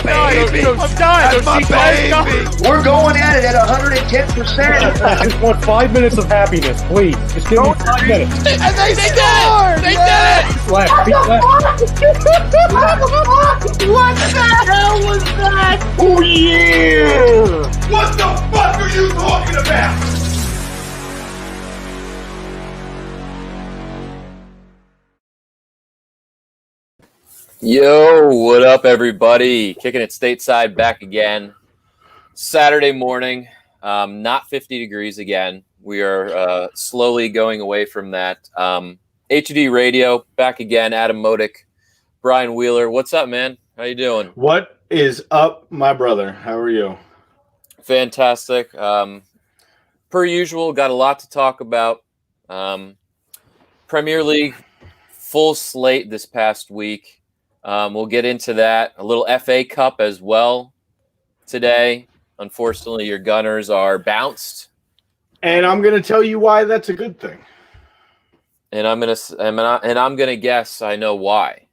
baby. I'm dying. That's my baby. We're going at it at 110%. I just want 5 minutes of happiness, please. Just give me 5 minutes. And they scored. They did it. Left, beat left. What the hell was that? Oh, yeah. What the fuck are you talking about? Yo, what up, everybody? Kicking it stateside back again. Saturday morning, not 50 degrees again. We are slowly going away from that. HD Radio, back again. Adam Modick, Brian Wheeler. What's up, man? How you doing? What is up, my brother? How are you? Fantastic. Per usual, got a lot to talk about. Premier League, full slate this past week. We'll get into that. A little FA Cup as well today. Unfortunately, your Gunners are bounced. And I'm going to tell you why that's a good thing. And I'm gonna guess I know why.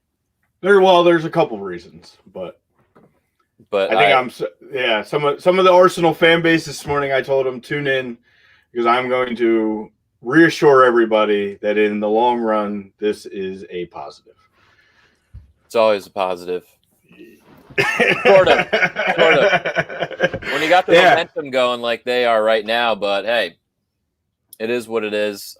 There's a couple reasons, but I think some of the Arsenal fan base this morning, I told them tune in because I'm going to reassure everybody that in the long run this is a positive. It's always a positive. Sort of. When you got the momentum going like they are right now, but hey, it is what it is.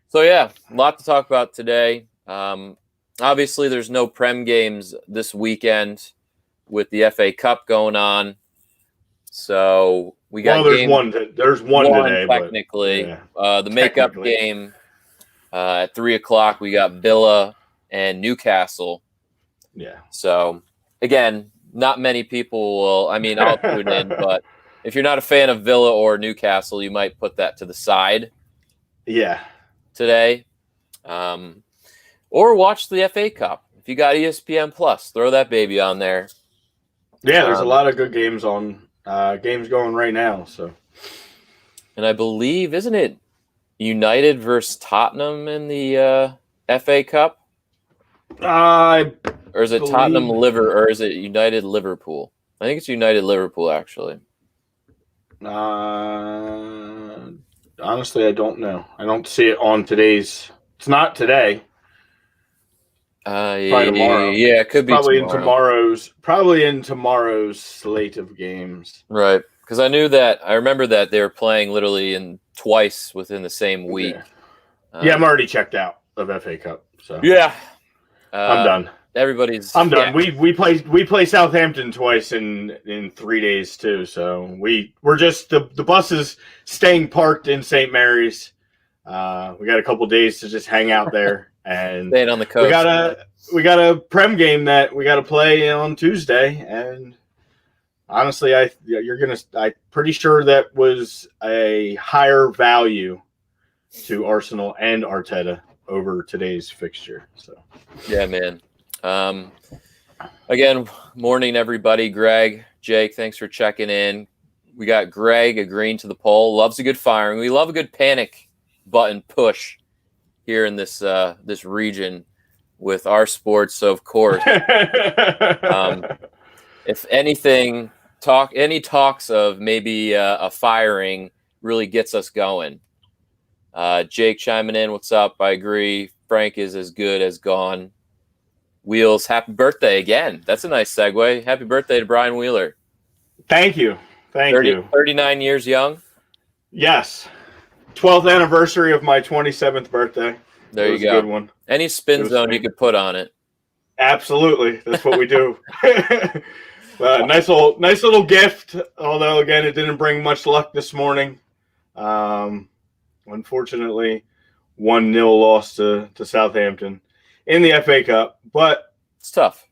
So yeah, a lot to talk about today. Obviously, there's no Prem games this weekend with the FA Cup going on. So we got there's one today, technically. But, the makeup game at 3:00. We got Villa and Newcastle. Yeah. So again, not many people will. I mean, I'll tune in, but if you're not a fan of Villa or Newcastle, you might put that to the side. Yeah. Today, or watch the FA Cup. If you got ESPN Plus, throw that baby on there. Yeah, there's a lot of good games on games going right now. So, and I believe, isn't it United versus Tottenham in the FA Cup? Or is it Tottenham or is it United Liverpool? I think it's United Liverpool actually. Honestly, I don't know. I don't see it on today's. It's not today. Probably tomorrow. Yeah, it could be probably in tomorrow's slate of games. Right, because I remember that they were playing literally twice within the same week. Yeah, I'm already checked out of FA Cup. So yeah, I'm done. I'm done. We play Southampton twice in 3 days too. So we're just the bus is staying parked in St. Mary's. We got a couple days to just hang out there and staying on the coast. We got a Prem game that we got to play on Tuesday, and honestly, I'm pretty sure that was a higher value to Arsenal and Arteta over today's fixture. So yeah, man. Again, morning everybody. Greg, Jake, thanks for checking in. We got Greg agreeing to the poll. Loves a good firing. We love a good panic button push here in this region with our sports. So of course, if anything, any talks of maybe a firing really gets us going. Jake chiming in. What's up? I agree. Frank is as good as gone. Wheels, happy birthday again. That's a nice segue. Happy birthday to Brian Wheeler. Thank you. Thank you. 39 years young? Yes. 12th anniversary of my 27th birthday. There you go. A good one. Any spin zone you could put on it. Absolutely. That's what we do. Nice little gift. Although, again, it didn't bring much luck this morning. Unfortunately, 1-0 loss to Southampton in the FA Cup, but it's tough.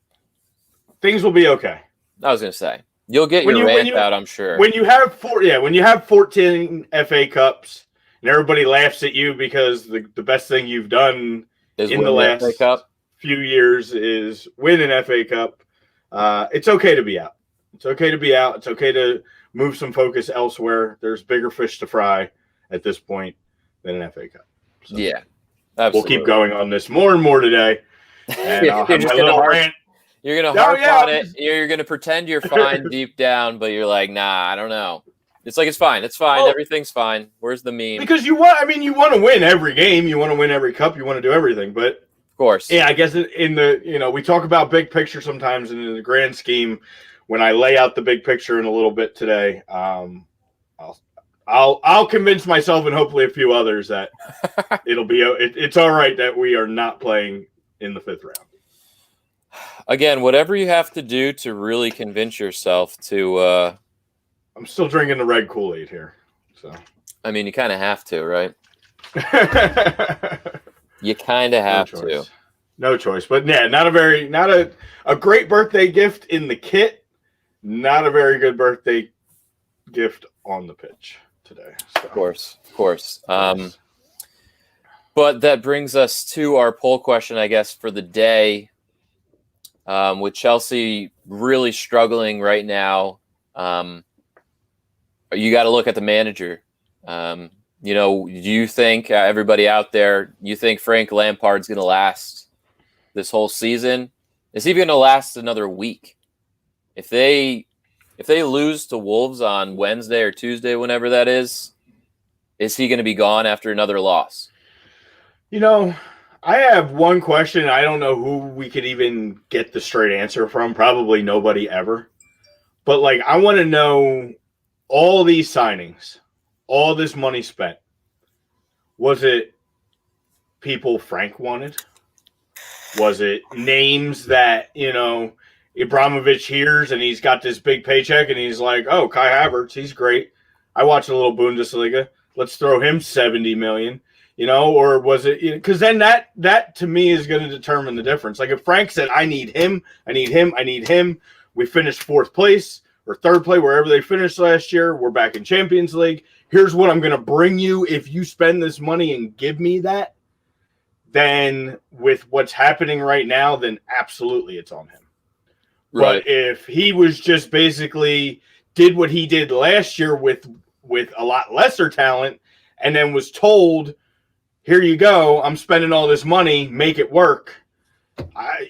Things will be okay. I was going to say you'll get your rant out, I'm sure. When you have 14 FA Cups and everybody laughs at you because the best thing you've done in the last few years is win an FA Cup, it's okay to be out. It's okay to be out. It's okay to move some focus elsewhere. There's bigger fish to fry at this point than an FA Cup. So. Yeah. Absolutely. We'll keep going on this more and more today. And I'll have my little rant. You're gonna harp on it. You're gonna pretend you're fine deep down, but you're like, nah, I don't know. It's like it's fine. It's fine. Everything's fine. Where's the meme? Because you want to win every game. You want to win every cup. You want to do everything. But of course, yeah, I guess in the we talk about big picture sometimes, and in the grand scheme, when I lay out the big picture in a little bit today, I'll convince myself and hopefully a few others that it's all right that we are not playing in the 5th round. Again, whatever you have to do to really convince yourself to. I'm still drinking the red Kool-Aid here, so. I mean, you kind of have to, right? You kind of have to. No choice, but yeah, not a great birthday gift in the kit. Not a very good birthday gift on the pitch today. So. Of course. But that brings us to our poll question, I guess, for the day. With Chelsea really struggling right now, you got to look at the manager. Do you think everybody out there, you think Frank Lampard's going to last this whole season? Is he going to last another week? If they lose to Wolves on Wednesday or Tuesday, whenever that is he going to be gone after another loss? I have one question. I don't know who we could even get the straight answer from. Probably nobody ever. But I want to know all these signings, all this money spent. Was it people Frank wanted? Was it names that, Abramovich hears and he's got this big paycheck and he's like, oh, Kai Havertz, he's great. I watch a little Bundesliga. Let's throw him $70 million. Or was it, because then that to me is going to determine the difference. Like if Frank said, I need him, we finished 4th place or 3rd place, wherever they finished last year, we're back in Champions League. Here's what I'm going to bring you if you spend this money and give me that. Then with what's happening right now, then absolutely it's on him. Right. But if he was just basically did what he did last year with a lot lesser talent and then was told, here you go, I'm spending all this money, make it work.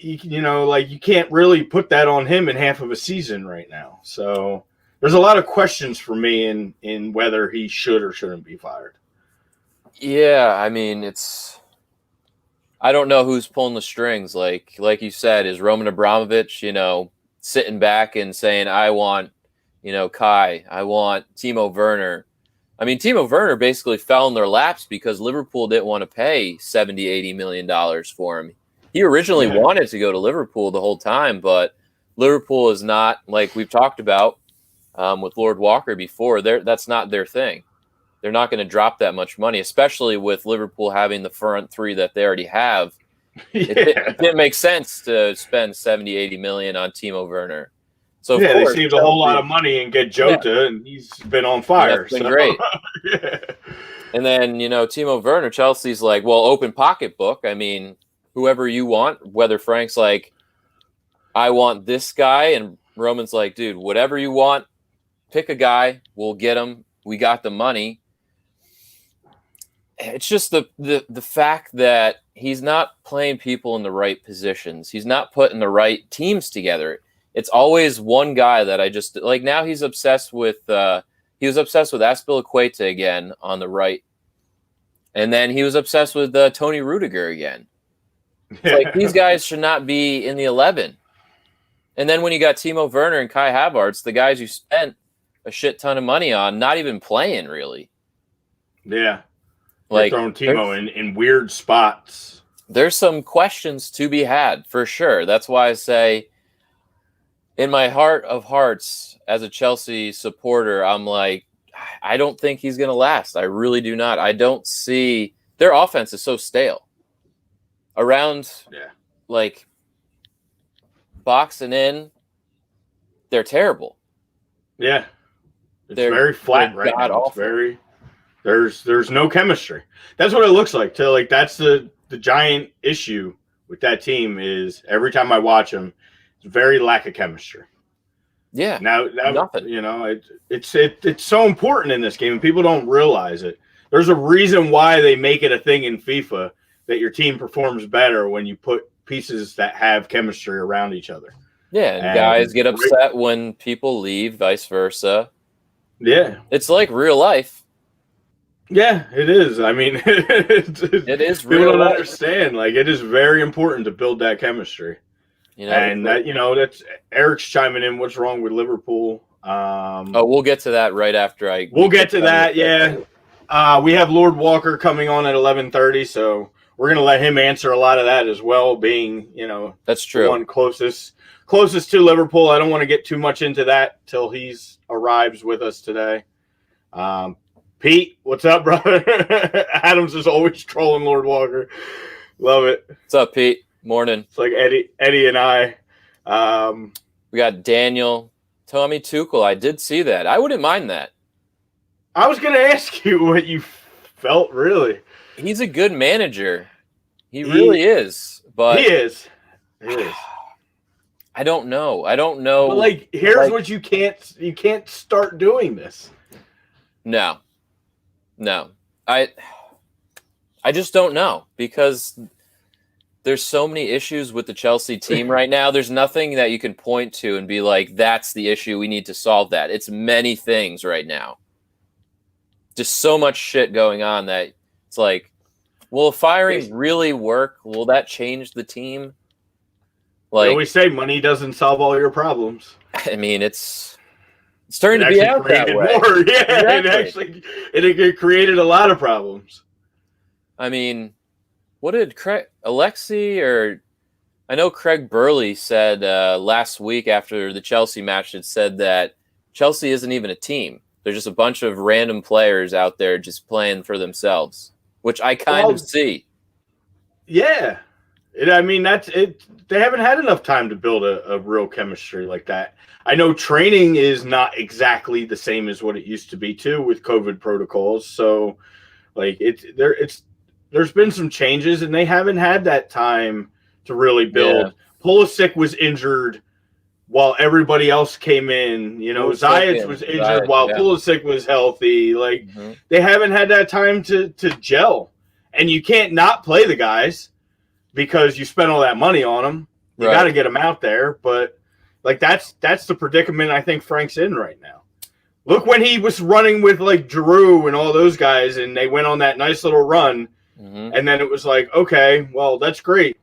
You can't really put that on him in half of a season right now. So there's a lot of questions for me in whether he should or shouldn't be fired. Yeah, I mean, I don't know who's pulling the strings. Like you said, is Roman Abramovich, sitting back and saying, I want, Kai, I want Timo Werner. I mean, Timo Werner basically fell in their laps because Liverpool didn't want to pay $70-80 million for him. He originally wanted to go to Liverpool the whole time, but Liverpool is not, like we've talked about with Lord Walker before, that's not their thing. They're not going to drop that much money, especially with Liverpool having the front three that they already have. It didn't make sense to spend $70-80 million on Timo Werner. So they saved a whole lot of money and get Jota, and he's been on fire. That's been great. And then, Timo Werner, Chelsea's like, well, open pocketbook. I mean, whoever you want, whether Frank's like, I want this guy, and Roman's like, dude, whatever you want, pick a guy, we'll get him. We got the money. It's just the fact that he's not playing people in the right positions. He's not putting the right teams together. It's always one guy that I just like. Now he's obsessed with. He was obsessed with Azpilicueta again on the right, and then he was obsessed with Tony Rudiger again. It's like these guys should not be in the 11. And then when you got Timo Werner and Kai Havertz, the guys you spent a shit ton of money on, not even playing really. Yeah, like throwing Timo in weird spots. There's some questions to be had for sure. That's why I say, in my heart of hearts, as a Chelsea supporter, I'm like, I don't think he's going to last. I really do not. I don't see their offense is so stale. Around, boxing in, they're terrible. Yeah, they're very flat right now. It's there's no chemistry. That's what it looks like. That's the giant issue with that team is every time I watch them, it's very lack of chemistry. Yeah. Now nothing. It's so important in this game, and people don't realize it. There's a reason why they make it a thing in FIFA that your team performs better when you put pieces that have chemistry around each other. Yeah, and guys get upset when people leave, vice versa. Yeah. It's like real life. Yeah, it is. I mean, it is real people don't life. understand. Like, it is very important to build that chemistry. And that, that's Eric's chiming in. What's wrong with Liverpool? We'll get to that right after We'll get to that. Yeah. We have Lord Walker coming on at 11:30, so we're gonna let him answer a lot of that as well. Being, that's true. The one closest to Liverpool. I don't want to get too much into that till he's arrives with us today. Pete, what's up, brother? Adams is always trolling Lord Walker. Love it. What's up, Pete? Morning. It's like Eddie and I. We got Daniel, Tommy Tuchel. I did see that. I wouldn't mind that. I was going to ask you what you felt, really. He's a good manager. He really is. But he is. I don't know. But here's what you can't start doing this. No. I just don't know, because there's so many issues with the Chelsea team right now. There's nothing that you can point to and be like, that's the issue. We need to solve that. It's many things right now. Just so much shit going on that it's like, will firing really work? Will that change the team? Like, we always say money doesn't solve all your problems. I mean, it's starting to be out that way. More. Yeah, exactly. It created a lot of problems. I mean, what did Alexi or I know Craig Burley said last week after the Chelsea match, it said that Chelsea isn't even a team. They're just a bunch of random players out there just playing for themselves, which I kind of see. Yeah. That's it. They haven't had enough time to build a real chemistry like that. I know training is not exactly the same as what it used to be too with COVID protocols. So there's been some changes and they haven't had that time to really build. Yeah. Pulisic was injured while everybody else came in. Zayed was injured while Pulisic was healthy. They haven't had that time to gel. And you can't not play the guys because you spent all that money on them. You got to get them out there. But that's the predicament I think Frank's in right now. Look when he was running with Giroud and all those guys, and they went on that nice little run, and then it was like, okay, well, that's great.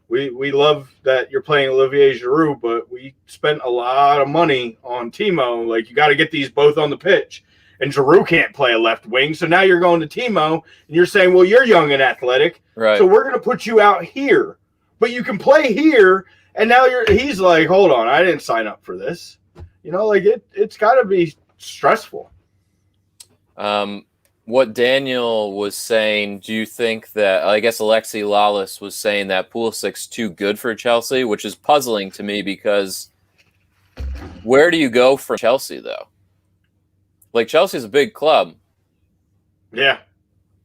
We love that you're playing Olivier Giroud, but we spent a lot of money on Timo. You got to get these both on the pitch. And Giroud can't play a left wing, so now you're going to Timo, and you're saying, well, you're young and athletic, so we're going to put you out here. But you can play here, and now he's like, hold on, I didn't sign up for this. It's got to be stressful. What Daniel was saying, do you think that, I guess Alexi Lawless was saying that Pulisic's too good for Chelsea, which is puzzling to me because where do you go from Chelsea, though? Chelsea's a big club. Yeah.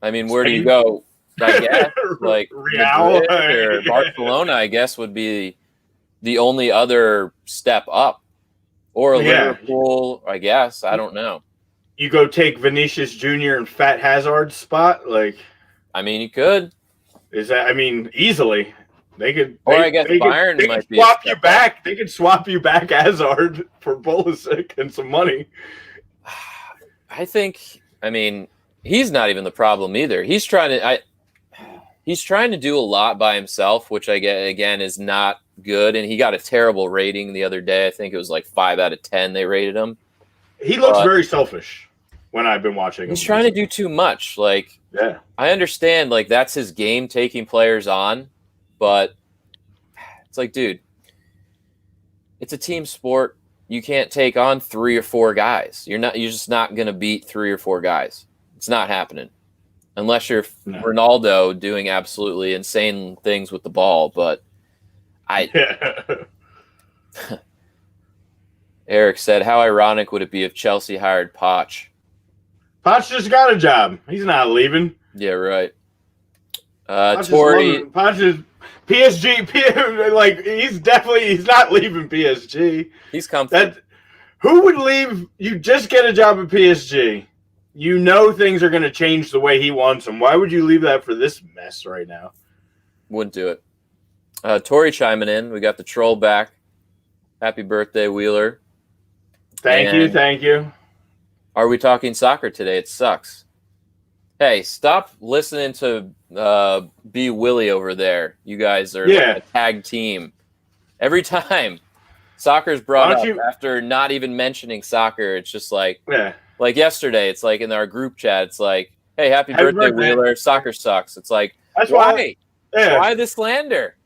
I mean, where do you go? I guess Real or Barcelona, I guess, would be the only other step up. Or Liverpool, I guess. I don't know. You go take Vinicius Jr. and Fat Hazard's spot? I mean, you could. Easily. They could. I guess Bayern might be. Swap you back. They could swap you back Hazard for Pulisic and some money. I think, he's not even the problem either. He's trying to do a lot by himself, which I get, again, is not good. And he got a terrible rating the other day. I think it was 5 out of 10 they rated him. He looks very selfish when I've been watching him. He's trying to do too much. I understand, that's his game, taking players on. But it's dude, it's a team sport. You can't take on 3 or 4 guys. You're just not going to beat 3 or 4 guys. It's not happening. Unless you're Ronaldo doing absolutely insane things with the ball. But Eric said, how ironic would it be if Chelsea hired Poch? Poch just got a job. He's not leaving. Yeah, right. Tory. Poch is PSG. He's not leaving PSG. He's comfortable. Who would leave? You just get a job at PSG. You know things are going to change the way he wants them. Why would you leave that for this mess right now? Wouldn't do it. Tory chiming in. We got the troll back. Happy birthday, Wheeler. Thank you. Are we talking soccer today? It sucks. Hey, stop listening to B. Willie over there. You guys are like a tag team. Every time soccer's brought up, after not even mentioning soccer, it's just like yesterday, it's like in our group chat, it's like, hey, happy birthday, Wheeler. Soccer sucks. It's like, why the slander?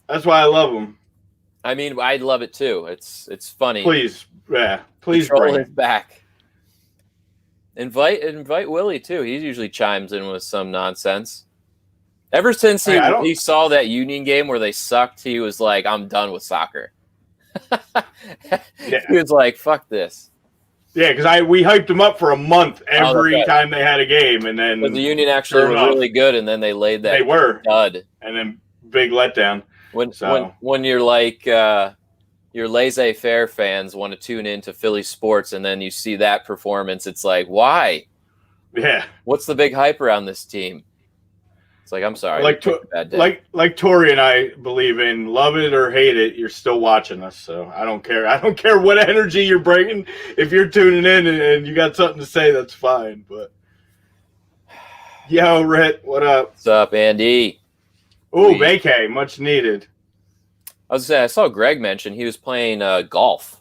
That's why I love him. I mean, I love it too. It's funny. Please roll his back. Invite Willie too. He usually chimes in with some nonsense. Ever since he saw that Union game where they sucked, he was like, I'm done with soccer. He was like, fuck this. Yeah, because we hyped him up for a month every time they had a game, and then the Union actually were really good, and then they laid that dud, and then big letdown. When you're like your laissez-faire fans want to tune into Philly sports, and then you see that performance, it's like, why? Yeah. What's the big hype around this team? It's like, I'm sorry. Like Tori and I believe in, love it or hate it, you're still watching us. So I don't care. I don't care what energy you're bringing. If you're tuning in and you got something to say, that's fine. But yo, Rhett, what up? What's up, Andy? Oh, vacay, much needed. I was saying, I saw Greg mention he was playing golf.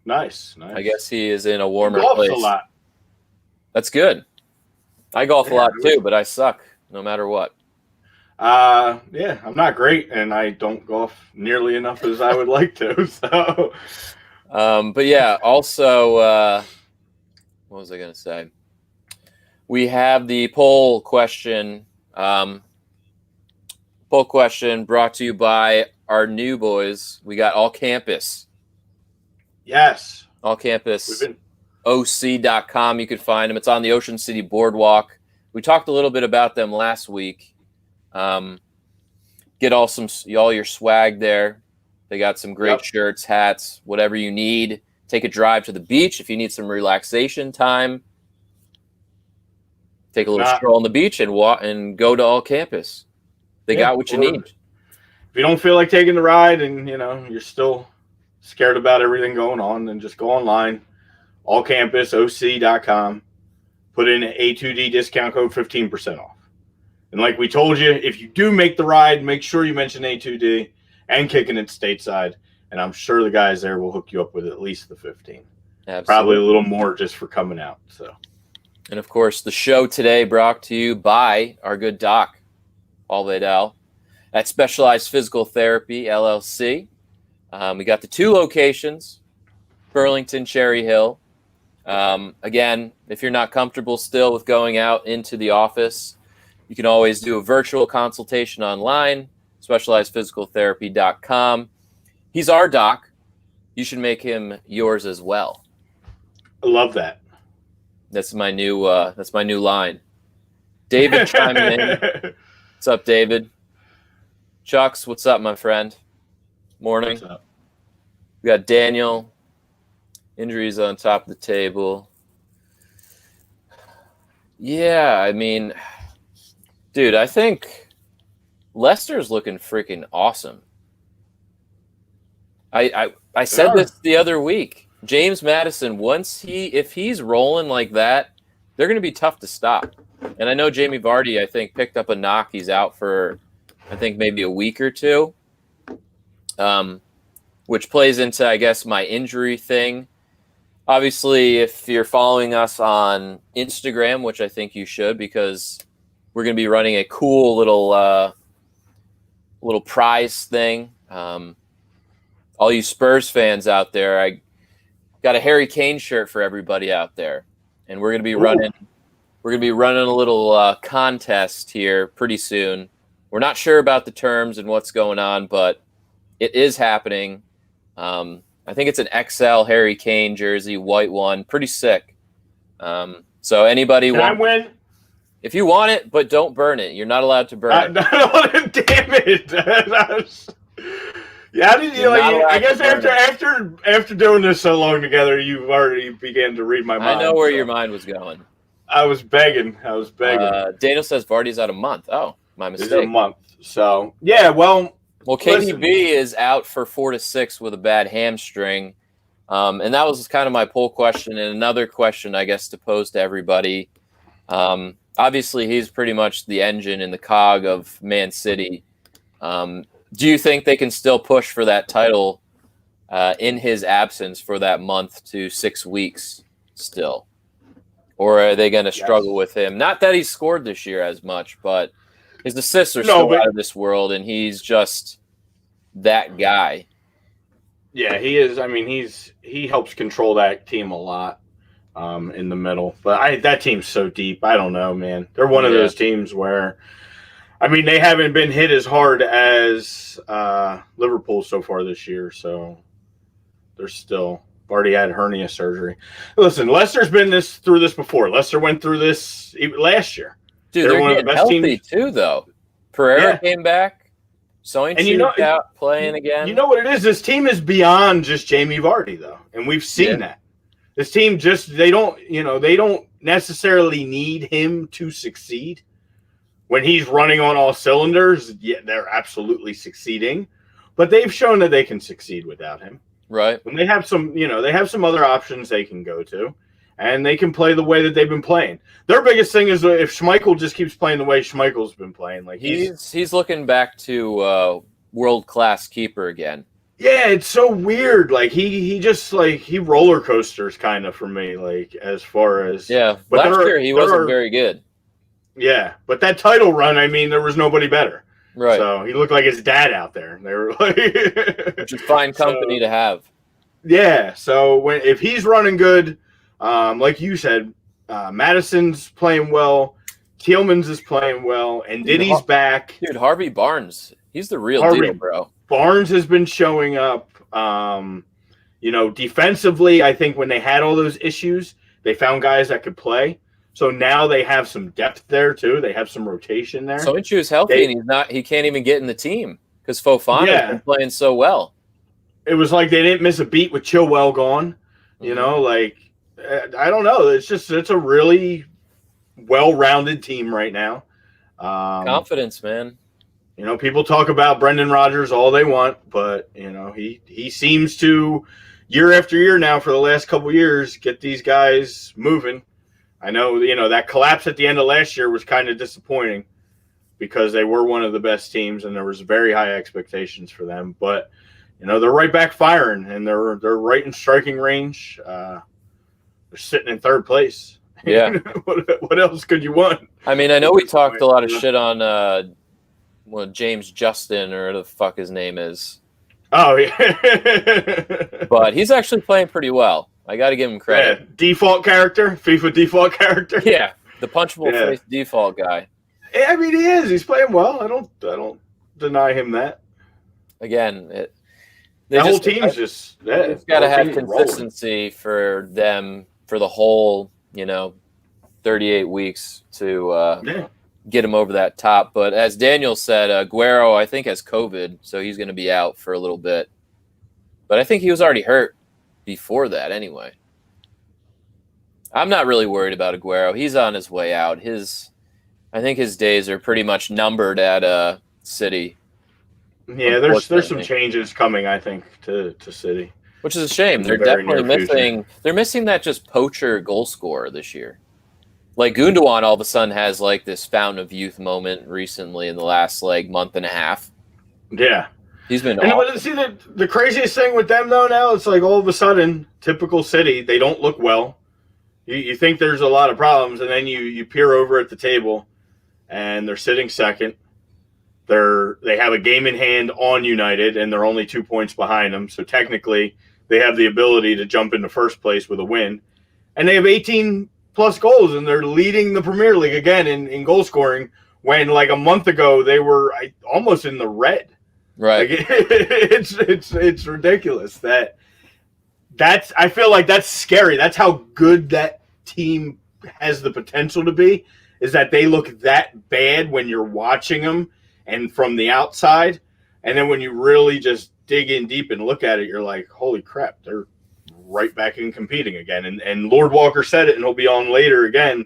Nice. I guess he is in a warmer Golf's place. A lot. That's good. I golf a lot too, but I suck no matter what. I'm not great, and I don't golf nearly enough as I would like to. So, but yeah, also, what was I going to say? We have the poll question. Poll question brought to you by our new boys. We got All Campus. Yes. All Campus. OC.com. You could find them. It's on the Ocean City Boardwalk. We talked a little bit about them last week. Get all your swag there. They got some great shirts, hats, whatever you need. Take a drive to the beach if you need some relaxation time. Take a little stroll on the beach and walk and go to All Campus. They got what you need. If you don't feel like taking the ride and you're still scared about everything going on, then just go online. allcampusoc.com. Put in an A2D discount code, 15% off. And like we told you, if you do make the ride, make sure you mention A2D and Kickin at Stateside. And I'm sure the guys there will hook you up with at least the 15. Absolutely. Probably a little more just for coming out. So, and of course, the show today brought to you by our good doc, Paul Vadel, at Specialized Physical Therapy, LLC. We got the 2 locations, Burlington, Cherry Hill. Again, if you're not comfortable still with going out into the office, you can always do a virtual consultation online, specializedphysicaltherapy.com. He's our doc. You should make him yours as well. I love that. That's my new line. David chiming in. What's up, David? Chucks, what's up, my friend? Morning. What's up? We got Daniel. Injuries on top of the table. Yeah, I mean, dude, I think Leicester's looking freaking awesome. I said this the other week. James Maddison, if he's rolling like that, they're going to be tough to stop. And I know Jamie Vardy, I think, picked up a knock. He's out for, I think, maybe a week or two, which plays into, I guess, my injury thing. Obviously, if you're following us on Instagram, which I think you should, because we're going to be running a cool little prize thing. All you Spurs fans out there, I got a Harry Kane shirt for everybody out there, and we're going to be running. We're going to be running a little contest here pretty soon. We're not sure about the terms and what's going on, but it is happening. I think it's an XL Harry Kane jersey, white one, pretty sick. So anybody Can I win? If you want it, but don't burn it. You're not allowed to burn it. Damn it! Yeah, I guess after doing this so long together, you've already began to read my mind. I know where your mind was going. I was begging. Daniel says Vardy's out a month. Oh, my mistake. It's a month. So, yeah, well, Well, KDB is out for 4 to 6 with a bad hamstring. And that was kind of my poll question. And another question, I guess, to pose to everybody. Obviously, he's pretty much the engine and the cog of Man City. Do you think they can still push for that title in his absence for that month to 6 weeks still? Or are they going to struggle with him? Not that he's scored this year as much, but his assists are still out of this world, and he's just that guy. Yeah, he is. I mean, he helps control that team a lot in the middle. But that team's so deep. I don't know, man. They're one of those teams where, I mean, they haven't been hit as hard as Liverpool so far this year. So they're still already had hernia surgery. Listen, Leicester's been through this before. Leicester went through this last year. Dude, they're one of the best healthy teams too, though. Pereira came back. Soinchu's out playing again. You know what it is? This team is beyond just Jamie Vardy, though, and we've seen that. This team they don't necessarily need him to succeed. When he's running on all cylinders, yeah, they're absolutely succeeding. But they've shown that they can succeed without him. Right. And they have some other options they can go to. And they can play the way that they've been playing. Their biggest thing is if Schmeichel just keeps playing the way Schmeichel's been playing, like he's looking back to world-class keeper again. Yeah, it's so weird. Like he just he roller coasters kind of for me. Like as far as but last year he wasn't very good. Yeah, but that title run, I mean, there was nobody better. Right. So he looked like his dad out there. They were like, which is fine company to have. Yeah. So if he's running good. Like you said, Madison's playing well, Tielemans is playing well, and Diddy's back. Dude, Harvey Barnes, he's the real deal, bro. Barnes has been showing up. Defensively, I think when they had all those issues, they found guys that could play. So now they have some depth there too. They have some rotation there. Soinchu is healthy, and he can't even get in the team because Fofana has been playing so well. It was like they didn't miss a beat with Chilwell gone. You know, I don't know. It's a really well-rounded team right now. Confidence, man. People talk about Brendan Rodgers all they want, but he seems to year after year now for the last couple of years get these guys moving. I know that collapse at the end of last year was kind of disappointing because they were one of the best teams and there was very high expectations for them. But they're right back firing and they're right in striking range. They're sitting in third place. Yeah. What else could you want? I mean, I know we talked a lot of shit on James Justin or whatever the fuck his name is. Oh, yeah. But he's actually playing pretty well. I got to give him credit. Yeah. Default character? FIFA default character? Yeah. The punchable face default guy. Yeah, I mean, he is. He's playing well. I don't deny him that. Again, the whole team's just it's got to have consistency for them for the whole 38 weeks to get him over that top. But as Daniel said, Aguero I think has COVID, so he's going to be out for a little bit. But I think he was already hurt before that anyway. I'm not really worried about Aguero. He's on his way out. I think his days are pretty much numbered at City. Yeah, there's some changes coming, I think, to City. Which is a shame. They're definitely missing. They're missing that just poacher goal scorer this year. Like Gundogan, all of a sudden has this fountain of youth moment recently in the last month and a half. Yeah, he's been. And see the craziest thing with them though now it's all of a sudden typical City, they don't look well. You think there's a lot of problems, and then you peer over at the table, and they're sitting second. They have a game in hand on United, and they're only 2 points behind them. So technically, they have the ability to jump into first place with a win. And they have 18-plus goals, and they're leading the Premier League again in goal scoring when, a month ago, they were almost in the red. Right. It's ridiculous. I feel like that's scary. That's how good that team has the potential to be, is that they look that bad when you're watching them and from the outside, and then when you really just dig in deep and look at it, you're like, holy crap, they're right back in competing again. And Lord Walker said it, and he'll be on later again,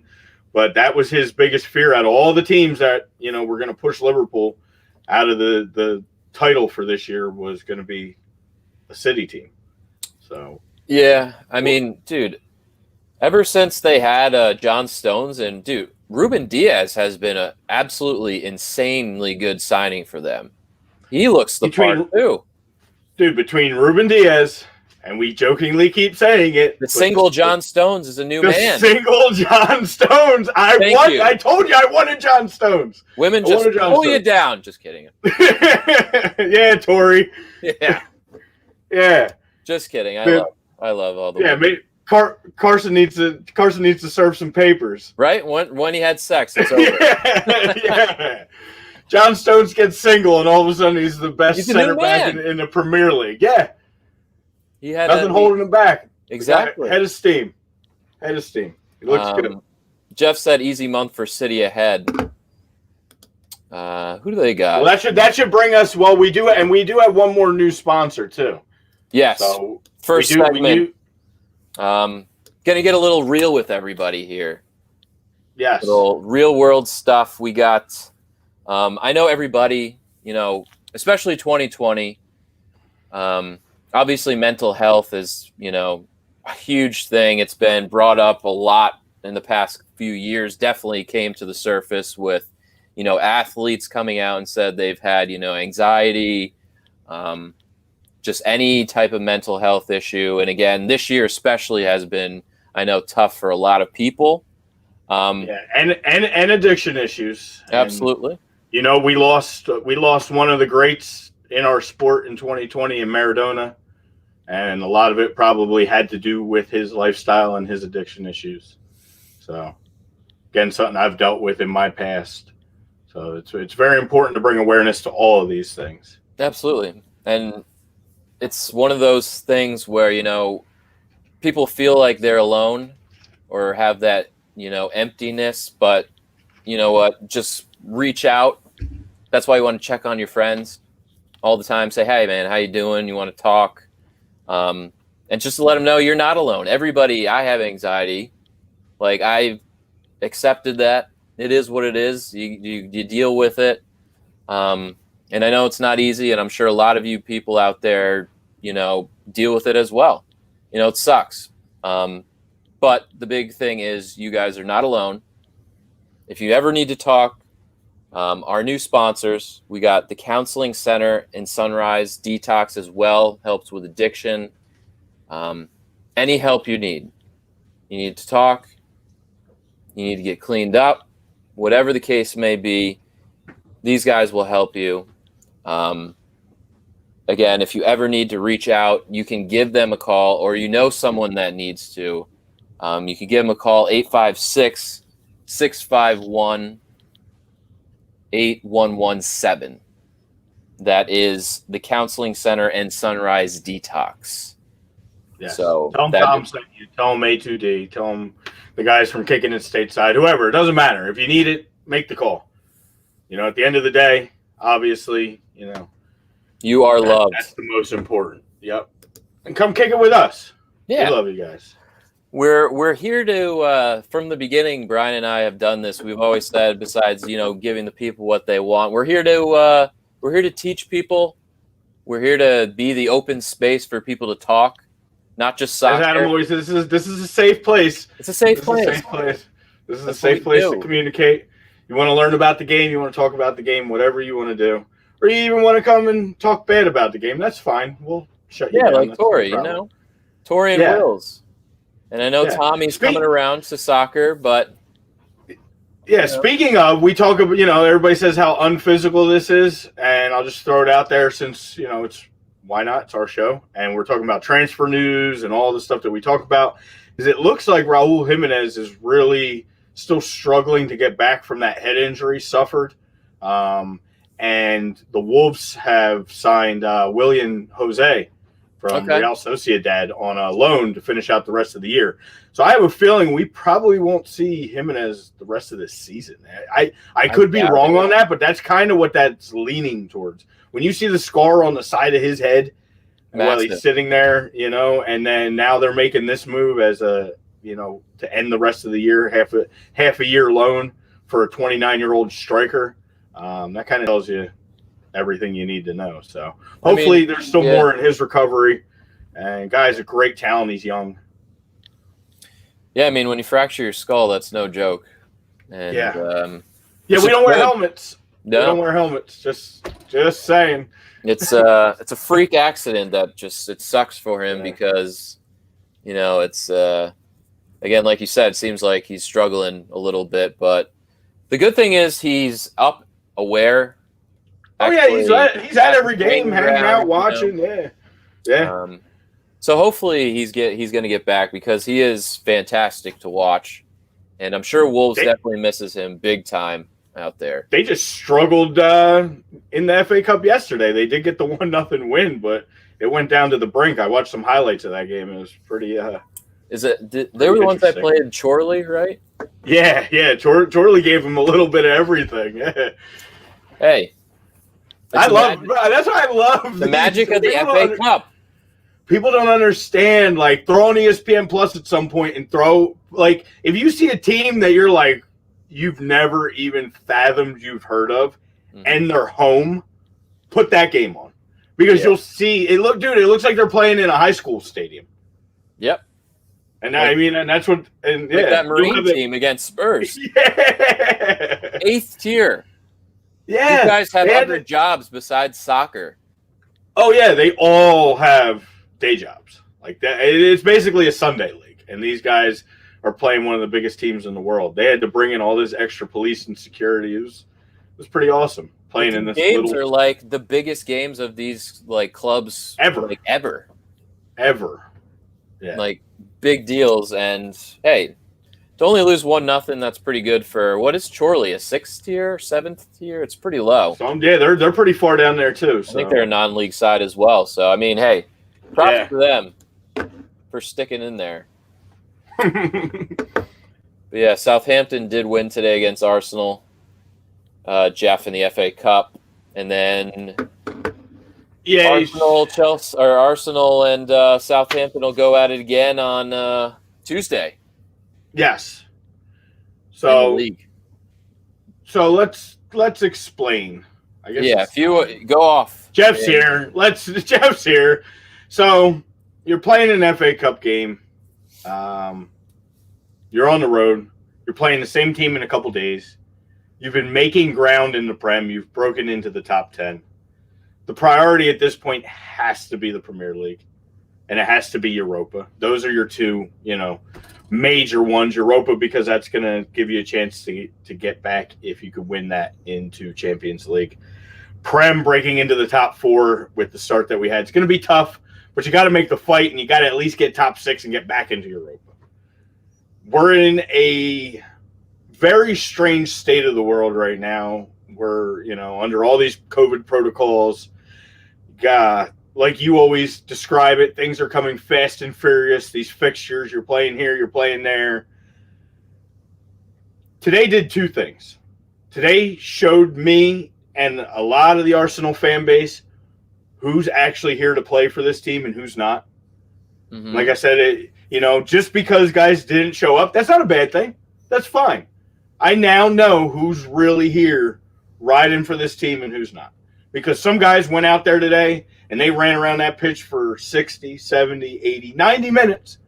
but that was his biggest fear out of all the teams that, were going to push Liverpool out of the title for this year was going to be a City team. So yeah, I mean, dude, ever since they had John Stones and dude, Ruben Diaz has been an absolutely insanely good signing for them. He looks the part too. Dude, between Ruben Diaz, and we jokingly keep saying it, the single John Stones is a new man. Single John Stones. I told you I wanted John Stones. Women just pull you down. Just kidding. Yeah, Tori. Yeah. Yeah. Just kidding. I love all the women. Carson needs to serve some papers. Right? When he had sex, it's over. Yeah. John Stones gets single, and all of a sudden he's the best center back in the Premier League. Yeah. He had nothing holding him back. Exactly. Head of steam. He looks good. Jeff said easy month for City ahead. Who do they got? Well, that should bring us. Well, we do have one more new sponsor too. Yes. So first segment. Gonna get a little real with everybody here. Yes. Little real world stuff. We got. I know everybody. Especially 2020. Obviously, mental health is, a huge thing. It's been brought up a lot in the past few years. Definitely came to the surface with, athletes coming out and said they've had, anxiety, just any type of mental health issue. And again, this year especially has been, I know, tough for a lot of people. And addiction issues. Absolutely. And, we lost one of the greats in our sport in 2020 in Maradona. And a lot of it probably had to do with his lifestyle and his addiction issues. So, again, something I've dealt with in my past. So it's very important to bring awareness to all of these things. Absolutely. And it's one of those things where, people feel like they're alone or have that, emptiness. But you know what? Just reach out. That's why you want to check on your friends all the time. Say, hey, man, how you doing? You want to talk? And just to let them know you're not alone. Everybody, I have anxiety. Like, I've accepted that. It is what it is. You deal with it. And I know it's not easy, and I'm sure a lot of you people out there, deal with it as well. It sucks. But the big thing is you guys are not alone. If you ever need to talk, our new sponsors, we got the Counseling Center in Sunrise Detox as well, helps with addiction. Any help you need. You need to talk. You need to get cleaned up. Whatever the case may be, these guys will help you. Again, if you ever need to reach out, you can give them a call, or someone that needs to. You can give them a call, 856-651-8117. That is the Counseling Center and Sunrise Detox. Yes. So tell them Tom sent you. Tell them A2D. Tell them the guys from Kickin at Stateside. Whoever. It doesn't matter. If you need it, make the call. At the end of the day, obviously, you are loved. That's the most important. Yep. And come kick it with us. Yeah. We love you guys. We're here to from the beginning. Brian and I have done this. We've always said, besides giving the people what they want, we're here to teach people. We're here to be the open space for people to talk, not just soccer. As Adam always says, this is a safe place. It's a safe place. This is a safe place to communicate. You want to learn about the game, you want to talk about the game, whatever you want to do, or you even want to come and talk bad about the game. That's fine. We'll shut you down. Yeah, like Tori, Tori and Wills. And I know Tommy's coming around to soccer, but speaking of, we talk about, everybody says how unphysical this is, and I'll just throw it out there since, it's why not? It's our show, and we're talking about transfer news and all the stuff that we talk about. Is it looks like Raul Jimenez is really still struggling to get back from that head injury suffered. And the Wolves have signed William Jose from Real Sociedad on a loan to finish out the rest of the year. So I have a feeling we probably won't see Jimenez the rest of this season. I could be wrong on that, but that's kind of what that's leaning towards. When you see the scar on the side of his head while he's sitting there, and then now they're making this move as to end the rest of the year, half a year loan for a 29-year-old striker. That kind of tells you everything you need to know. So hopefully there's still more in his recovery. And guy's a great talent. He's young. Yeah, I mean, when you fracture your skull, that's no joke. And, we don't wear helmets. No. We don't wear helmets. Just saying. It's a freak accident that it sucks for him because, it's again, like you said, it seems like he's struggling a little bit. But the good thing is he's up, aware. He's at every game, hanging out, watching. Yeah. So hopefully he's going to get back because he is fantastic to watch, and I'm sure Wolves definitely misses him big time out there. They just struggled in the FA Cup yesterday. They did get the 1-0 win, but it went down to the brink. I watched some highlights of that game. It was pretty. They were the ones that played Chorley, right? Yeah. Chorley gave him a little bit of everything. Yeah. Hey, that's why I love the magic of the FA Cup. People don't understand, like, throw on ESPN Plus at some point and if you see a team that you're like, you've never even fathomed you've heard of, and they're home, put that game on. Because you'll see, it looks like they're playing in a high school stadium. Yep. And and that's what, and that Marine team against Spurs. Yeah. 8th tier. Yeah. You guys have other jobs besides soccer. Oh, yeah, they all have day jobs like that. It's basically a Sunday league, and these guys are playing one of the biggest teams in the world. They had to bring in all this extra police and security. It was pretty awesome playing in this. Games are like the biggest games of these clubs ever. Yeah, like big deals. And hey, to only lose 1-0, that's pretty good for what is Chorley, a 6th tier, 7th tier? It's pretty low. They're pretty far down there too. So. I think they're a non-league side as well. So I mean, hey. Props to them for sticking in there. But yeah, Southampton did win today against Arsenal. Jeff in the FA Cup, and then Arsenal and Southampton will go at it again on Tuesday. Yes. So let's explain. I guess. Yeah, if you go off. Jeff's here. Jeff's here. So you're playing an FA Cup game. You're on the road. You're playing the same team in a couple days. You've been making ground in the Prem. You've broken into the top 10. The priority at this point has to be the Premier League, and it has to be Europa. Those are your two, major ones. Europa, because that's going to give you a chance to get back if you could win that into Champions League. Prem breaking into the top 4 with the start that we had. It's going to be tough. But you got to make the fight, and you got to at least get top 6 and get back into Europa. We're in a very strange state of the world right now. We're, under all these COVID protocols. Like you always describe it, things are coming fast and furious. These fixtures, you're playing here, you're playing there. Today did 2 things. Today showed me and a lot of the Arsenal fan base who's actually here to play for this team and who's not. Mm-hmm. Like I said, just because guys didn't show up, that's not a bad thing. That's fine. I now know who's really here riding for this team and who's not. Because some guys went out there today and they ran around that pitch for 60, 70, 80, 90 minutes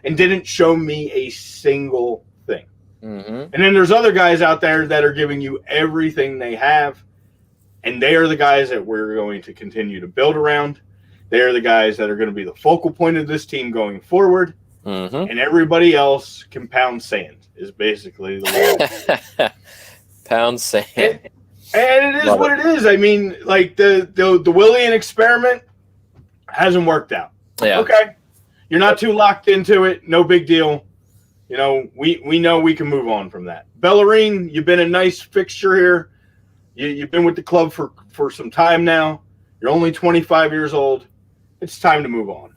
and didn't show me a single thing. Mm-hmm. And then there's other guys out there that are giving you everything they have. And they are the guys that we're going to continue to build around. They are the guys that are going to be the focal point of this team going forward. Mm-hmm. And everybody else can pound sand is basically the way. Pound sand. And it is what it is. I mean, like the Willian experiment hasn't worked out. Yeah. Okay. You're not too locked into it. No big deal. We know we can move on from that. Bellerin, you've been a nice fixture here. You've been with the club for some time now. You're only 25 years old. It's time to move on.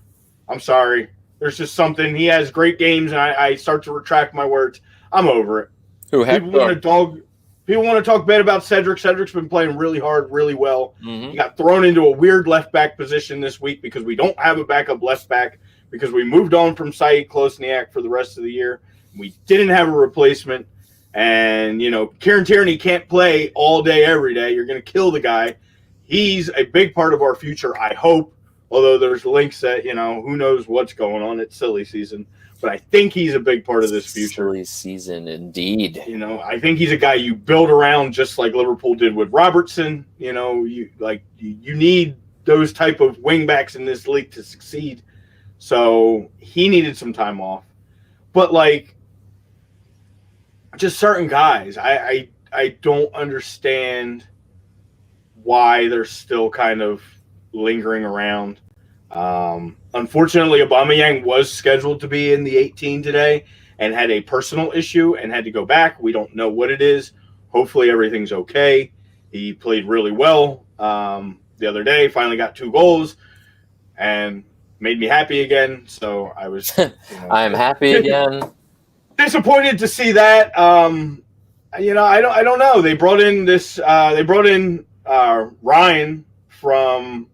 I'm sorry. There's just something. He has great games, and I start to retract my words. I'm over it. People want to talk bad about Cedric. Cedric's been playing really hard, really well. Mm-hmm. He got thrown into a weird left back position this week because we don't have a backup left back because we moved on from Said Klosniak for the rest of the year. We didn't have a replacement. And, Kieran Tierney can't play all day, every day. You're going to kill the guy. he's a big part of our future, I hope. Although there's links that, who knows what's going on. It's silly season. But I think he's a big part of this future. Silly season, indeed. I think he's a guy you build around just like Liverpool did with Robertson. You need those type of wingbacks in this league to succeed. So he needed some time off. But, just certain guys, I don't understand why they're still kind of lingering around. Unfortunately, Aubameyang was scheduled to be in the 18 today and had a personal issue and had to go back. We don't know what it is. Hopefully everything's okay. He played really well the other day, finally got 2 goals and made me happy again. So I was I'm happy again. Disappointed to see that. I don't know. They brought in Ryan from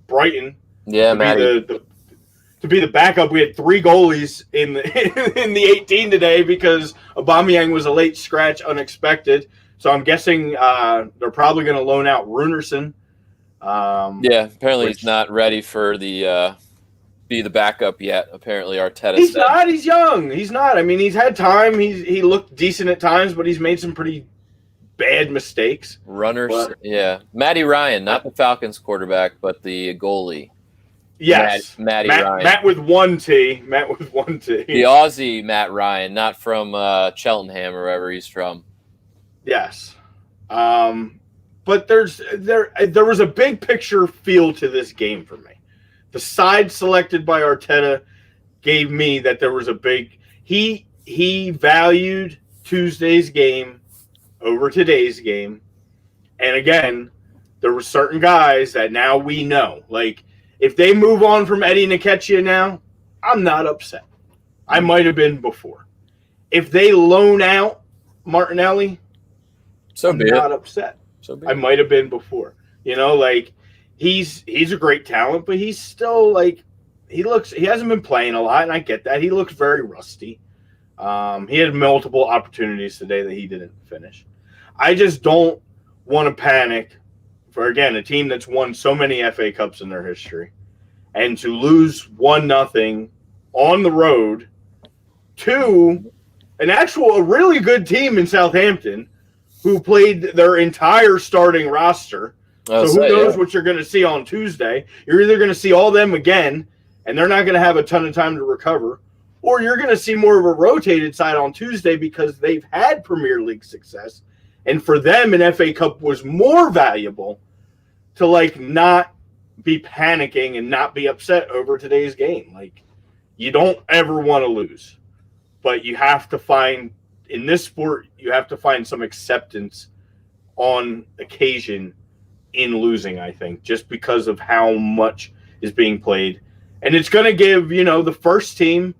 Brighton. Yeah, to be the backup. We had 3 goalies in the 18 today because Aubameyang was a late scratch, unexpected. So I'm guessing they're probably going to loan out Runerson. Apparently he's not ready for the be the backup yet. Apparently Arteta He's said. not. He's young. He's not. I mean, he's had time. He looked decent at times, but he's made some pretty bad mistakes. Matty Ryan, not the Falcons quarterback, but the goalie. Yes, Matty Ryan. Matt with one T. The Aussie Matt Ryan, not from Cheltenham or wherever he's from. Yes, but there was a big picture feel to this game for me. The side selected by Arteta gave me that there was a big he valued Tuesday's game over today's game, and again, there were certain guys that now we know, if they move on from Eddie Nketiah now, I'm not upset. I might have been before. If they loan out Martinelli, I'm not upset. I might have been before. He's a great talent, but he's still he hasn't been playing a lot, and I get that. He looks very rusty. He had multiple opportunities today that he didn't finish. I just don't want to panic for, again, a team that's won so many FA Cups in their history, and to lose 1-0 on the road to a really good team in Southampton who played their entire starting roster. So who knows what you're going to see on Tuesday. You're either going to see all them again, and they're not going to have a ton of time to recover, or you're going to see more of a rotated side on Tuesday because they've had Premier League success. And for them, an FA Cup was more valuable to not be panicking and not be upset over today's game. You don't ever want to lose, but you have to find, in this sport, you have to find some acceptance on occasion in losing, I think, just because of how much is being played. And it's going to give, the first team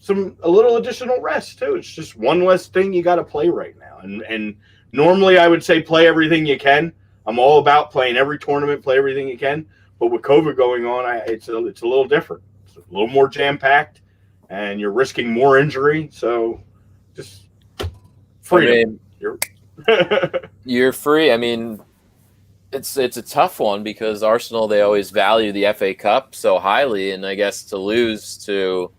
a little additional rest too. It's just one less thing you got to play right now. And normally I would say play everything you can. I'm all about playing every tournament, play everything you can. But with COVID going on, it's a little different. It's a little more jam-packed, and you're risking more injury. So just freedom. You're free. I mean, it's a tough one because Arsenal, they always value the FA Cup so highly, and I guess to lose, to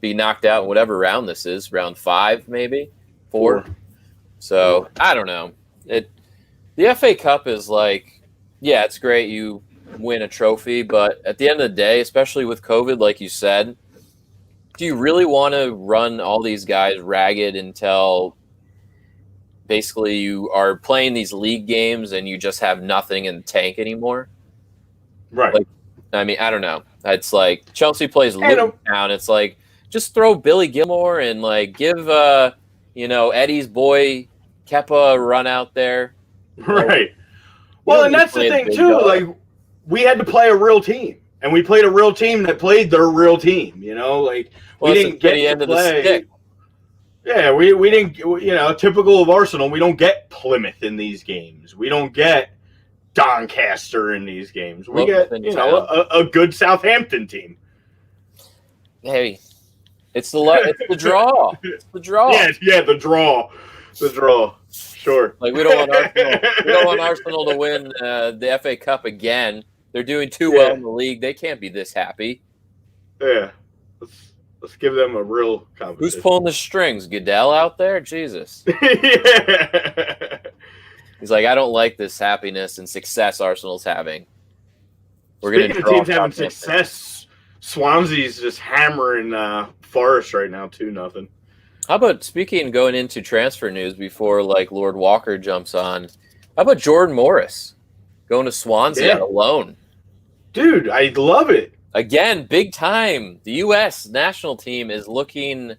be knocked out in whatever round this is, round 5 maybe, 4. So I don't know. The FA Cup is it's great you win a trophy, but at the end of the day, especially with COVID, like you said, do you really want to run all these guys ragged until basically you are playing these league games and you just have nothing in the tank anymore? Right. I don't know. It's Chelsea plays Luton now, and it's just throw Billy Gilmore and give Eddie's boy Kepa a run out there. Right. Well, and that's the thing too. We had to play a real team, and we played a real team that played their real team. We didn't get the end of the stick. Yeah, we didn't. Typical of Arsenal, we don't get Plymouth in these games. We don't get Doncaster in these games. We get a good Southampton team. Hey, it's the draw. It's the draw. Yeah, the draw. Sure. Like we don't want Arsenal. We don't want Arsenal to win the FA Cup again. They're doing too well in the league. They can't be this happy. Yeah. Let's give them a real competition. Who's pulling the strings? Goodell out there? Jesus. Yeah. He's like, I don't like this happiness and success Arsenal's having. Speaking of teams having success, Swansea's just hammering Forest right now, 2-0. How about, speaking going into transfer news before like Lord Walker jumps on, how about Jordan Morris going to Swansea alone? Dude, I love it. Again, big time. The U.S. national team is looking,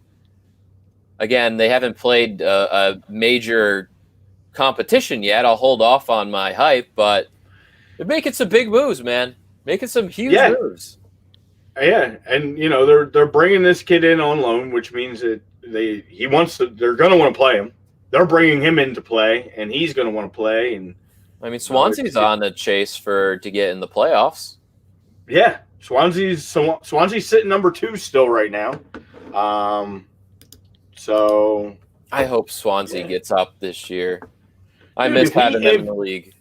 again, they haven't played a major competition yet. I'll hold off on my hype, but they're making some big moves, man. Making some huge moves. Yeah, and they're bringing this kid in on loan, which means that they're going to want to play him. They're bringing him in to play, and he's going to want to play. And I mean, Swansea's on the chase to get in the playoffs. Yeah, Swansea's sitting number 2 still right now. So I hope Swansea gets up this year. I miss having them in the league.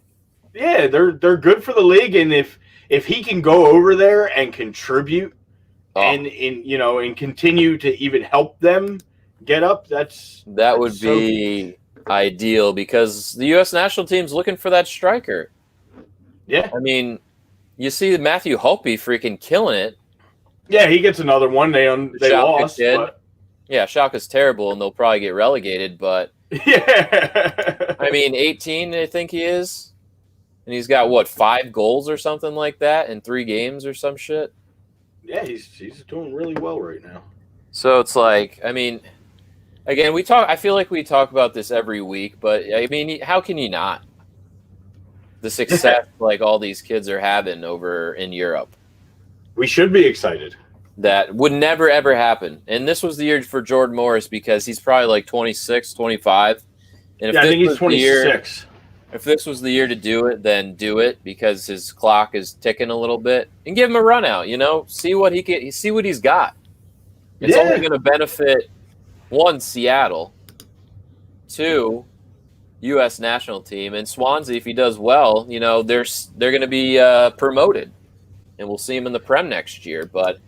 Yeah, they're good for the league, and if he can go over there and contribute and continue to even help them get up, that would be ideal because the U.S. national team's looking for that striker. Yeah. I mean, you see Matthew Holtby freaking killing it. Yeah, he gets another one. They lost. But... Yeah, Schalke's terrible, and they'll probably get relegated, but yeah. I mean, 18, I think he is. And he's got, 5 goals or something like that in 3 games or some shit? Yeah, he's doing really well right now. So it's like, I mean, again, I feel like we talk about this every week, but, I mean, how can you not? The success like all these kids are having over in Europe. We should be excited. That would never, ever happen. And this was the year for Jordan Morris because he's probably like 26, 25. And I think he's 26. If this was the year to do it, then do it because his clock is ticking a little bit and give him a run out, see what he's got. It's only going to benefit 1, Seattle, 2, U.S. national team, and Swansea. If he does well, they're going to be promoted, and we'll see him in the Prem next year. But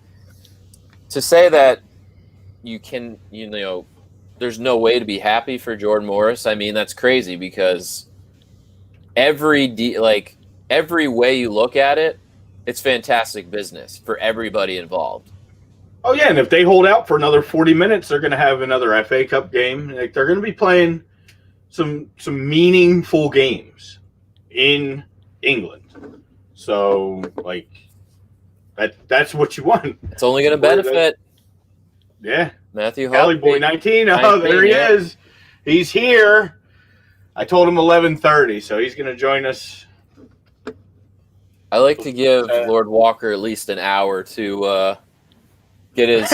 to say that you can, there's no way to be happy for Jordan Morris, I mean that's crazy because every way you look at it, it's fantastic business for everybody involved. Oh yeah, and if they hold out for another 40 minutes, they're going to have another FA Cup game. Like they're going to be playing some meaningful games in England. So that's what you want. It's only going to benefit. Yeah, Matthew Alley Boy 19. Oh, there he is. He's here. I told him 11:30, so he's going to join us. I like to give Lord Walker at least an hour to get his,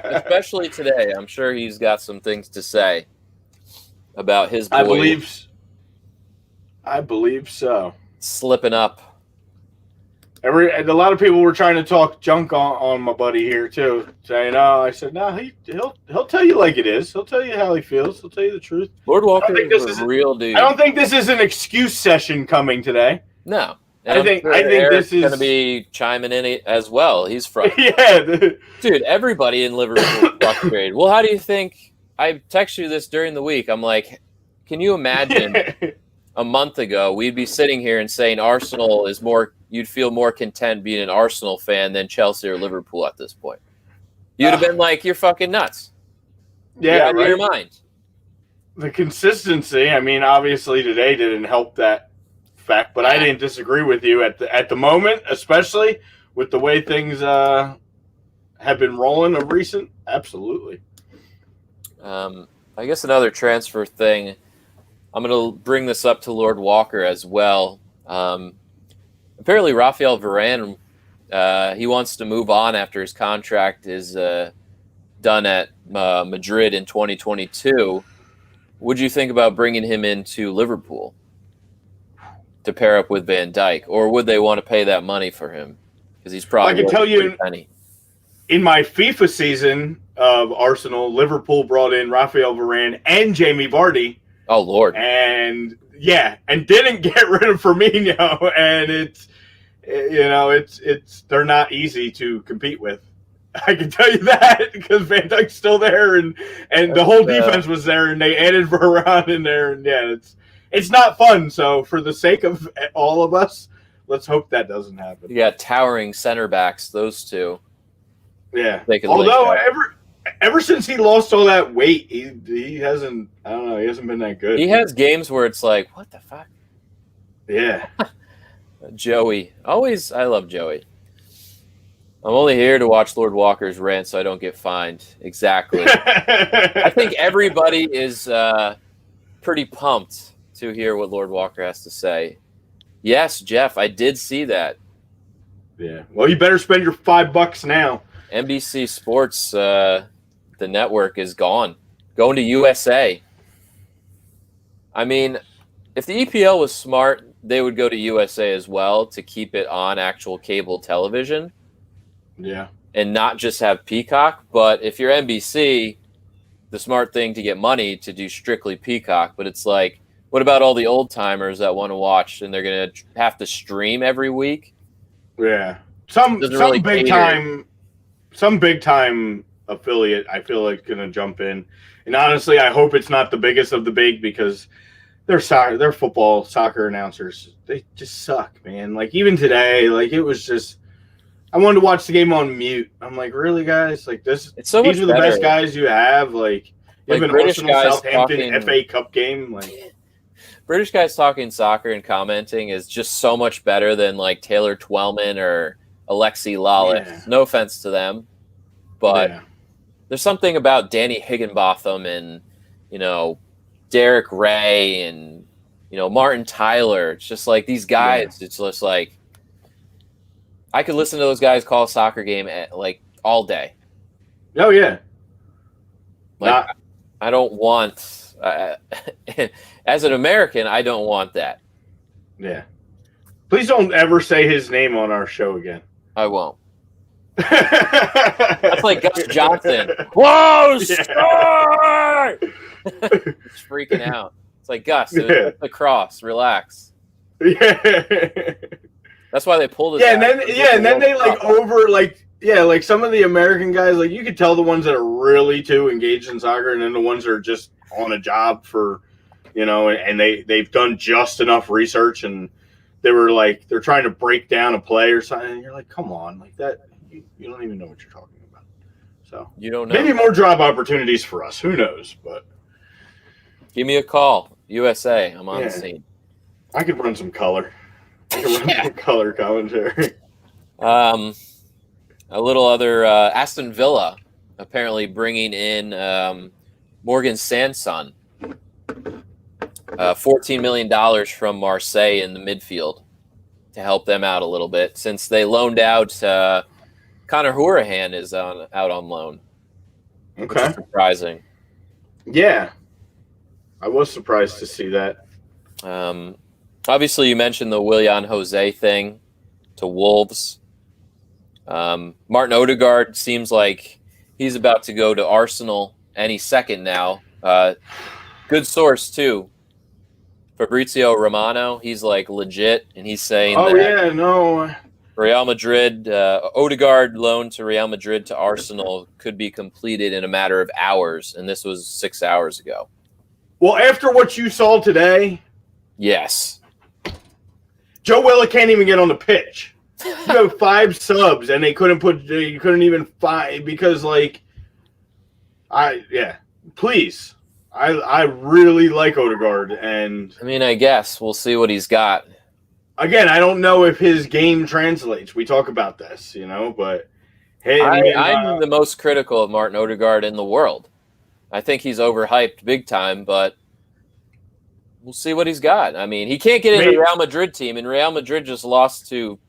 especially today. I'm sure he's got some things to say about his boy. I believe so. Slipping up. A lot of people were trying to talk junk on my buddy here too, saying, "Oh," I said, "No, he'll tell you like it is. He'll tell you how he feels. He'll tell you the truth." Lord Walker is a real dude. I don't think this is an excuse session coming today. No, I think this is going to be chiming in as well. He's frustrated. Yeah, dude. Everybody in Liverpool is frustrated. Well, how do you think? I texted you this during the week. I'm like, can you imagine? A month ago, we'd be sitting here and saying Arsenal is more. You'd feel more content being an Arsenal fan than Chelsea or Liverpool at this point. You'd have been like, "You're fucking nuts." Yeah, you're out of your mind. The consistency. I mean, obviously today didn't help that fact, but I didn't disagree with you at the moment, especially with the way things have been rolling of recent. Absolutely. I guess another transfer thing. I'm going to bring this up to Lord Walker as well. Apparently, Raphael Varane, he wants to move on after his contract is done at Madrid in 2022. Would you think about bringing him into Liverpool to pair up with Van Dijk, or would they want to pay that money for him? Because he's probably I can tell you, in my FIFA season, of Arsenal. Liverpool brought in Rafael Varane and Jamie Vardy. Oh, Lord. And didn't get rid of Firmino. And it's they're not easy to compete with. I can tell you that because Van Dijk's still there and the whole defense was there and they added Varane in there. And it's not fun. So for the sake of all of us, let's hope that doesn't happen. You got towering center backs, those two. Yeah. Although ever since he lost all that weight, he hasn't. I don't know. He hasn't been that good. He has games where it's like, what the fuck? Yeah. Joey. I love Joey. I'm only here to watch Lord Walker's rant so I don't get fined. Exactly. I think everybody is pretty pumped to hear what Lord Walker has to say. Yes, Jeff, I did see that. Yeah. Well, you better spend your $5 now. NBC Sports, the network, is gone. Going to USA. I mean, if the EPL was smart, they would go to USA as well to keep it on actual cable television. Yeah. And not just have Peacock. But if you're NBC, the smart thing to get money to do strictly Peacock. But it's like, what about all the old timers that want to watch and they're going to have to stream every week? Yeah. Some big time affiliate I feel like going to jump in. And honestly, I hope it's not the biggest of the big because their football soccer announcers, they just suck, man. Like even today, like it was just I wanted to watch the game on mute. I'm like, really, guys? Like this? These are the best guys you have. Like you have an Arsenal Southampton FA Cup game. Like British guys talking soccer and commenting is just so much better than like Taylor Twellman or Alexi Lalit. Yeah. No offense to them, but there's something about Danny Higginbotham and Derek Ray and Martin Tyler. It's just like these guys. Yeah. It's just like. I could listen to those guys call a soccer game all day. Oh yeah. I don't want as an American, I don't want that. Yeah. Please don't ever say his name on our show again. I won't. That's like Gus Johnson. Whoa, score! He's freaking out. It's like Gus, it was the cross. Relax. Yeah. That's why they pulled it. Yeah, and then they like some of the American guys, like you could tell the ones that are really too engaged in soccer, and then the ones that are just on a job for, and they've done just enough research, and they're trying to break down a play or something, and you're like, come on, like that, you don't even know what you're talking about. So you don't know. Maybe more job opportunities for us. Who knows? But give me a call, USA. I'm on the scene. I could run some color. Color commentary. A little other Aston Villa apparently bringing in Morgan Sanson, $14 million from Marseille in the midfield to help them out a little bit since they loaned out. Conor Hourihane is out on loan. Okay, which is surprising. Yeah, I was surprised to see that. Obviously, you mentioned the Willian Jose thing to Wolves. Martin Odegaard seems like he's about to go to Arsenal any second now. Good source, too. Fabrizio Romano, he's like legit, and he's saying Real Madrid, Odegaard loan to Real Madrid to Arsenal could be completed in a matter of hours, and this was 6 hours ago. Well, after what you saw today... Yes. Joe Willock can't even get on the pitch. You have 5 subs, and you couldn't even find because, please. I really like Odegaard, and I mean, I guess we'll see what he's got. Again, I don't know if his game translates. We talk about this, but hey, I'm the most critical of Martin Odegaard in the world. I think he's overhyped big time, but we'll see what he's got. I mean, he can't get in the Real Madrid team, and Real Madrid just lost to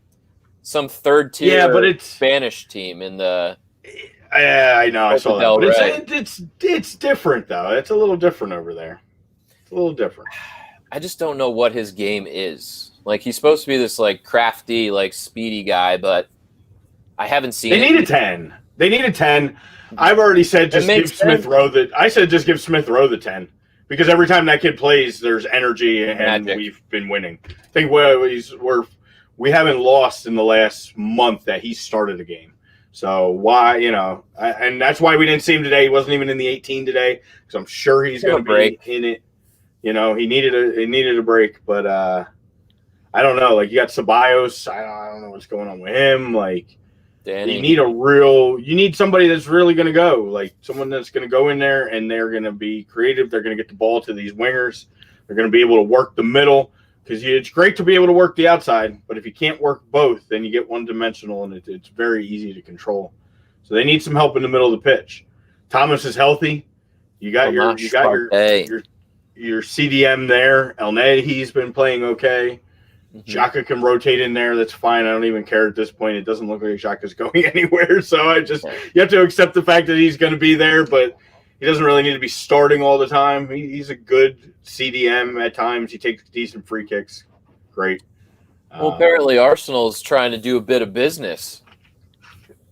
some third-tier Spanish team in the. Yeah, I know. I saw that. But it's different though. It's a little different over there. It's a little different. I just don't know what his game is. Like he's supposed to be this crafty, speedy guy, but I haven't seen. They need a 10. They need a 10. I've already said just give Smith Rowe just give Smith Rowe the 10 because every time that kid plays, there's energy and we've been winning. I think we haven't lost in the last month that he started a game. So why, and that's why we didn't see him today. He wasn't even in the 18 today because I'm sure he's going to be in it. He needed a break, but I don't know. Like you got Ceballos. I don't know what's going on with him. Like. Danny. You need somebody that's really going to go, like someone that's going to go in there and they're going to be creative. They're going to get the ball to these wingers. They're going to be able to work the middle because it's great to be able to work the outside, but if you can't work both, then you get one-dimensional and it's very easy to control. So they need some help in the middle of the pitch. Thomas is healthy. You got your CDM there. El Nahi's been playing okay. Xhaka can rotate in there. That's fine. I don't even care at this point. It doesn't look like Xhaka's going anywhere. So you have to accept the fact that he's going to be there, but he doesn't really need to be starting all the time. He's a good CDM at times. He takes decent free kicks. Great. Well, apparently Arsenal's trying to do a bit of business.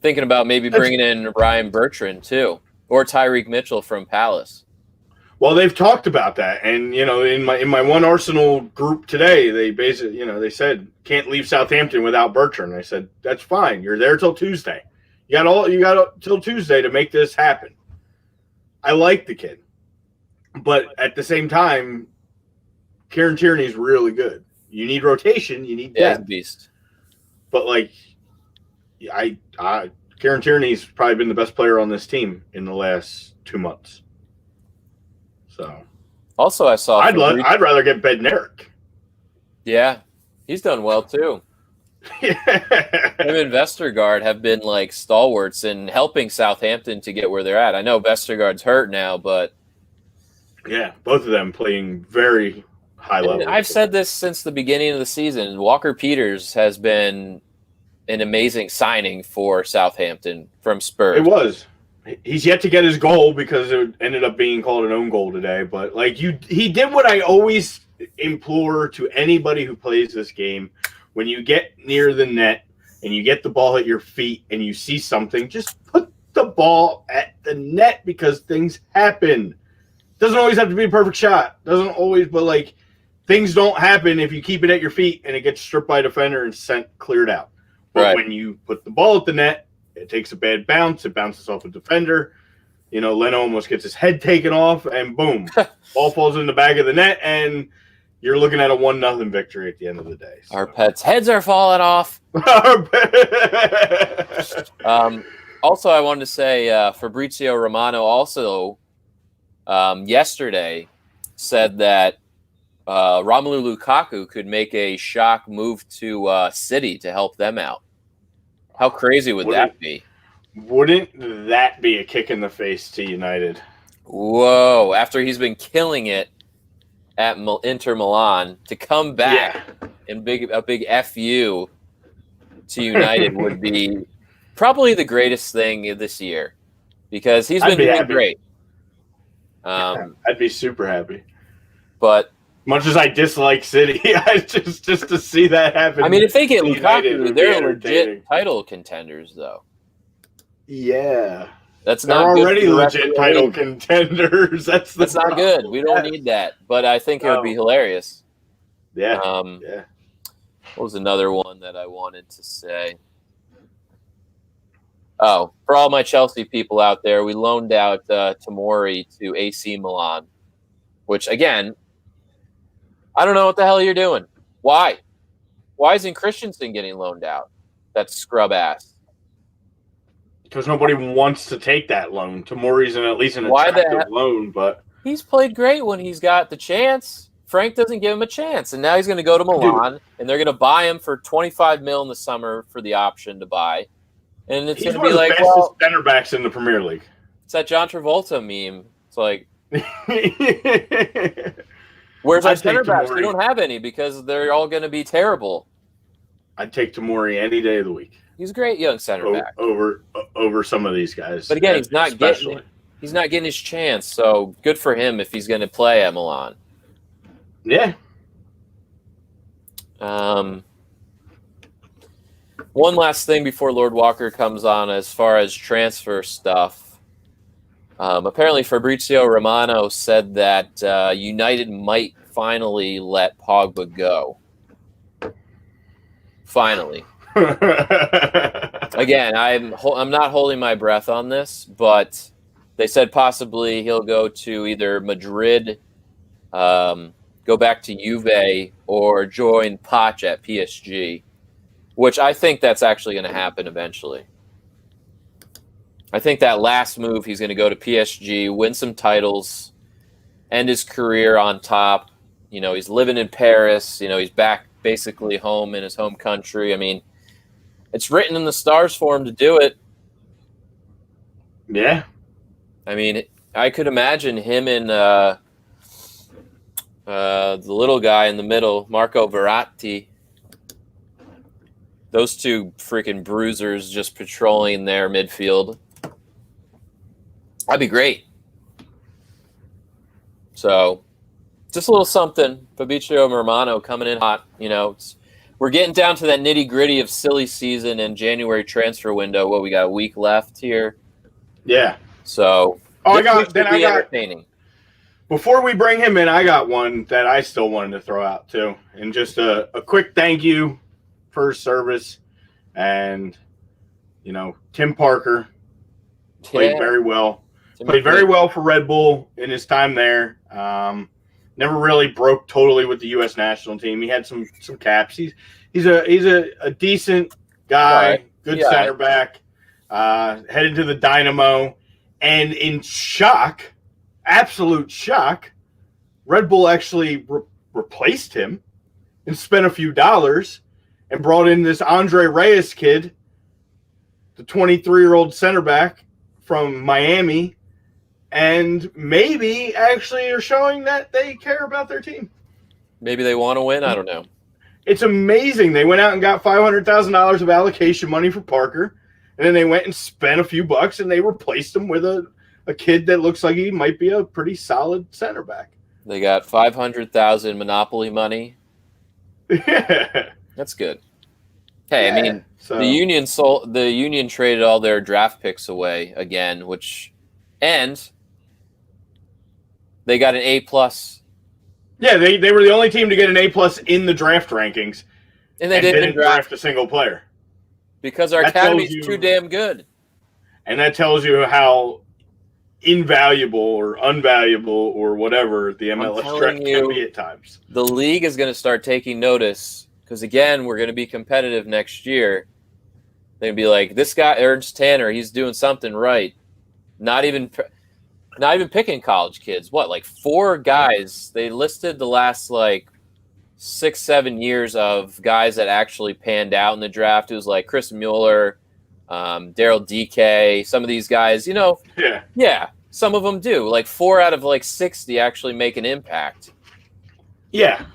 Thinking about maybe bringing in Ryan Bertrand too, or Tyreek Mitchell from Palace. Well, they've talked about that, and in my one Arsenal group today, they basically, they said can't leave Southampton without Bertrand. I said that's fine. You're there till Tuesday. You got till Tuesday to make this happen. I like the kid, but at the same time, Kieran Tierney's really good. You need rotation. You need depth. Beast. But Kieran Tierney's probably been the best player on this team in the last 2 months. So, also I saw. I'd rather get Bednarik. Yeah, he's done well too. Him and Vestergaard have been like stalwarts in helping Southampton to get where they're at. I know Vestergaard's hurt now, but yeah, both of them playing very high level. I've said this since the beginning of the season. Walker Peters has been an amazing signing for Southampton from Spurs. It was. He's yet to get his goal because it ended up being called an own goal today. But he did what I always implore to anybody who plays this game. When you get near the net and you get the ball at your feet and you see something, just put the ball at the net because things happen. Doesn't always have to be a perfect shot. Doesn't always, but things don't happen if you keep it at your feet and it gets stripped by a defender and cleared out. But when you put the ball at the net, it takes a bad bounce. It bounces off a defender. Leno almost gets his head taken off, and boom, ball falls in the back of the net, and you're looking at a 1-0 victory at the end of the day. So. Our pets' heads are falling off. Also, I wanted to say Fabrizio Romano also yesterday said that Romelu Lukaku could make a shock move to City to help them out. How crazy would that be? Wouldn't that be a kick in the face to United? Whoa. After he's been killing it at Inter Milan, to come back and a big FU to United would be probably the greatest thing this year because he's been doing great. I'd be super happy. But much as I dislike City, just to see that happen. I mean, if they get Lukaku, they're legit title contenders, though. Yeah. They're already legit title contenders. That's not good. We don't need that. But I think it would be hilarious. Yeah. What was another one that I wanted to say? Oh, for all my Chelsea people out there, we loaned out Tomori to AC Milan, which, again, I don't know what the hell you're doing. Why? Why isn't Christensen getting loaned out? That's scrub ass. Because nobody wants to take that loan. Tomori's at least an attractive loan, but he's played great when he's got the chance. Frank doesn't give him a chance, and now he's going to go to Milan, and they're going to buy him for $25 million in the summer for the option to buy, and it's going to be like, well, center backs in the Premier League. It's that John Travolta meme. It's like. Where's our center backs? We don't have any because they're all going to be terrible. I'd take Tomori any day of the week. He's a great young center back over some of these guys. But again, he's not getting his chance. So good for him if he's going to play at Milan. Yeah. One last thing before Lord Walker comes on as far as transfer stuff. Apparently Fabrizio Romano said that United might finally let Pogba go. Finally. Again, I'm not holding my breath on this, but they said possibly he'll go to either Madrid, go back to Juve, or join Poch at PSG, which I think that's actually going to happen eventually. I think that last move, he's going to go to PSG, win some titles, end his career on top. You know, he's living in Paris. You know, he's back basically home in his home country. I mean, it's written in the stars for him to do it. Yeah. I mean, I could imagine him and the little guy in the middle, Marco Verratti. Those two freaking bruisers just patrolling their midfield. That'd be great. So, just a little something. Fabrizio Romano coming in hot. You know, we're getting down to that nitty-gritty of silly season and January transfer window. What, we got a week left here? Yeah. So, entertaining. Before we bring him in, I got one that I still wanted to throw out too. And just a quick thank you for his service. And, you know, Tim Parker played very well. Played very well for Red Bull in his time there. Never really broke totally with the U.S. national team. He had some caps. He's a decent guy, right. Good center back, headed to the Dynamo. And in shock, absolute shock, Red Bull actually replaced him and spent a few dollars and brought in this Andre Reyes kid, the 23-year-old center back from Miami, and maybe actually are showing that they care about their team. Maybe they want to win. I don't know. It's amazing. They went out and got $500,000 of allocation money for Parker, and then they went and spent a few bucks, and they replaced him with a kid that looks like he might be a pretty solid center back. They got $500,000 Monopoly money. Yeah. That's good. Hey, yeah, I mean, the Union traded all their draft picks away again, and they got an A+. Yeah, they were the only team to get an A+ in the draft rankings, and they didn't draft a single player because our academy's too damn good. And that tells you how invaluable or unvaluable or whatever the MLS draft can be at times. The league is going to start taking notice because, again, we're going to be competitive next year. They're going to be like, this guy, Ernst Tanner, he's doing something right. Not even picking college kids. What, like 4 guys? They listed the last, 6-7 years of guys that actually panned out in the draft. It was like Chris Mueller, Daryl DK, some of these guys, you know. Yeah, some of them do. Like 4 out of 60 actually make an impact. Yeah.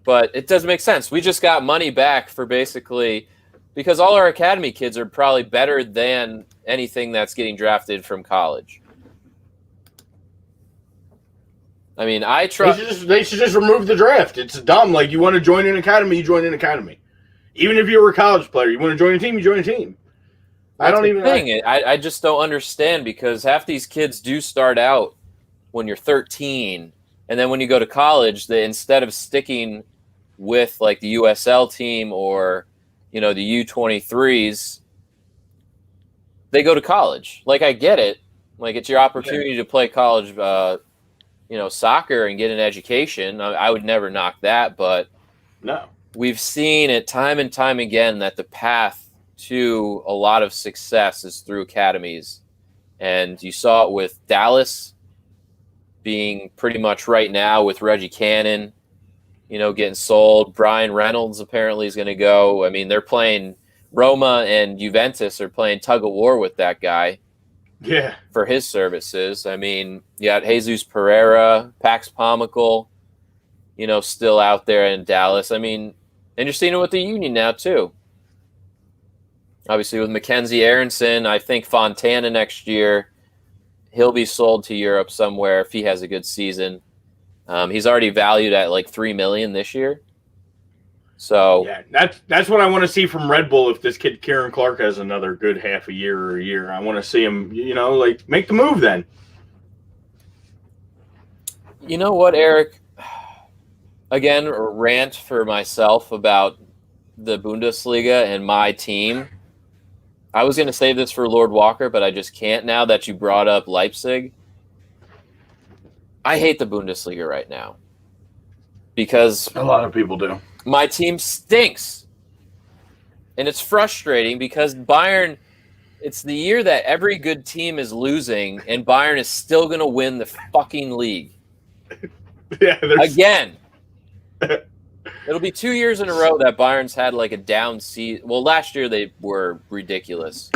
But it doesn't make sense. We just got money back for basically, because all our academy kids are probably better than anything that's getting drafted from college. I mean, they should just remove the draft. It's dumb. Like, you want to join an academy, you join an academy. Even if you were a college player, you want to join a team, you join a team. I just don't understand, because half these kids do start out when you're 13, and then when you go to college, they, instead of sticking with the USL team or the U23s, they go to college. I get it. It's your opportunity to play college, soccer and get an education. I would never knock that, but no, we've seen it time and time again that the path to a lot of success is through academies. And you saw it with Dallas being pretty much right now with Reggie Cannon, getting sold. Brian Reynolds apparently is going to go. I mean, they're playing, Roma and Juventus are playing tug of war with that guy. Yeah. For his services. I mean, you got Jesus Pereira, Pax Pomical, still out there in Dallas. I mean, and you're seeing it with the Union now too. Obviously with Mackenzie Aronson, I think Fontana next year, he'll be sold to Europe somewhere if he has a good season. He's already valued at $3 million this year. So yeah, that's what I want to see from Red Bull. If this kid Kieran Clark has another good half a year or a year, I want to see him, like make the move then. You know what, Eric? Again, a rant for myself about the Bundesliga and my team. I was going to save this for Lord Walker, but I just can't now that you brought up Leipzig. I hate the Bundesliga right now because a lot of people do. My team stinks. And it's frustrating because Bayern, it's the year that every good team is losing and Bayern is still going to win the fucking league. Yeah, again. It'll be 2 years in a row that Bayern's had like a down season. Well, last year they were ridiculous.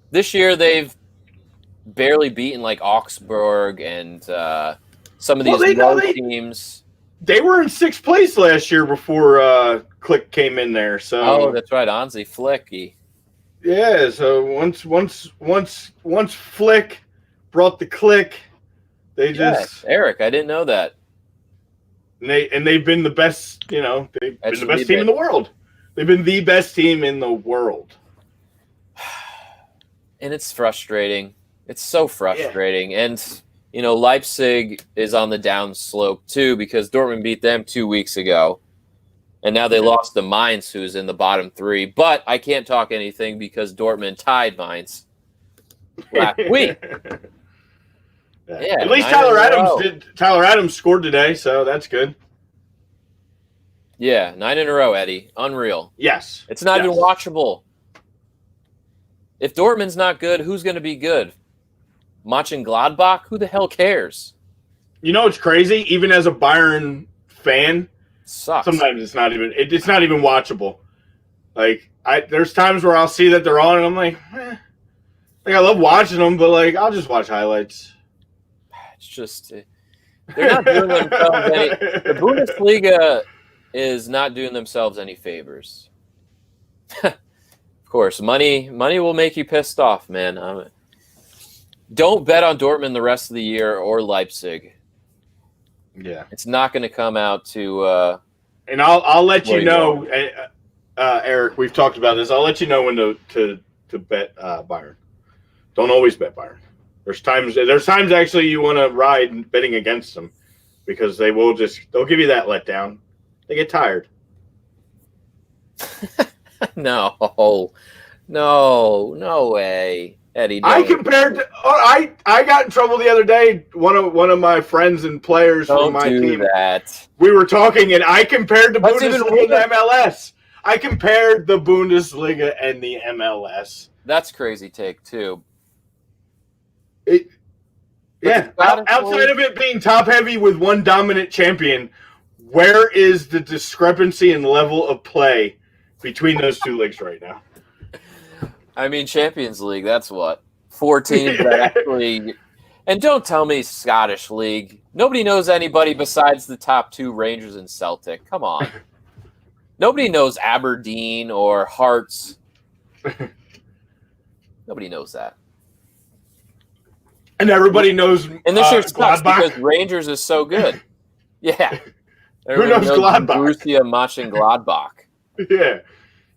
This year they've barely beaten like Augsburg and some of these low teams. They were in 6th place last year before Click came in there. So that's right, Hansi Flicky. Yeah, so once Flick brought the Click, they just Eric, I didn't know that. And they've been the best, they've been the best team in the world. They've been the best team in the world. And it's frustrating. It's so frustrating. Yeah. And Leipzig is on the down slope too because Dortmund beat them 2 weeks ago. And now they lost to Mainz, who's in the bottom 3. But I can't talk anything because Dortmund tied Mainz last week. Yeah, at least Tyler Adams scored today, so that's good. Yeah, 9 in a row, Eddie. Unreal. Yes. It's not even watchable. If Dortmund's not good, who's going to be good? Mönchengladbach? Who the hell cares? You know what's crazy? Even as a Bayern fan, sucks. Sometimes it's not even watchable. Like there's times where I'll see that they're on, and I'm like, I love watching them, but like I'll just watch highlights. It's just they're not doing themselves any. The Bundesliga is not doing themselves any favors. Of course, money will make you pissed off, man. Don't bet on Dortmund the rest of the year or Leipzig. Yeah, it's not going to come out to. And I'll let you know, Eric. We've talked about this. I'll let you know when to bet Bayern. Don't always bet Bayern. There's times actually you want to ride betting against them because they'll give you that letdown. They get tired. No way, Eddie. I compared to. I got in trouble the other day. One of my friends and players from my team. That. We were talking, and I compared the Bundesliga and the MLS. I compared the Bundesliga and the MLS. That's crazy take too. Outside of it being top heavy with one dominant champion, where is the discrepancy in level of play between those two leagues right now? I mean, Champions League, that's what? 4 teams that actually... And don't tell me Scottish League. Nobody knows anybody besides the top 2, Rangers and Celtic. Come on. Nobody knows Aberdeen or Hearts. Nobody knows that. And everybody knows and this year sucks because Rangers is so good. Yeah. Who knows Gladbach? Borussia Mönchengladbach. Yeah.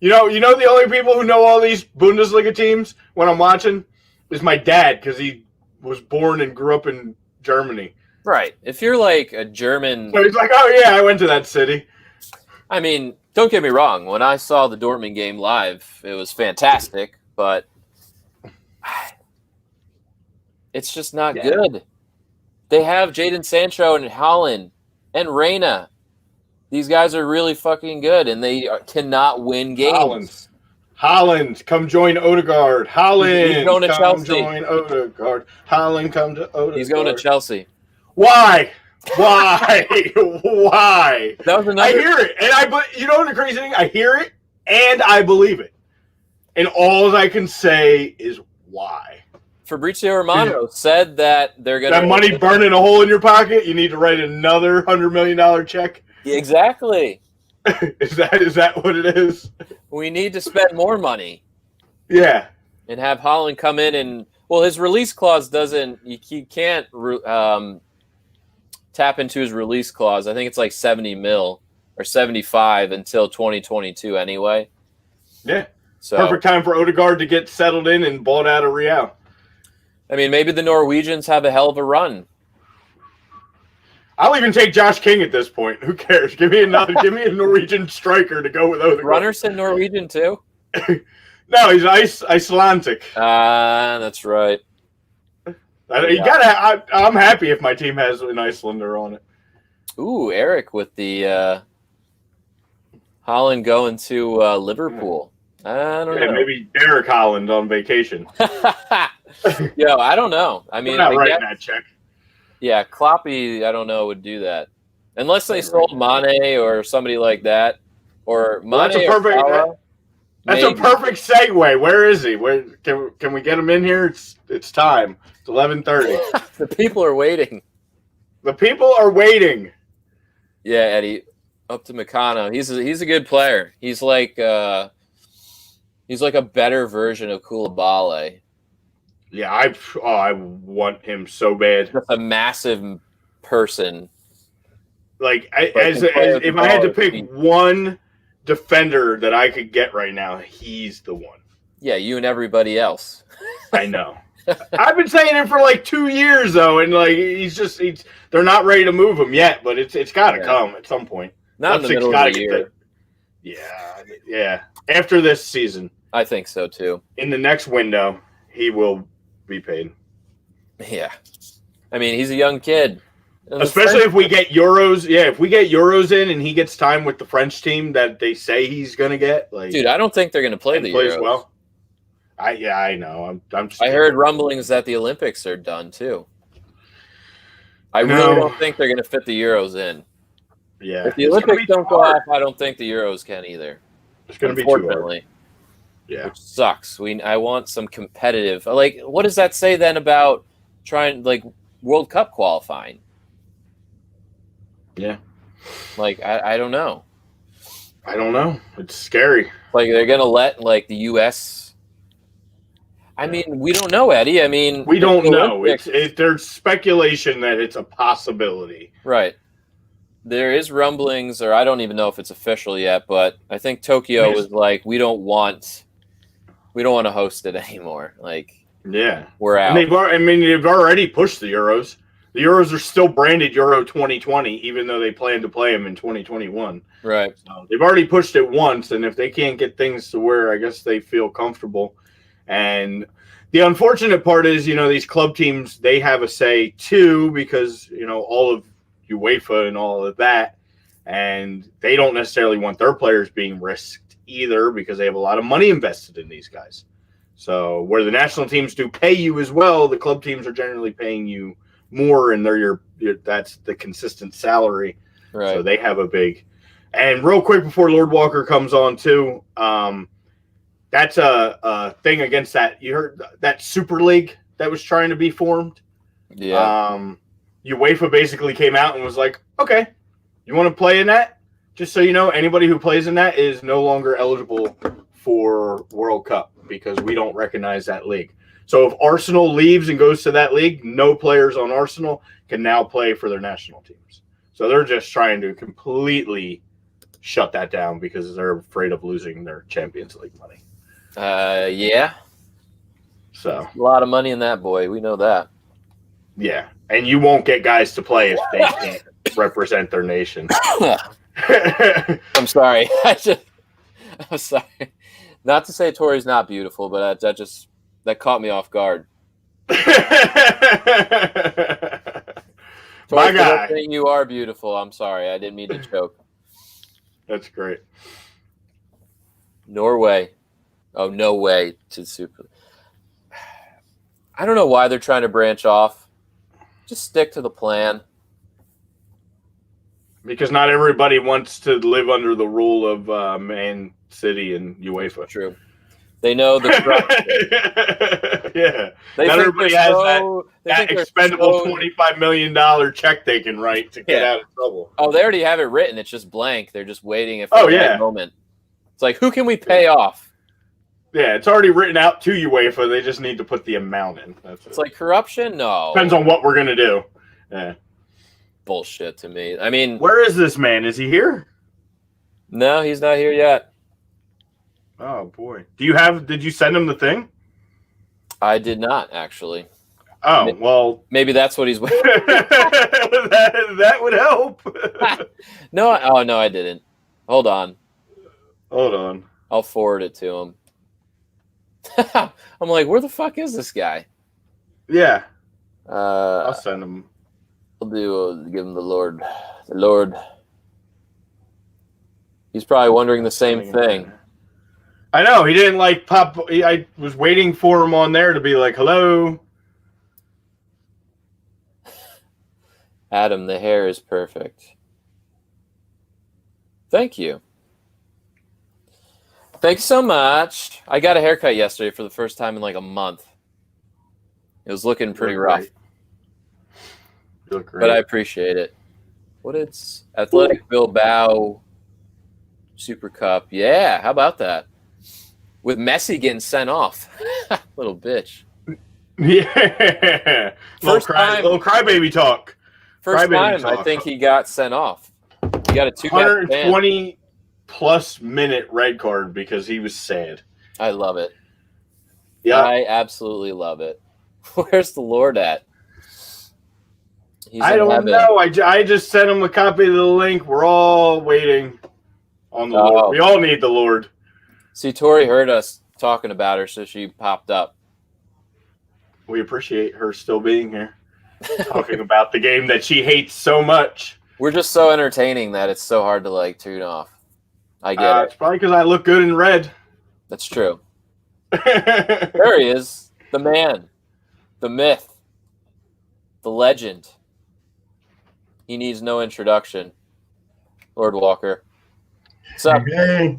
You know the only people who know all these Bundesliga teams when I'm watching is my dad because he was born and grew up in Germany. Right. If you're like a German... So he's like, oh yeah, I went to that city. I mean, don't get me wrong. When I saw the Dortmund game live, it was fantastic, but it's just not good. They have Jadon Sancho and Haaland and Reina. These guys are really fucking good, and they cannot win games. Haaland, come join Odegaard. He's going to Chelsea. Join Odegaard. Haaland, come to Odegaard. He's going to Chelsea. Why? Why? That was another... I hear it, but you know what the crazy thing? I hear it, and I believe it. And all I can say is why. Fabrizio Romano said that they're going to... That money burning a hole in your pocket, you need to write another $100 million check? Exactly. Is that what it is? We need to spend more money. Yeah. And have Haaland come in and... Well, his release clause doesn't... You can't tap into his release clause. I think it's like 70 mil. or 75 until 2022 anyway. Yeah. So perfect time for Odegaard to get settled in and bought out of Real. I mean, maybe the Norwegians have a hell of a run. I'll even take Josh King at this point. Who cares? Give me a Norwegian striker to go with Odegaard. Runnerson Norwegian too? No, he's Icelandic. That's right. I'm happy if my team has an Icelander on it. Ooh, Eric with the Holland going to Liverpool. I don't know. Maybe Derek Holland on vacation. Yo, I don't know. I mean, we're not writing that check. Yeah, Kloppy, I don't know, would do that. Unless they sold Mane or somebody like that. Or Mane that's a perfect segue. Where is he? Where can we get him in here? It's time. It's 11:30. The people are waiting. The people are waiting. Yeah, Eddie. Up to Meccano. He's a good player. He's like a better version of Koulibaly. Yeah, I want him so bad. Just a massive person. Like if I had to pick one defender that I could get right now, he's the one. Yeah, you and everybody else. I know. I've been saying it for like 2 years though, and like they're not ready to move him yet, but it's got to come at some point. Not in the middle of the year. Yeah. After this season, I think so too. In the next window, he will be paid. Yeah, I mean he's a young kid. Especially if we get Euros. Yeah, if we get Euros in and he gets time with the French team that they say he's going to get. Like, dude, I don't think they're going to play the Euros. Well. I know. I heard rumblings that the Olympics are done too. I really don't think they're going to fit the Euros in. Yeah. If the Olympics don't go off, I don't think the Euros can either. It's going to be too hard. Yeah. Which sucks. I want some competitive. Like, what does that say then about trying like World Cup qualifying? Yeah. Like, I don't know. I don't know. It's scary. Like, they're going to let like the U.S. I mean, we don't know, Eddie. I mean, we don't know. There's speculation that it's a possibility. Right. There is rumblings, or I don't even know if it's official yet, but I think Tokyo was like, we don't want to host it anymore. Like, yeah, we're out. And they've already pushed the Euros. The Euros are still branded Euro 2020, even though they plan to play them in 2021. Right. So they've already pushed it once, and if they can't get things to where I guess they feel comfortable. And the unfortunate part is, these club teams, they have a say too, because, all of UEFA and all of that, and they don't necessarily want their players being risked either because they have a lot of money invested in these guys. So where the national teams do pay you as well, the club teams are generally paying you more, and they're that's the consistent salary. Right. So they have a big. And real quick before Lord Walker comes on too, that's a thing against that. You heard that Super League that was trying to be formed? Yeah. UEFA basically came out and was like, okay, you want to play in that? Just so you know, anybody who plays in that is no longer eligible for World Cup because we don't recognize that league. So if Arsenal leaves and goes to that league, no players on Arsenal can now play for their national teams. So they're just trying to completely shut that down because they're afraid of losing their Champions League money. Yeah. So a lot of money in that, boy. We know that. Yeah, and you won't get guys to play if they can't represent their nation. I'm sorry. I'm sorry. Not to say Tori's not beautiful, but that caught me off guard. My guy, you are beautiful. I'm sorry. I didn't mean to choke. That's great. Norway. Oh, no way to Super. I don't know why they're trying to branch off. Just stick to the plan. Because not everybody wants to live under the rule of Man City and UEFA. True. They know the yeah. Not everybody has that expendable $25 million check they can write to get out of trouble. Oh, they already have it written. It's just blank. They're just waiting for the right moment. It's like, who can we pay off? Yeah, it's already written out to UEFA. They just need to put the amount in. It's like corruption? No. Depends on what we're going to do. Yeah. Bullshit to me. I mean, where is this man? Is he here? No, he's not here yet. Oh boy. Did you send him the thing? I did not actually. Oh, well. Maybe that's what he's waiting. that would help. No, I didn't. Hold on. I'll forward it to him. I'm like, where the fuck is this guy? Yeah. I'll send him. I'll give him the Lord. The Lord. He's probably wondering the same thing. I know. He didn't pop. I was waiting for him on there to be like, hello. Adam, the hair is perfect. Thank you. Thanks so much. I got a haircut yesterday for the first time in like a month. It was looking pretty rough. You look great. But I appreciate it. What it's Athletic Bilbao Super Cup. Yeah, how about that? With Messi getting sent off. Little bitch. Yeah. Little crybaby talk. First time I think he got sent off. He got a 120 plus minute red card because he was sad. I love it. Yeah. I absolutely love it. Where's the Lord at? I don't know. I just sent him a copy of the link. We're all waiting on the Lord. We all need the Lord. See, Tori heard us talking about her, so she popped up. We appreciate her still being here. Talking about the game that she hates so much. We're just so entertaining that it's so hard to tune off. I get it. It's probably because I look good in red. That's true. There he is. The man. The myth. The legend. He needs no introduction. Lord Walker. What's up? Hey.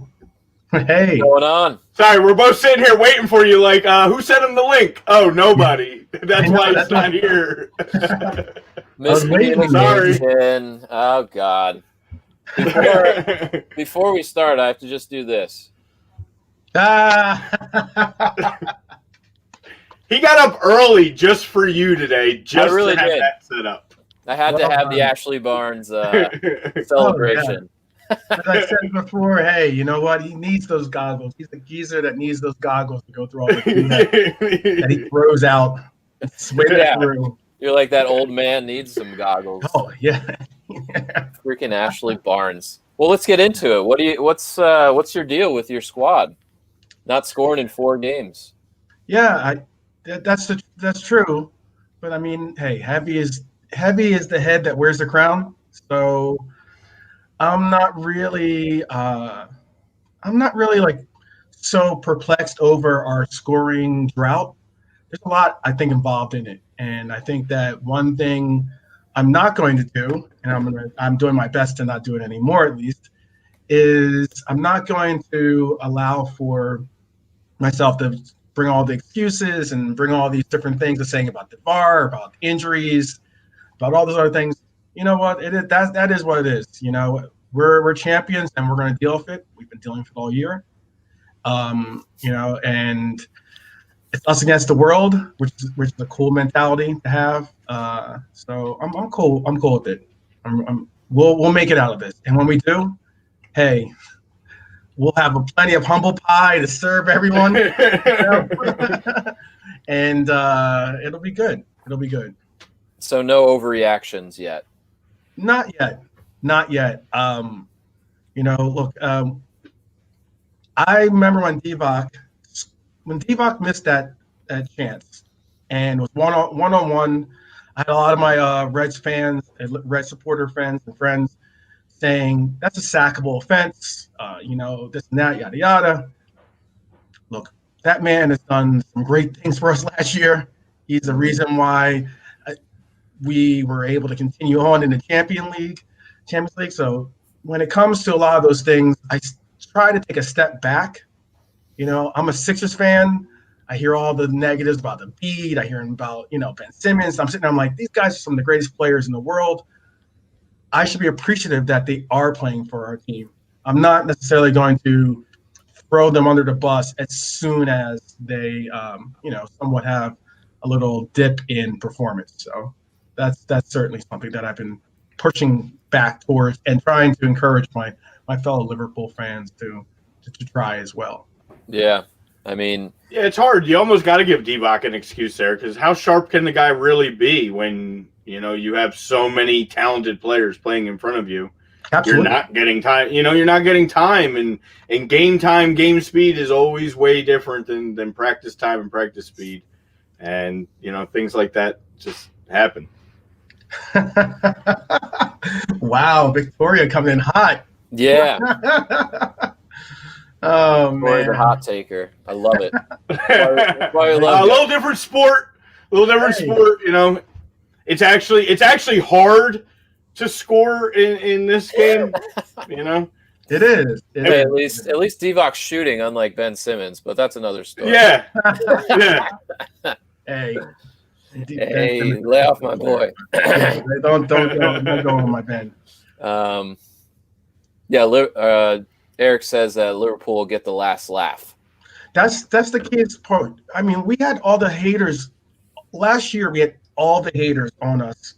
What's going on? Sorry, we're both sitting here waiting for you. Who sent him the link? Oh, nobody. That's why he's not here. Miscommunication. Oh, God. Before we start, I have to just do this. He got up early just for you today, just to have that set up. I had to have the Ashley Barnes celebration. As I said before, hey, you know what? He needs those goggles. He's the geezer that needs those goggles to go through all the things that he throws out. Through. You're like that old man needs some goggles. Oh, yeah. Freaking Ashley Barnes. Well, let's get into it. What's your deal with your squad? Not scoring in 4 games. Yeah, that's true. But I mean, hey, heavy is the head that wears the crown. So I'm not really so perplexed over our scoring drought. There's a lot, I think, involved in it. And I think that one thing I'm not going to do, and I'm doing my best to not do it anymore at least, is I'm not going to allow for myself to bring all the excuses and bring all these different things to saying about the VAR, about injuries, about all those other things. You know what? That is what it is. You know, we're champions and we're going to deal with it. We've been dealing with it all year. And it's us against the world, which is a cool mentality to have. So I'm cool. I'm cool with it. We'll make it out of this. And when we do, hey, we'll have plenty of humble pie to serve everyone. And it'll be good. It'll be good. So no overreactions yet. Not yet. Look, I remember when Divock missed that chance and was one-on-one. I had a lot of my Reds fans, Red supporter friends and friends saying that's a sackable offense, this and that, yada, yada. Look, that man has done some great things for us last year. He's the reason why we were able to continue on in the Champions League. So when it comes to a lot of those things, I try to take a step back. You know, I'm a Sixers fan. I hear all the negatives about the beat. I hear about, Ben Simmons. I'm sitting there, I'm like, these guys are some of the greatest players in the world. I should be appreciative that they are playing for our team. I'm not necessarily going to throw them under the bus as soon as they, somewhat have a little dip in performance. So that's certainly something that I've been pushing back towards and trying to encourage my my fellow Liverpool fans to try as well. Yeah, I mean, yeah, it's hard. You almost got to give Divock an excuse there, because how sharp can the guy really be when you have so many talented players playing in front of you? Absolutely. You're not getting time. You're not getting time, and game speed is always way different than practice time and practice speed, and things like that just happen. Wow, Victoria coming in hot. yeah. Oh Or man, the hot taker. I love it. A little different sport. Sport. It's actually hard to score in this game. it is. Hey, at least Divoc's shooting, unlike Ben Simmons, but that's another story. Yeah. Yeah. Hey, lay off my boy. don't go on my Ben. Eric says that Liverpool will get the last laugh. That's the kid's part. I mean, we had all the haters last year. We had all the haters on us,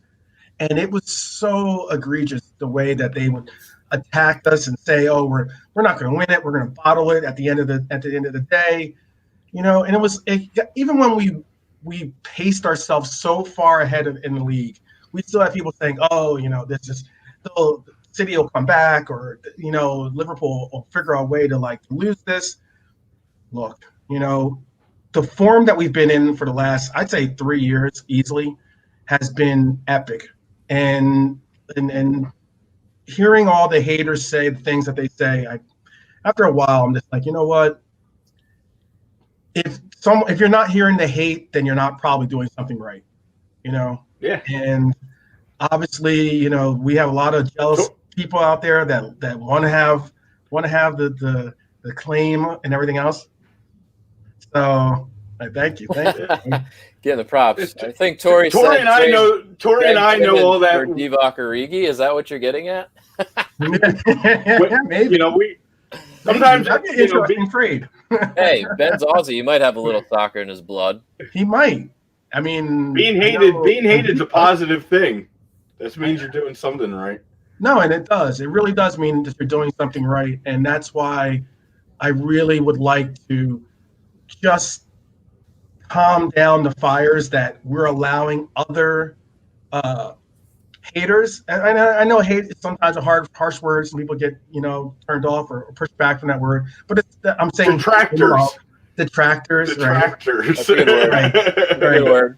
and it was so egregious the way that they would attack us and say, "Oh, we're not going to win it. We're going to bottle it at the end of the day," And it was even when we paced ourselves so far ahead in the league, we still have people saying, "Oh, this is still." City will come back, or Liverpool will figure out a way to lose this. Look, the form that we've been in for the last, I'd say 3 years easily, has been epic. And hearing all the haters say the things that they say, after a while, I'm just like, you know what? If you're not hearing the hate, then you're not probably doing something right. Yeah. And obviously, we have a lot of jealous people out there that want to have the claim and everything else. So thank you. Getting the props. I think Tori and I know all that. For Divock Origi, is that what you're getting at? Maybe. We sometimes that'd be an interesting trade. Hey, Ben's Aussie. He might have a little soccer in his blood. He might. I mean, being hated is a positive thing. This means you're doing something right. No, and it does. It really does mean that you're doing something right. And that's why I really would like to just calm down the fires that we're allowing other haters. And I know hate is sometimes a harsh word. Some people get, turned off or pushed back from that word. But I'm saying detractors. Detractors. Detractors. That's a good word. Right. Good word.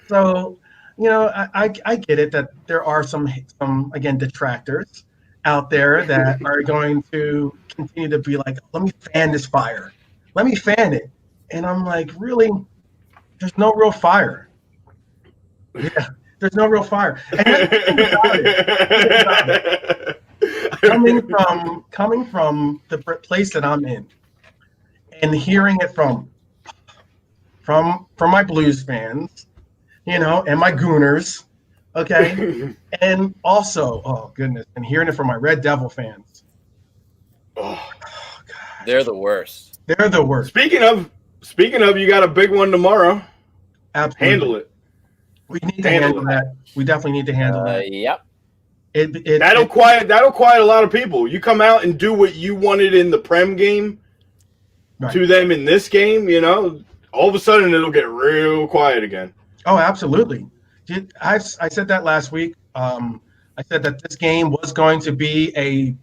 So, I get it that there are some again detractors out there that are going to continue to be like, let me fan this fire, let me fan it, and I'm like, really? There's no real fire. Yeah, there's no real fire. And coming from the place that I'm in, and hearing it from my Blues fans. And my Gooners, okay, and also, oh goodness, and hearing it from my Red Devil fans. Oh God, they're the worst. They're the worst. Speaking of, you got a big one tomorrow. Absolutely. Handle it. We need to handle that. We definitely need to handle that. Yep. That'll quiet a lot of people. You come out and do what you wanted in the Prem game to them in this game. All of a sudden it'll get real quiet again. Oh, absolutely. I said that last week. I said that this game was going to be a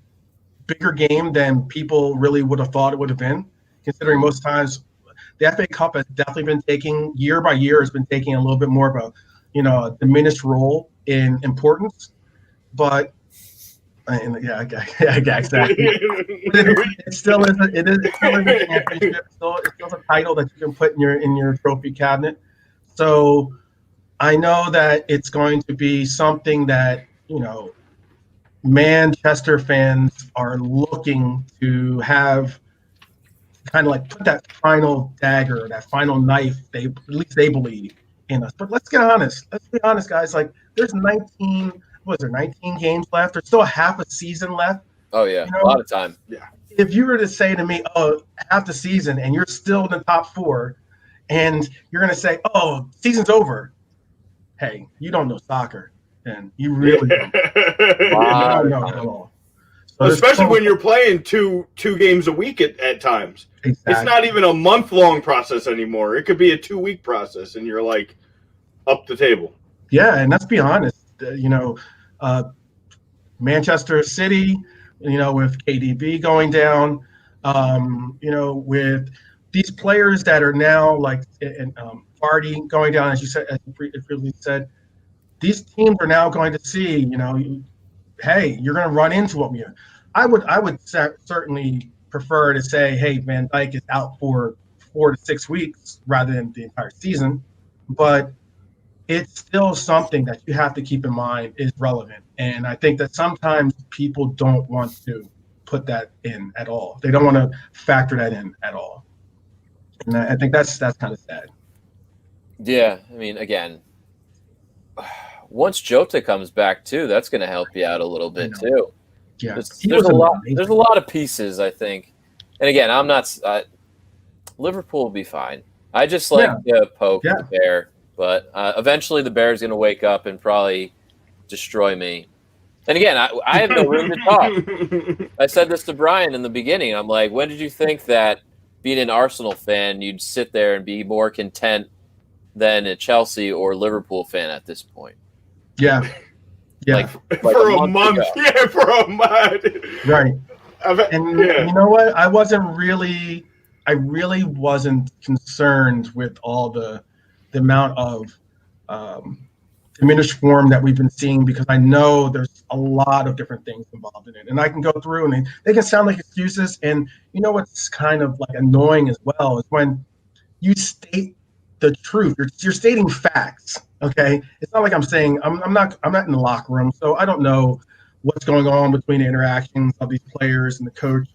bigger game than people really would have thought it would have been, considering most times the FA Cup has definitely been taking, year by year, has been taking a little bit more of a diminished role in importance. But exactly. It still is a championship. It's still a title that you can put in your trophy cabinet. So I know that it's going to be something that, Manchester fans are looking to have kind of put that final dagger, that final knife, at least they believe in us. But let's get honest. Let's be honest, guys. There's 19 games left? There's still a half a season left. Oh, yeah. A lot of time. Yeah. If you were to say to me, oh, half the season and you're still in the top four, and you're going to say, oh, season's over. Hey, you don't know soccer, and you really don't. Wow. You don't know at all. Especially when you're playing two games a week at times. Exactly. It's not even a month-long process anymore. It could be a 2-week process, and you're like up the table. Yeah, and let's be honest. Manchester City, with KDB going down, with these players that are now like Vardy going down, as you said, as you previously said, these teams are now going to see, hey, you're going to run into what we are. I would certainly prefer to say, hey, Van Dijk is out for 4 to 6 weeks rather than the entire season, but it's still something that you have to keep in mind is relevant. And I think that sometimes people don't want to put that in at all. They don't want to factor that in at all. And I think that's kind of sad. Yeah, I mean, again, once Jota comes back too, that's going to help you out a little bit too. Yeah, there's a lot. There's a lot of pieces, I think. And again, I'm not. Liverpool will be fine. I just like to poke the bear, but eventually the bear's going to wake up and probably destroy me. And again, I have no room to talk. I said this to Brian in the beginning. I'm like, when did you think that being an Arsenal fan, you'd sit there and be more content than a Chelsea or Liverpool fan at this point? Yeah. Like for a month. Yeah, for a month. Right. And you know what? I really wasn't concerned with all the amount of diminished form that we've been seeing, because I know there's a lot of different things involved in it. And I can go through and they can sound like excuses. And you know what's kind of like annoying as well is when you state the truth. You're stating facts. Okay. It's not like I'm saying I'm not in the locker room, so I don't know what's going on between the interactions of these players and the coach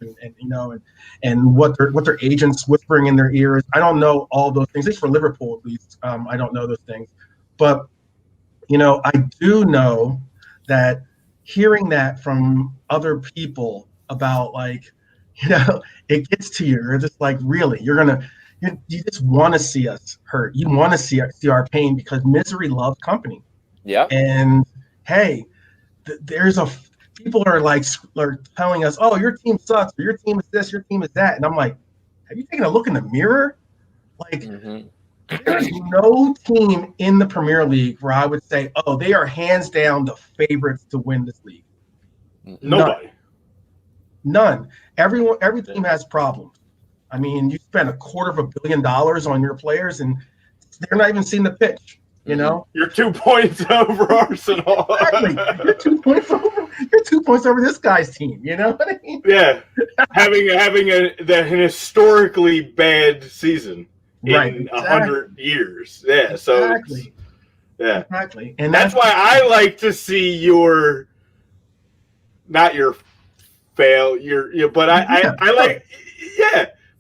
and what their agents whispering in their ears. I don't know all those things. At least for Liverpool, at least, I don't know those things. But I do know that hearing that from other people about it gets to you. You're just like, really, you just want to see us hurt. You want to see our pain, because misery loves company. Yeah. And hey, people are telling us, oh, your team sucks, or your team is this, your team is that. And I'm like, have you taken a look in the mirror? There's no team in the Premier League where I would say, oh, they are hands down the favorites to win this league. Nobody. None. Every team has problems. I mean, you spend $250 million on your players, and they're not even seeing the pitch. You're 2 points over Arsenal. Exactly. You're 2 points over this guy's team. You know what I mean? Yeah, having an historically bad season in 100 years. Yeah, exactly. So exactly, and that's why I like to see your failure. But I like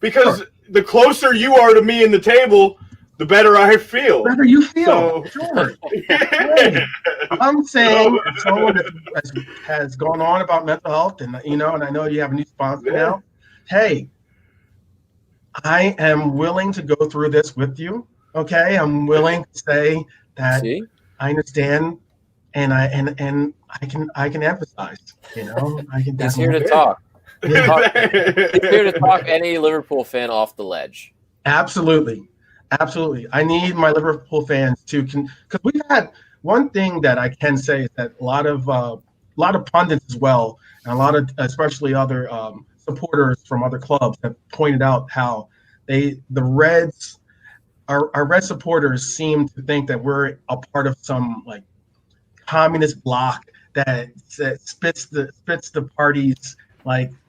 because the closer you are to me in the table, the better I feel. The better you feel. So, sure. Hey, I'm saying, as someone that has gone on about mental health, and and I know you have a new sponsor now. Hey, I am willing to go through this with you. Okay, I'm willing to say that I understand, and I can empathize. I can. He's here to talk. He's here to talk any Liverpool fan off the ledge. Absolutely. I need my Liverpool fans to, because we've had one thing that I can say is that a lot of pundits as well, and a lot of especially other supporters from other clubs have pointed out how the Reds, our Red supporters seem to think that we're a part of some communist bloc that spits the party's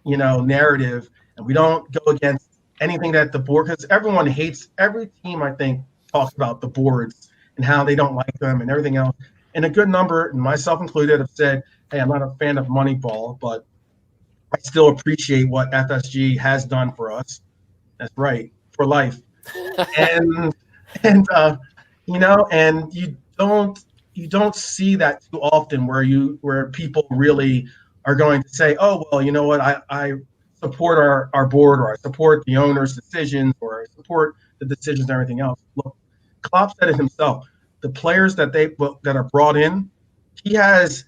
narrative, and we don't go against anything that the board, because everyone hates every team. I think talks about the boards and how they don't like them and everything else. And a good number, and myself included, have said, "Hey, I'm not a fan of Moneyball, but I still appreciate what FSG has done for us." That's right, for life. and you don't see that too often where people really are going to say, "Oh, well, you know what, I support our board, or I support the owner's decisions, or I support the decisions and everything else." Look, Klopp said it himself. The players that are brought in, he has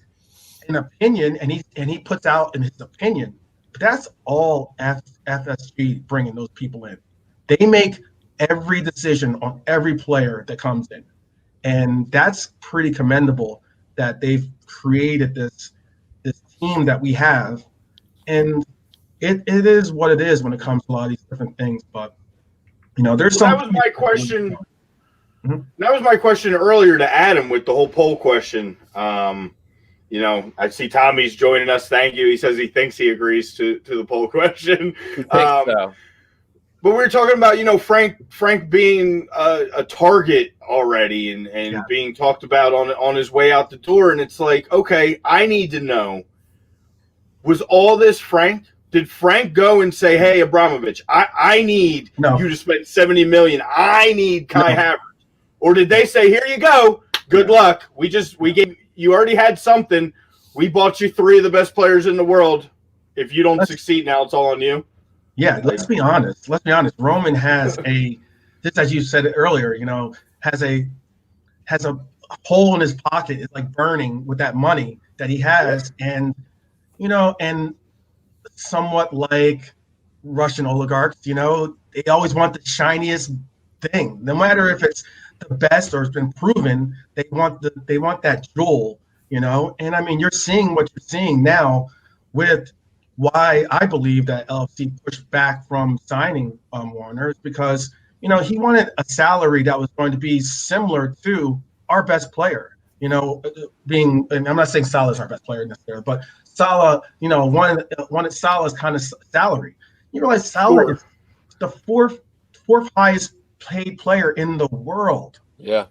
an opinion, and he puts out in his opinion. But that's all FSG bringing those people in. They make every decision on every player that comes in, and that's pretty commendable that they've created this team that we have, and it is what it is when it comes to a lot of these different things. But there's some. That was my question. Mm-hmm. That was my question earlier to Adam with the whole poll question. I see Tommy's joining us. Thank you. He says he thinks he agrees to the poll question. So. But we were talking about, Frank being a target already and being talked about on his way out the door. And it's like, okay, I need to know, was all this Frank? Did Frank go and say, hey, Abramovich, I need you to spend $70 million. I need Kai Havertz. Or did they say, here you go. Good luck. We gave you already had something. We bought you 3 of the best players in the world. If you don't succeed now, it's all on you. Yeah, let's be honest. Roman has just as you said it earlier, has a hole in his pocket. It's like burning with that money that he has, and and somewhat like Russian oligarchs, they always want the shiniest thing, no matter if it's the best or it's been proven. They want that jewel, And I mean, you're seeing what you're seeing now with. Why I believe that LFC pushed back from signing Warner is because, he wanted a salary that was going to be similar to our best player, and I'm not saying Salah's our best player necessarily, but Salah, wanted Salah's kind of salary. You realize Salah is the fourth highest paid player in the world. Yeah.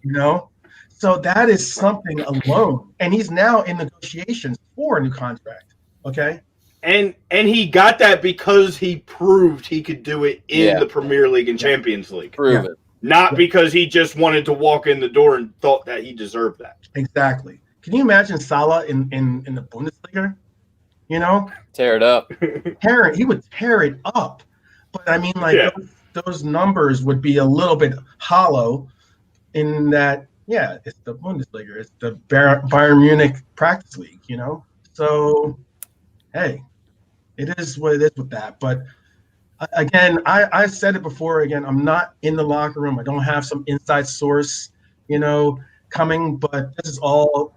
So that is something alone. And he's now in negotiations for a new contract. Okay. And he got that because he proved he could do it in the Premier League and Champions League. Prove it. Not because he just wanted to walk in the door and thought that he deserved that. Exactly. Can you imagine Salah in the Bundesliga? Tear it up. He would tear it up. But I mean, those numbers would be a little bit hollow in that, it's the Bundesliga. It's the Bayern Munich practice league, So, hey, it is what it is with that. But again, I said it before. Again, I'm not in the locker room. I don't have some inside source, coming. But this is all,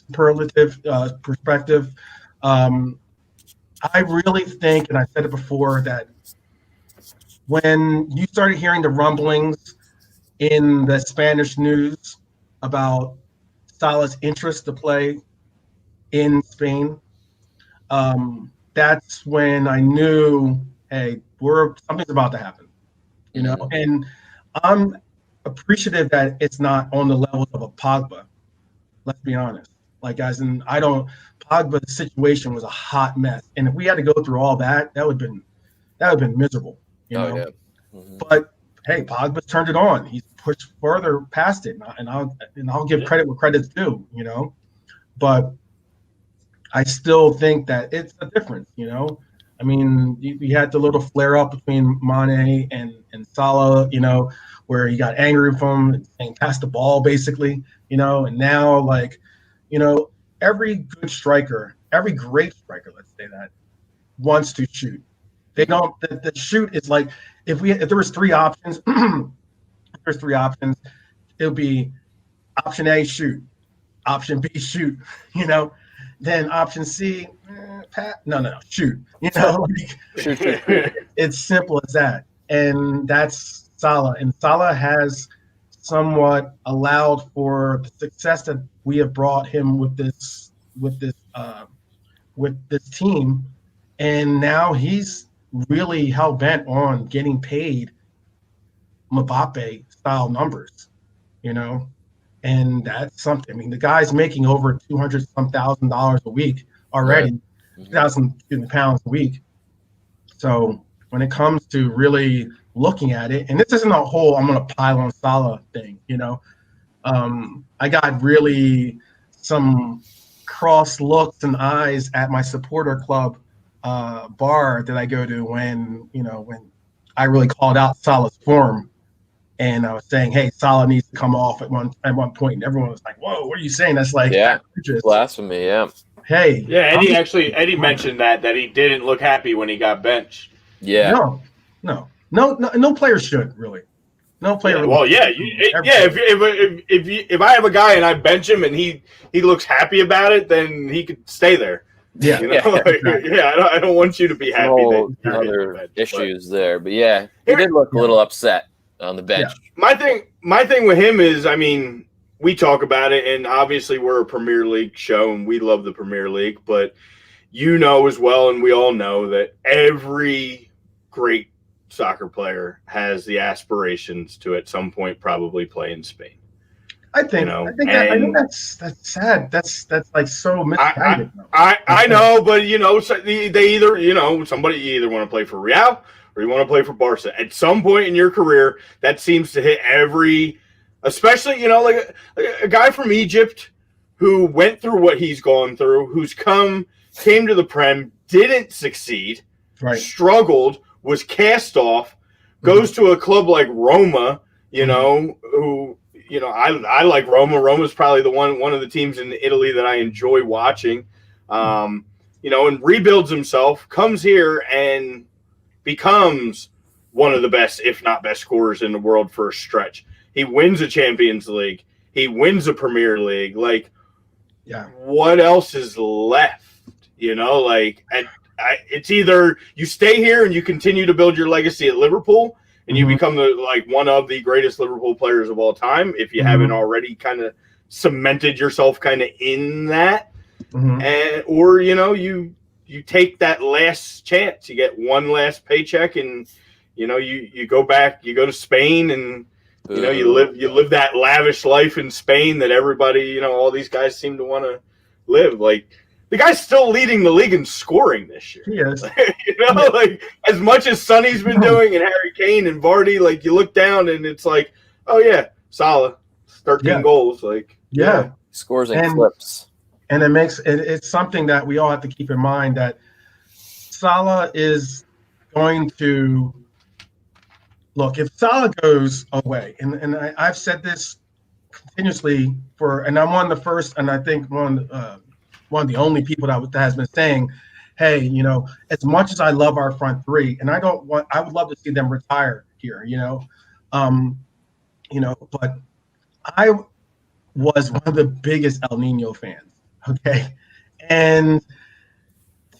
superlative perspective. I really think, and I said it before, that when you started hearing the rumblings in the Spanish news about Salah's interest to play in Spain, that's when I knew, hey, something's about to happen, And I'm appreciative that it's not on the levels of a Pogba. Let's be honest, Pogba's situation was a hot mess, and if we had to go through all that, that would have been miserable, Yeah. Mm-hmm. But hey, Pogba's turned it on. He's pushed further past it, and I'll give credit where credit's due, But I still think that it's a difference, I mean, you had the little flare up between Mane and Salah, where he got angry with him and passed the ball basically, and now every good striker, every great striker, let's say that, wants to shoot. They don't. The shoot is like if there was 3 options, it would be option A, shoot, option B, shoot, then option C, shoot, Shoot. It's simple as that, and that's Salah, and Salah has somewhat allowed for the success that we have brought him with this team, and now he's really hell-bent on getting paid Mbappe style numbers, and that's something. I mean, the guy's making over $200,000 a week already, right. 2,000 pounds a week. So when it comes to really looking at it, and this isn't a whole I'm going to pile on Salah thing, I got really some cross looks and eyes at my supporter club bar that I go to when I really called out Salah's form and I was saying, hey, Salah needs to come off at one point, and everyone was like, whoa, what are you saying? That's like blasphemy. Yeah. Hey. Yeah, Eddie mentioned that he didn't look happy when he got benched. Yeah. No player should really. No player. Yeah, well, yeah, if I have a guy and I bench him and he looks happy about it, then he could stay there. Yeah, you know? I don't want you to be happy. Other issues there, but yeah, he did look a little upset on the bench. Yeah. My thing with him is, I mean, we talk about it, and obviously we're a Premier League show, and we love the Premier League, but you know as well, and we all know that every great soccer player has the aspirations to at some point probably play in Spain. I think that's sad. That's like so misguided. I know, but you know, they either somebody either want to play for Real or you want to play for Barca. At some point in your career, that seems to hit every, especially like a guy from Egypt who went through what he's gone through, who's came to the Prem, didn't succeed, struggled, was cast off, goes to a club like Roma, who. I like Roma. Roma's probably the one of the teams in Italy that I enjoy watching. And rebuilds himself, comes here and becomes one of the best, if not best, scorers in the world for a stretch. He wins a Champions League. He wins a Premier League. What else is left? It's either you stay here and you continue to build your legacy at Liverpool, and you become one of the greatest Liverpool players of all time, if you haven't already kind of cemented yourself kind of in that, or you take that last chance. You get one last paycheck, and you go back, you go to Spain, and you live that lavish life in Spain that everybody, all these guys seem to want to live. The guy's still leading the league in scoring this year. He is. As much as Sonny's been doing and Harry Kane and Vardy, you look down and it's like, oh yeah, Salah, 13 goals. Scores and clips. And it's something that we all have to keep in mind, that Salah is going to look, if Salah goes away, and I've said this continuously and I'm one of the first, and I think one of the only people that has been saying, hey, as much as I love our front three, and I would love to see them retire here, but I was one of the biggest El Nino fans, okay? And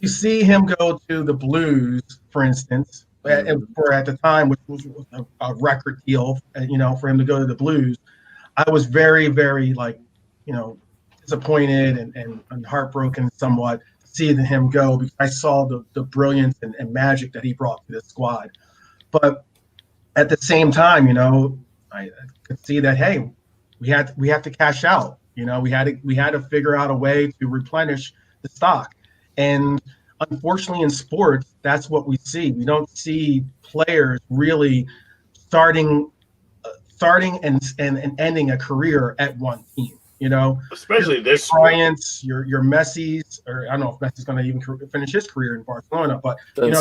to see him go to the Blues, for instance, for at the time, which was a record deal, for him to go to the Blues, I was very, very disappointed and heartbroken somewhat to see him go, because I saw the brilliance and magic that he brought to this squad. But at the same time, I could see that, hey, we have to cash out. We had to figure out a way to replenish the stock. And unfortunately in sports, that's what we see. We don't see players really starting and ending a career at one team. Especially this Bryant's, your Messi's, or I don't know if Messi's going to even finish his career in Barcelona, but you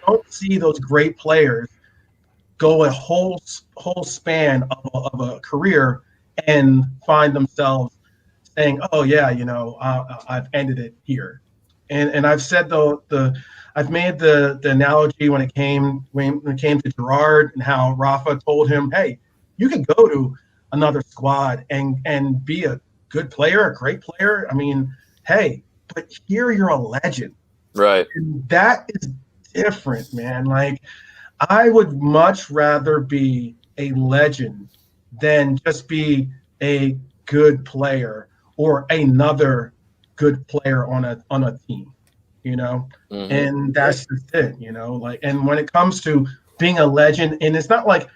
don't see those great players go a whole span of a career and find themselves saying, "Oh yeah, I've ended it here." And I've said I've made the analogy when it came to Gerrard and how Rafa told him, "Hey, you can go to another squad and be a good player, a great player. I mean, hey, but here you're a legend." Right. And that is different, man. I would much rather be a legend than just be a good player or another good player on a team, and that's just it, and when it comes to being a legend, and it's not like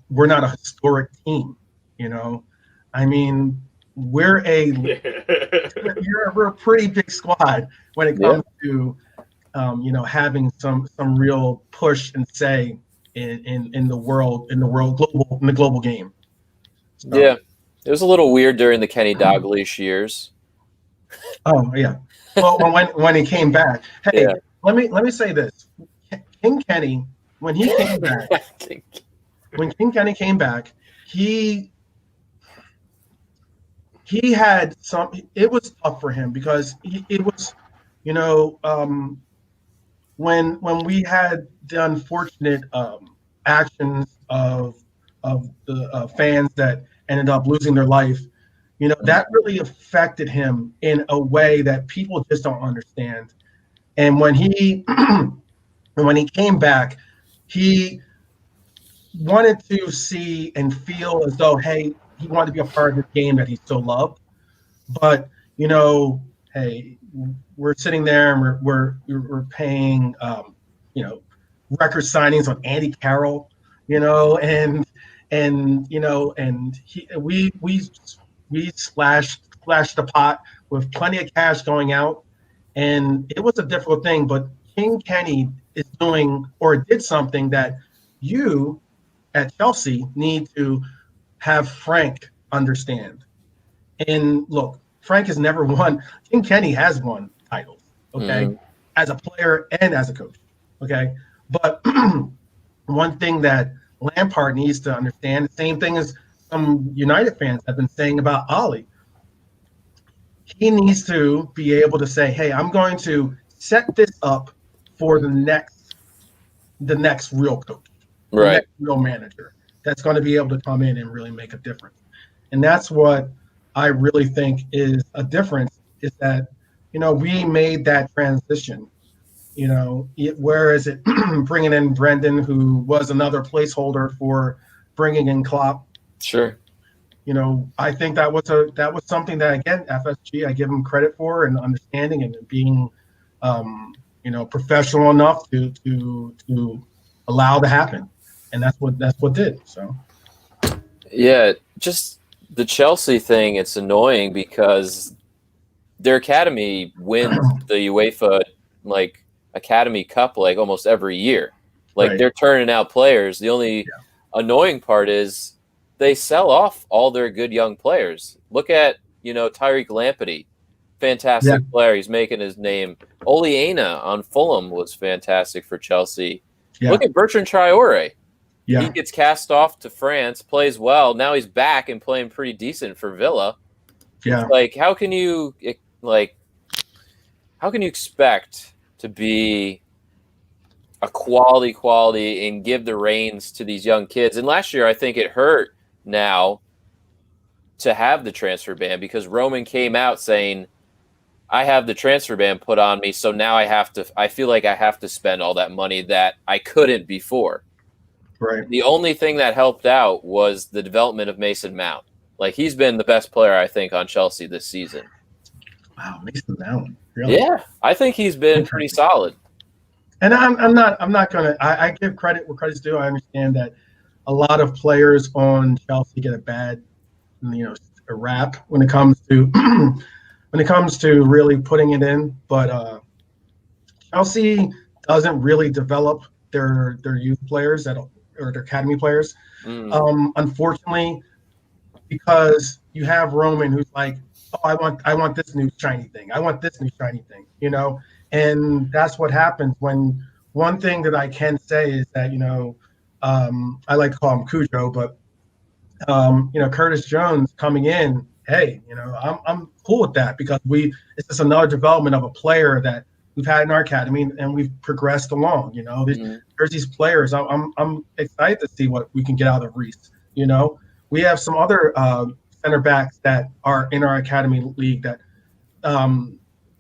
we're not a historic team, I mean, we're a pretty big squad when it comes to having some real push and say in the global game. So, yeah, it was a little weird during the Kenny Dalglish years. Oh yeah. Well, when he came back, hey, let me say this: King Kenny when he came back, when King Kenny came back, he had some. It was tough for him because it was, when we had the unfortunate actions of the fans that ended up losing their life, that really affected him in a way that people just don't understand. And when he came back, he wanted to see and feel as though, hey, he wanted to be a part of this game that he so loved. But hey, we're sitting there and we're paying record signings on Andy Carroll, and we splashed the pot with plenty of cash going out, and it was a difficult thing. But King Kenny is doing or did something that you at Chelsea need to have Frank understand. And look, Frank has never won. King Kenny has won titles, okay, as a player and as a coach, okay. But one thing that Lampard needs to understand, the same thing as some United fans have been saying about Ollie, he needs to be able to say, hey, I'm going to set this up for the next real coach, the next real manager that's going to be able to come in and really make a difference. And that's what I really think is a difference, is that, we made that transition, whereas it bringing in Brendan, who was another placeholder for bringing in Klopp. Sure. I think that was something that, again, FSG, I give them credit for, and understanding and being, professional enough to allow to happen. And that's what did. So. Yeah, just the Chelsea thing, it's annoying because their academy wins the UEFA Academy Cup almost every year. They're turning out players. The only annoying part is they sell off all their good young players. Look at, Tariq Lampard, fantastic player. He's making his name. Oleana on Fulham was fantastic for Chelsea. Yeah. Look at Bertrand Traore. Yeah. He gets cast off to France, plays well. Now he's back and playing pretty decent for Villa. Yeah. How can you expect to be a quality and give the reins to these young kids? And last year, I think it hurt now to have the transfer ban, because Roman came out saying, I have the transfer ban put on me, so now I feel like I have to spend all that money that I couldn't before. Right. The only thing that helped out was the development of Mason Mount. He's been the best player, I think, on Chelsea this season. Wow, Mason Mount. Really? Yeah, I think he's been pretty solid. And I'm not gonna. I give credit where credit's due. I understand that a lot of players on Chelsea get a bad, a rap when it comes to really putting it in. But Chelsea doesn't really develop their youth players or their academy players. Unfortunately, because you have Roman, who's like, oh, I want this new shiny thing. I want this new shiny thing, and that's what happens when. One thing that I can say is that, I like to call him Cujo, but, Curtis Jones coming in, hey, I'm cool with that, because it's just another development of a player that we've had in our academy, and we've progressed along. There's these players. I'm excited to see what we can get out of Reece. We have some other center backs that are in our academy league that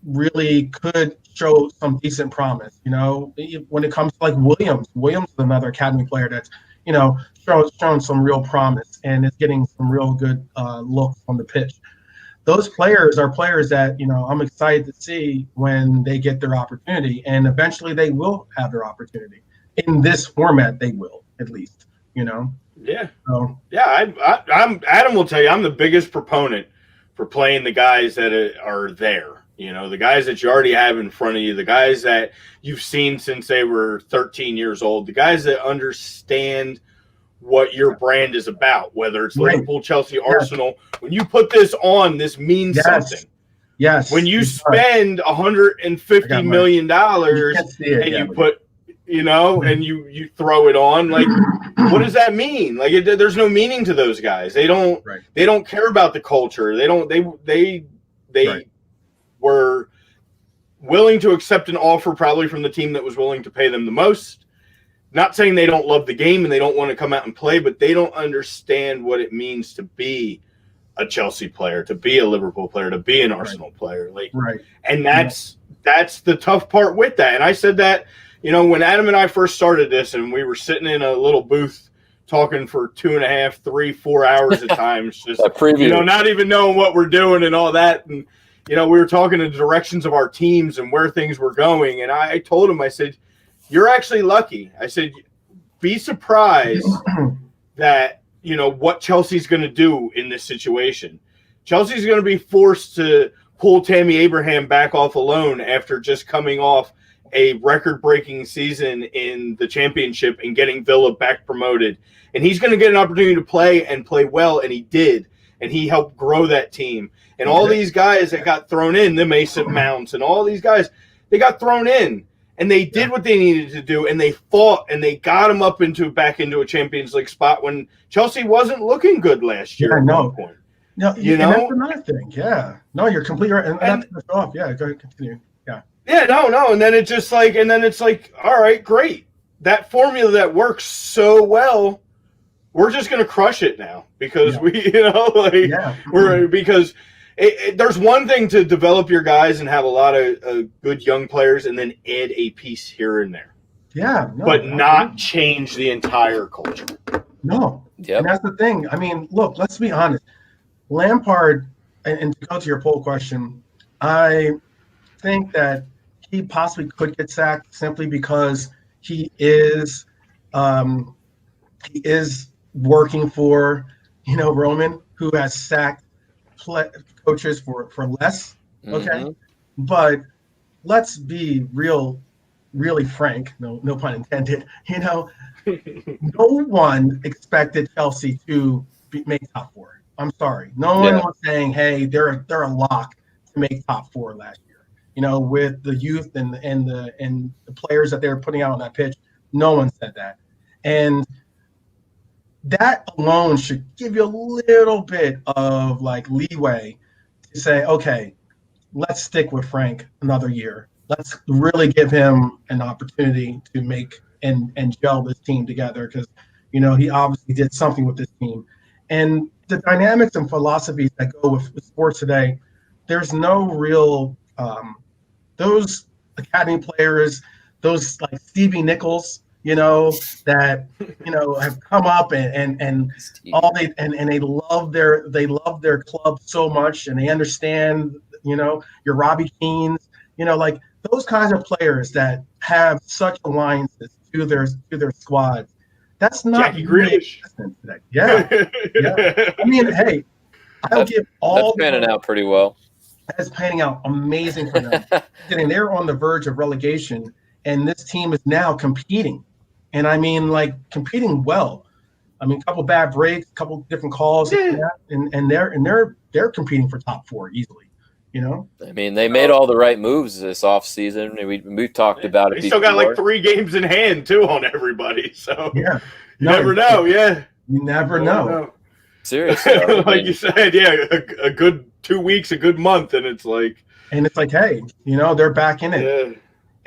really could show some decent promise. When it comes to Williams is another academy player that's shown some real promise and is getting some real good looks on the pitch. Those players are players that I'm excited to see when they get their opportunity, and eventually they will have their opportunity in this format. They will, at least. Yeah. So, yeah. I'm Adam will tell you, I'm the biggest proponent for playing the guys that are there. The guys that you already have in front of you, the guys that you've seen since they were 13 years old, the guys that understand what your brand is about, whether it's Liverpool, Chelsea, Arsenal. When you put this on, this means something. Yes. When you spend $150 million and you put and you throw it on. Like, what does that mean? Like, there's no meaning to those guys. They don't care about the culture. They were willing to accept an offer probably from the team that was willing to pay them the most. Not saying they don't love the game and they don't want to come out and play, but they don't understand what it means to be a Chelsea player, to be a Liverpool player, to be an Arsenal player. And that's the tough part with that. And I said that, when Adam and I first started this and we were sitting in a little booth talking for 2.5, 3, 4 hours at times, just, not even knowing what we're doing and all that. And, we were talking in the directions of our teams and where things were going. And I told him, I said, you're actually lucky. I said, be surprised that, what Chelsea's going to do in this situation. Chelsea's going to be forced to pull Tammy Abraham back off a loan after just coming off a record-breaking season in the championship and getting Villa back promoted. And he's going to get an opportunity to play and play well, and he did. And he helped grow that team. And all these guys that got thrown in, the Mason Mounts and all these guys, they got thrown in. And they did what they needed to do, and they fought, and they got them back into a Champions League spot when Chelsea wasn't looking good last year at one point. No, that's another thing. Yeah. No, you're completely right. And that's off. Yeah, go ahead, continue. Yeah. Yeah, no. And then it's just like, all right, great. That formula that works so well, we're just going to crush it now because because there's one thing to develop your guys and have a lot of good young players and then add a piece here and there. Yeah. But not change the entire culture. No. Yep. And that's the thing. I mean, look, let's be honest. Lampard, and to go to your poll question, I think that he possibly could get sacked simply because he is working for, Roman, who has sacked coaches for less. Okay. Mm-hmm. But let's be really frank, no pun intended. No one expected Chelsea to make top 4. I'm sorry. No one was saying, hey, they're a lock to make top 4 last year. With the youth and the players that they're putting out on that pitch, no one said that. And that alone should give you a little bit of leeway to say, okay, let's stick with Frank another year. Let's really give him an opportunity to make and gel this team together because, he obviously did something with this team. And the dynamics and philosophies that go with sports today, there's no real those academy players, those Stevie Nichols, that have come up and all they love their club so much and they understand, your Robbie Keanes, those kinds of players that have such alliances to their squads. That's not Jackie Grealish today. Yeah. I mean, hey, I'll give all that's panning out pretty well. That's panning out amazing for them. And they're on the verge of relegation, and this team is now competing. And I mean, competing well. I mean, a couple bad breaks, a couple different calls, and they're competing for top 4 easily. I mean, they made all the right moves this offseason. We've talked about it. They still got 3 games in hand too on everybody. So you never know. Yeah, you never know. Seriously, you said, a good 2 weeks, a good month, and it's hey, they're back in it. Yeah.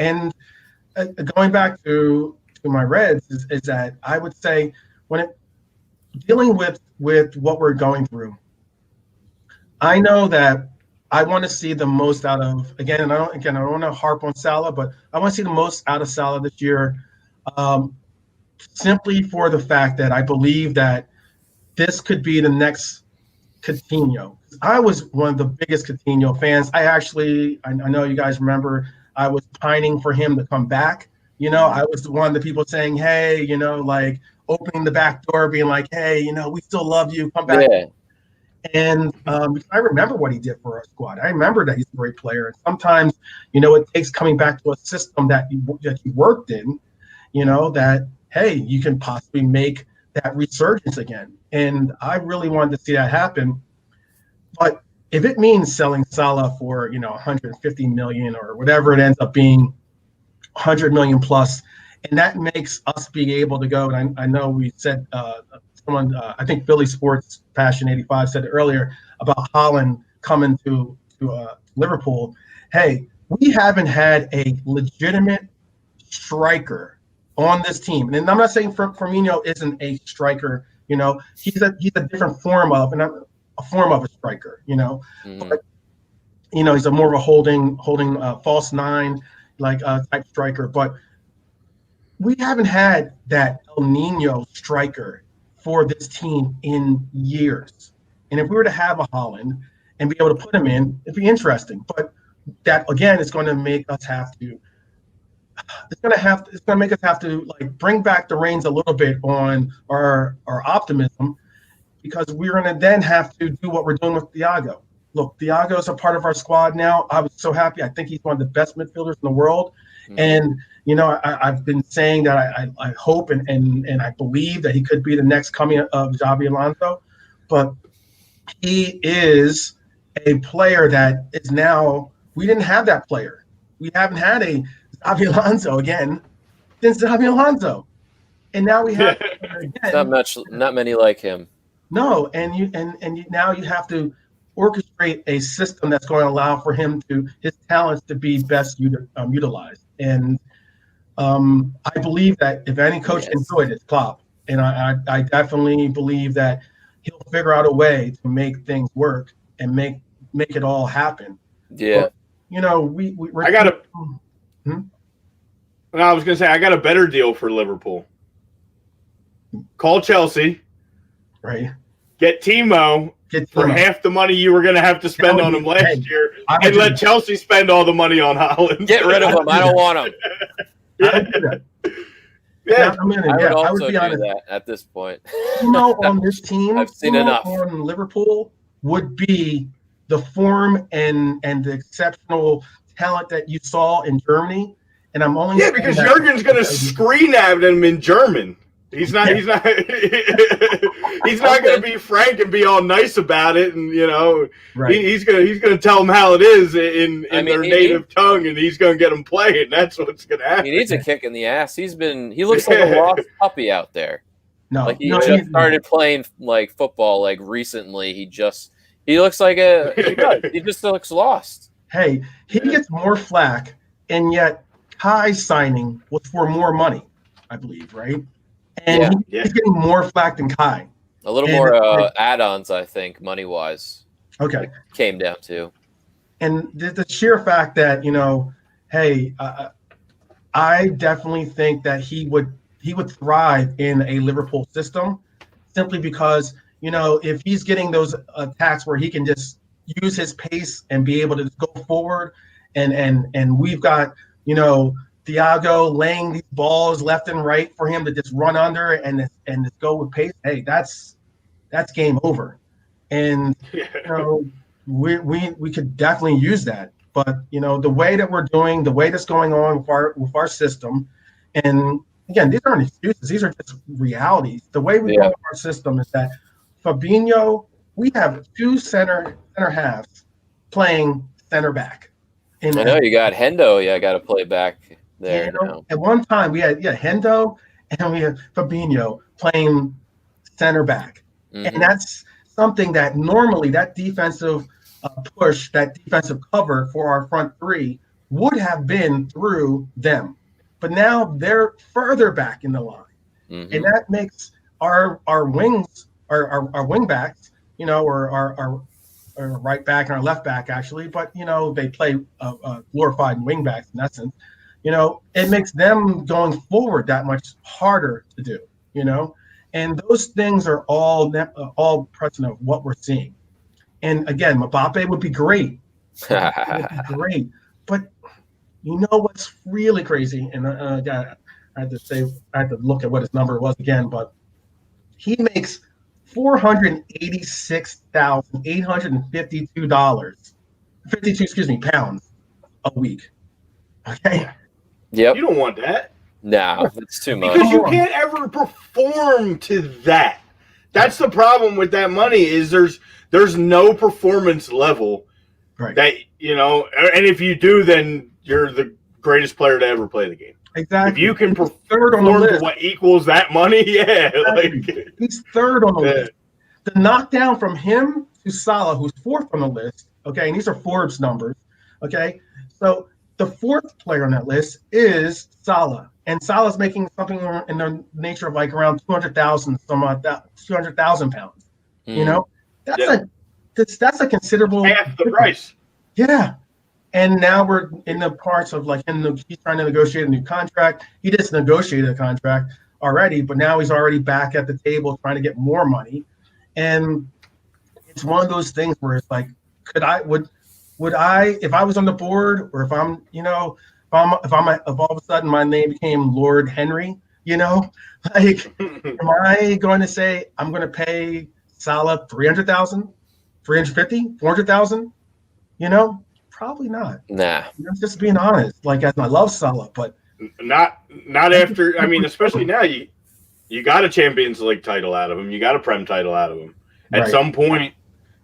And going back to my Reds is that I would say dealing with what we're going through, I know that I want to see the most out of I don't want to harp on Salah, but I want to see the most out of Salah this year, simply for the fact that I believe that this could be the next Coutinho. I was one of the biggest Coutinho fans. I know you guys remember I was pining for him to come back. I was one of the people saying, hey, opening the back door, being like, hey, we still love you, come back. Yeah. And I remember what he did for our squad. I remember that he's a great player. And sometimes, it takes coming back to a system that you worked in, that, hey, you can possibly make that resurgence again. And I really wanted to see that happen. But if it means selling Salah for, 150 million or whatever it ends up being, 100 million plus, and that makes us be able to go. And I know we said someone, I think Philly Sports Passion 85 said it earlier about Holland coming to Liverpool. Hey, we haven't had a legitimate striker on this team, and I'm not saying Firmino isn't a striker. You know, he's a different form of a striker. You know, but you know he's a more of a holding false nine type striker. But we haven't had that El Nino striker for this team in years. And if we were to have a Haaland and be able to put him in, it'd be interesting. But that again is going to make us have to. It's going to make us have to like bring back the reins a little bit on our optimism, because we're going to then have to do what we're doing with Thiago. Look, Thiago is a part of our squad now. I was so happy. I think he's one of the best midfielders in the world. And, you know, I've been saying that I hope and I believe that he could be the next coming of Xabi Alonso. But he is a player that is now – we didn't have that player. We haven't had a Xabi Alonso again since Xabi Alonso. And now we have again. Not many like him. No, now you have to orchestrate a system that's going to allow for his talents to be best utilized. And I believe that if any coach can do it, it's Klopp. And I definitely believe that he'll figure out a way to make things work and make it all happen. Yeah. But, you know, I was going to say, I got a better deal for Liverpool. Call Chelsea. Right. Get Timo for half the money you were going to have to spend on him last year, and let Chelsea spend all the money on Haaland. Get rid of him. I don't want him. Yeah. I would do that at this point. Timo on this team, I've seen enough. On Liverpool would be the form and the exceptional talent that you saw in Germany. And I'm only because Jurgen's going to scream at him in German. He's not. He's not. He's not going to be frank and be all nice about it, and you know, he's going to tell them how it is in their native tongue, and he's going to get them playing. That's what's going to happen. He needs a kick in the ass. He looks like a lost puppy out there. He just started playing like football like recently. He looks like he just looks lost. Hey, he gets more flack, and yet Kai's signing was for more money, I believe, right? And he's getting more flack than Kai. A little more add-ons, I think, money-wise. Okay. Came down to. And the sheer fact that, you know, hey, I definitely think that he would thrive in a Liverpool system, simply because, you know, if he's getting those attacks where he can just use his pace and be able to go forward, and we've got, you know, Thiago laying these balls left and right for him to just run under and just go with pace. Hey, that's game over. And you know, we could definitely use that. But you know, the way that we're doing, the way that's going on with our system, and again, these aren't excuses; these are just realities. The way we run our system is that Fabinho, we have two center halves playing center back. I know you got Hendo. Yeah, got to play back. There, you know, at one time we had Hendo and we had Fabinho playing center back, and that's something that normally that defensive push, that defensive cover for our front three would have been through them, but now they're further back in the line, and that makes our wings, our wing backs, you know, or our right back and our left back actually, but you know they play glorified wing backs in that sense. You know, it makes them going forward that much harder to do, you know, and those things are all present of what we're seeing. And again, Mbappe would be great. Great. But you know what's really crazy? And I had to look at what his number was again, but he makes $486,852 pounds a week. Okay. Yep. You don't want that. No, that's too much. Because you can't ever perform to that. That's the problem with that money is there's no performance level that, you know, and if you do, then you're the greatest player to ever play the game. Exactly. If you can He's perform third on the to list. what equals that money, yeah. Exactly. He's third on the list. The knockdown from him to Salah, who's fourth on the list, okay, and these are Forbes numbers, okay? So the fourth player on that list is Salah, and Salah's making something in the nature of like around 200,000, some odd 200,000 pounds. You know, that's a considerable half the price. Yeah, and now we're in the parts of like he's trying to negotiate a new contract. He just negotiated a contract already, but now he's already back at the table trying to get more money. And it's one of those things where it's like, would I, if I was on the board, or if I'm, if all of a sudden my name became Lord Henry, like, am I going to say I'm going to pay Salah 300,000, 350, 400,000? Probably not. Nah. I'm just being honest. Like, I love Salah, but not after. I mean, especially now you got a Champions League title out of him. You got a Prem title out of him. At some point,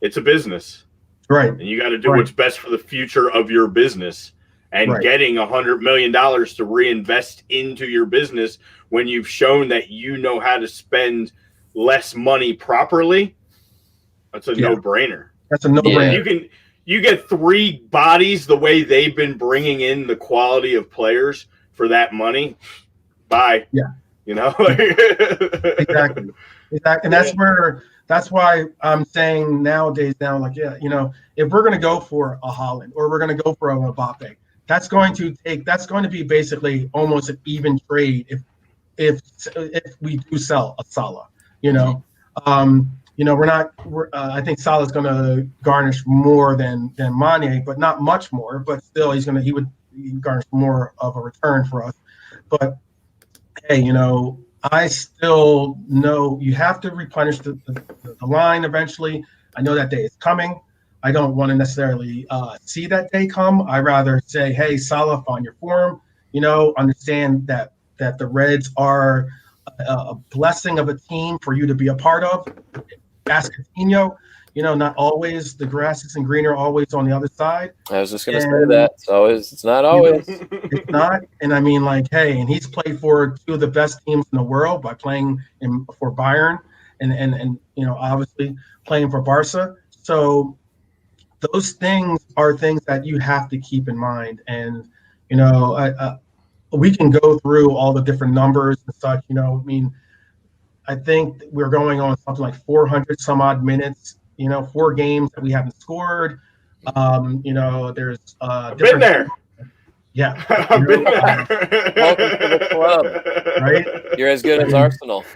it's a business. Right. And you got to do what's best for the future of your business. And getting $100 million to reinvest into your business when you've shown that you know how to spend less money properly, that's a no-brainer. That's a no-brainer. You get three bodies the way they've been bringing in the quality of players for that money. Bye. Yeah. Exactly. And that's why I'm saying nowadays like, if we're going to go for a Haaland or we're going to go for a Mbappe, that's going to be basically almost an even trade if we do sell a Salah, I think Salah's going to garnish more than Mane, but not much more, but still he would garnish more of a return for us. But hey, I still know you have to replenish the line eventually. I know that day is coming. I don't want to necessarily see that day come. I rather say, hey, Salah, find your form. Understand that the Reds are a blessing of a team for you to be a part of. Ask Coutinho, not always the grass isn't greener always on the other side. I was just going to say that. It's not always. It's not. And I mean, like, hey, and he's played for two of the best teams in the world by playing for Bayern and obviously playing for Barca. So those things are things that you have to keep in mind. And, we can go through all the different numbers and such, I think we're going on something like 400 some odd minutes, 4 games that we haven't scored. There's been there. Yeah. I've been there. Welcome to the club. Right? You're as good as Arsenal.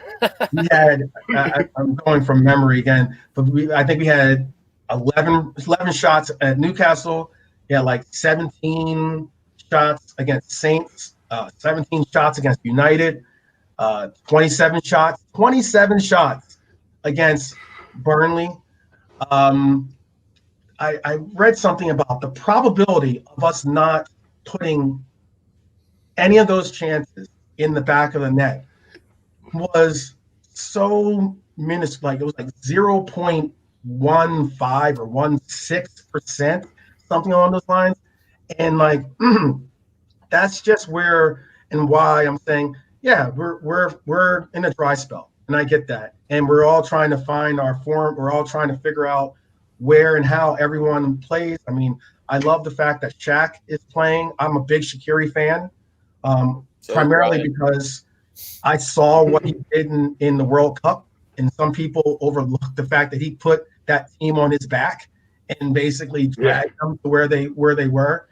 I'm going from memory again, but I think we had 11 shots at Newcastle. Yeah, like 17 shots against Saints, 17 shots against United. 27 shots against Burnley. I read something about the probability of us not putting any of those chances in the back of the net was so minuscule. Like it was like 0.15 or 16%, something along those lines. And like that's just where and why I'm saying, yeah, we're in a dry spell, and I get that. And we're all trying to find our form. We're all trying to figure out where and how everyone plays. I mean, I love the fact that Shaq is playing. I'm a big Shaqiri fan, primarily because I saw what he did in the World Cup, and some people overlook the fact that he put that team on his back and basically dragged them to where they were.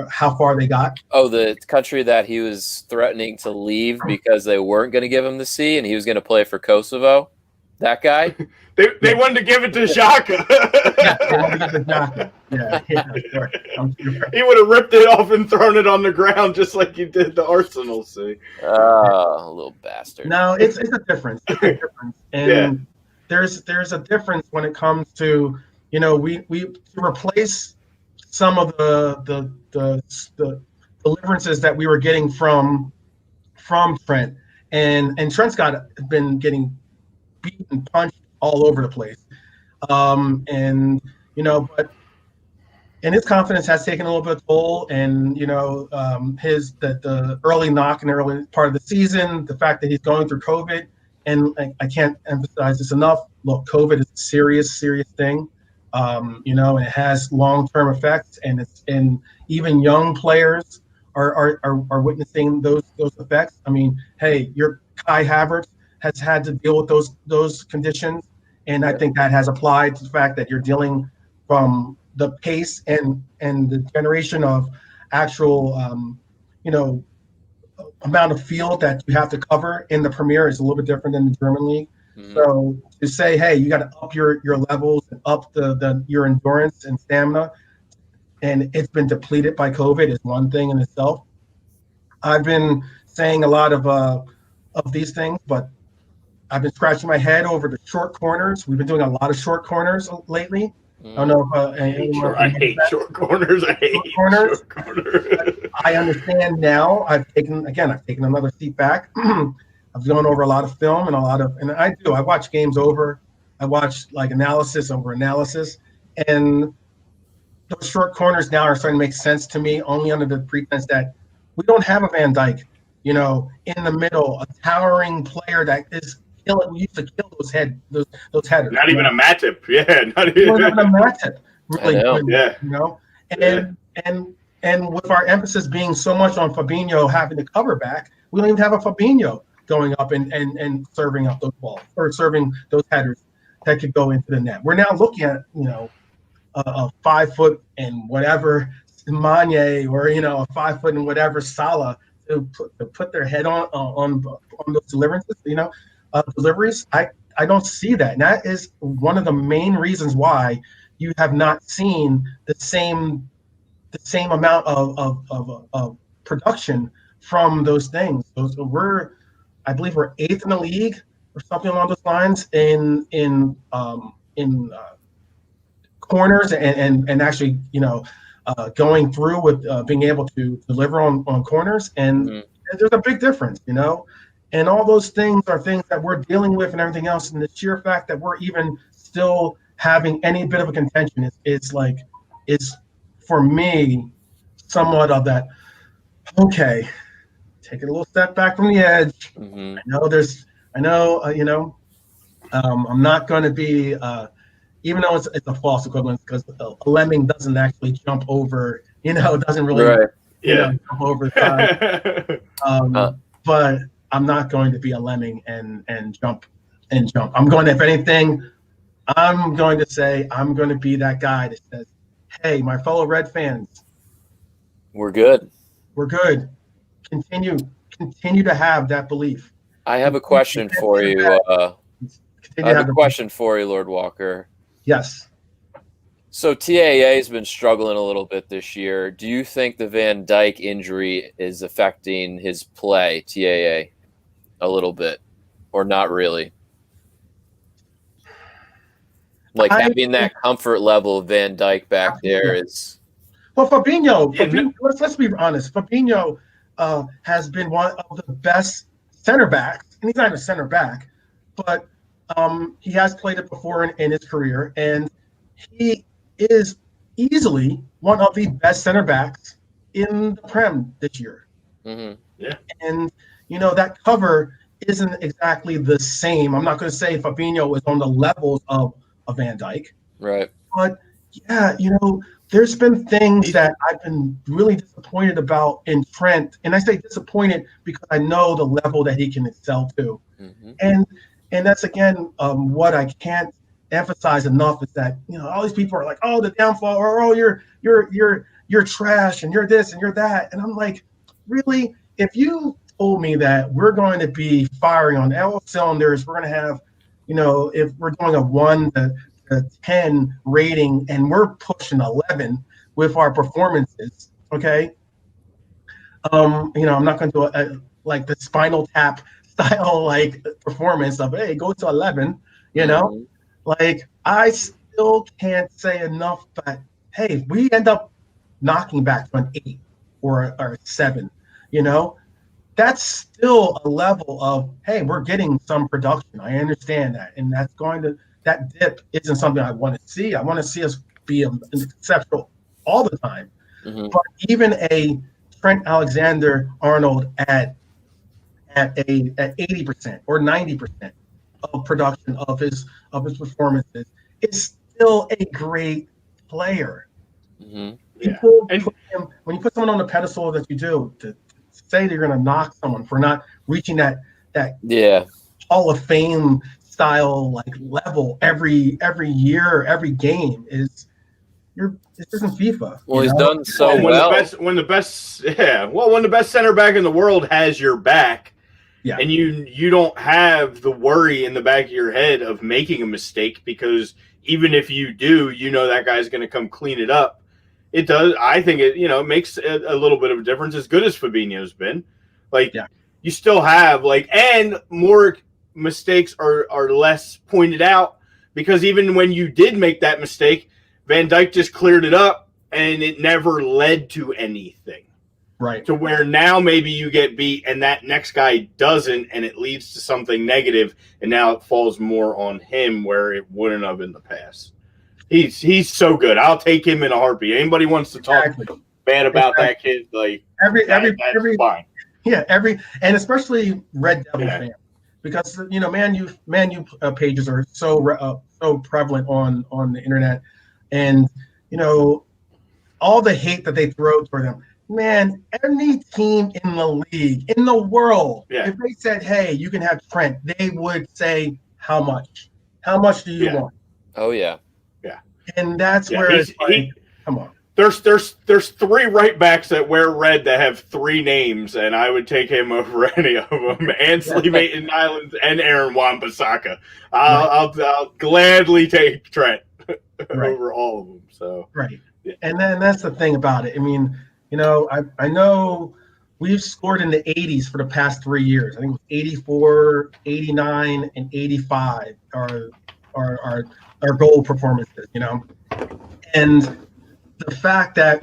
How far they got. Oh, the country that he was threatening to leave because they weren't going to give him the C and he was going to play for Kosovo. That guy? They wanted to give it to Xhaka. They wanted to give it to Xhaka. Sure. I'm sure. He would have ripped it off and thrown it on the ground just like you did the Arsenal C. Oh, little bastard. No, it's a difference. And there's a difference when it comes to, we to replace some of the deliverances that we were getting from Trent, and Trent's been getting beaten, punched all over the place, but and his confidence has taken a little bit of toll. And the early knock in the early part of the season, the fact that he's going through COVID, and I can't emphasize this enough. Look, COVID is a serious thing, and it has long-term effects, and even young players are witnessing those effects. I mean, hey, your Kai Havertz has had to deal with those conditions, and I think that has applied to the fact that you're dealing from the pace and the generation of actual amount of field that you have to cover in the Premier is a little bit different than the German league. Mm-hmm. So to say, hey, you got to up your levels and up your endurance and stamina, and it's been depleted by COVID is one thing in itself. I've been saying a lot of these things, but I've been scratching my head over the short corners. We've been doing a lot of short corners lately. I don't know if I hate short corners. I hate short corners. I understand now. I've taken another seat back. I've gone over a lot of film and I watch games over. I watch like analysis over analysis, and those short corners now are starting to make sense to me only under the pretense that we don't have a Van Dijk, in the middle, a towering player that is killing. We used to kill those headers. Not even a Matip. Yeah, not even a Matip. Really, yeah. And with our emphasis being so much on Fabinho having to cover back, we don't even have a Fabinho going up and serving up those balls or serving those headers that could go into the net. We're now looking at a 5 foot and whatever Mane or a 5 foot and whatever Salah to put their head on those deliverances. Deliveries. I don't see that. And that is one of the main reasons why you have not seen the same amount of production from those things. I believe we're 8th in the league or something along those lines in corners and actually going through with being able to deliver on corners, and there's a big difference, and all those things are things that we're dealing with and everything else, and the sheer fact that we're even still having any bit of a contention is for me somewhat of that. Okay, take it a little step back from the edge. Mm-hmm. I'm not going to be, even though it's a false equivalence because a lemming doesn't actually jump over, doesn't really jump over the side. But I'm not going to be a lemming and jump. I'm going to, if anything, I'm going to say I'm going to be that guy that says, hey, my fellow Red fans, we're good. We're good. Continue to have that belief. I have a question for you. I have a question for you, Lord Walker. Yes. So TAA has been struggling a little bit this year. Do you think the Van Dijk injury is affecting his play, TAA, a little bit, or not really? Like having that comfort level of Van Dijk back there is. Well, Fabinho, let's be honest. Fabinho has been one of the best center backs, and he's not a center back, but he has played it before in his career, and he is easily one of the best center backs in the Prem this year. Mm-hmm. Yeah, and that cover isn't exactly the same. I'm not going to say Fabinho is on the levels of Van Dijk, right? But yeah, there's been things that I've been really disappointed about in Trent, and I say disappointed because I know the level that he can excel to, and that's again what I can't emphasize enough is that all these people are like, oh, the downfall, or oh, you're trash, and you're this and you're that, and I'm like, really? If you told me that we're going to be firing on all cylinders, we're going to have, if we're doing a 1 to 10 rating and we're pushing 11 with our performances, okay? I'm not going to do like the Spinal Tap style performance of, hey, go to 11, like I still can't say enough that, hey, if we end up knocking back to an 8 or a 7, that's still a level of, hey, we're getting some production. I understand that. And that dip isn't something I want to see. I want to see us be an exceptional all the time. Mm-hmm. But even a Trent Alexander-Arnold at 80% or 90% of production of his performances is still a great player. Mm-hmm. When you put someone on the pedestal that you do, to say that you're going to knock someone for not reaching that Hall of Fame style like level every year, every game this isn't FIFA. Well, he's done so when the best center back in the world has your back, and you don't have the worry in the back of your head of making a mistake, because even if you do, that guy's going to come clean it up. It does. I think it makes a little bit of a difference. As good as Fabinho's been, you still have and more mistakes are less pointed out, because even when you did make that mistake, Van Dijk just cleared it up and it never led to anything. Right. To where now maybe you get beat and that next guy doesn't, and it leads to something negative, and now it falls more on him where it wouldn't have in the past. He's so good. I'll take him in a heartbeat. Anybody wants to talk bad about that kid, that's fine. Yeah, and especially Red Devil fans, because Man U pages are so prevalent on the internet, and all the hate that they throw toward them. Man, any team in the league, in the world, if they said, "Hey, you can have Trent," they would say, "How much? How much do you want?" Oh yeah. And that's where come on. There's 3 right backs that wear red that have 3 names, and I would take him over any of them. Ansley Maitland-Niles and Aaron Wan-Bissaka. I'll gladly take Trent over all of them. So and then that's the thing about it. I mean, I know we've scored in the 80s for the past 3 years. I think it was 84, 89, and 85 are our goal performances, and the fact that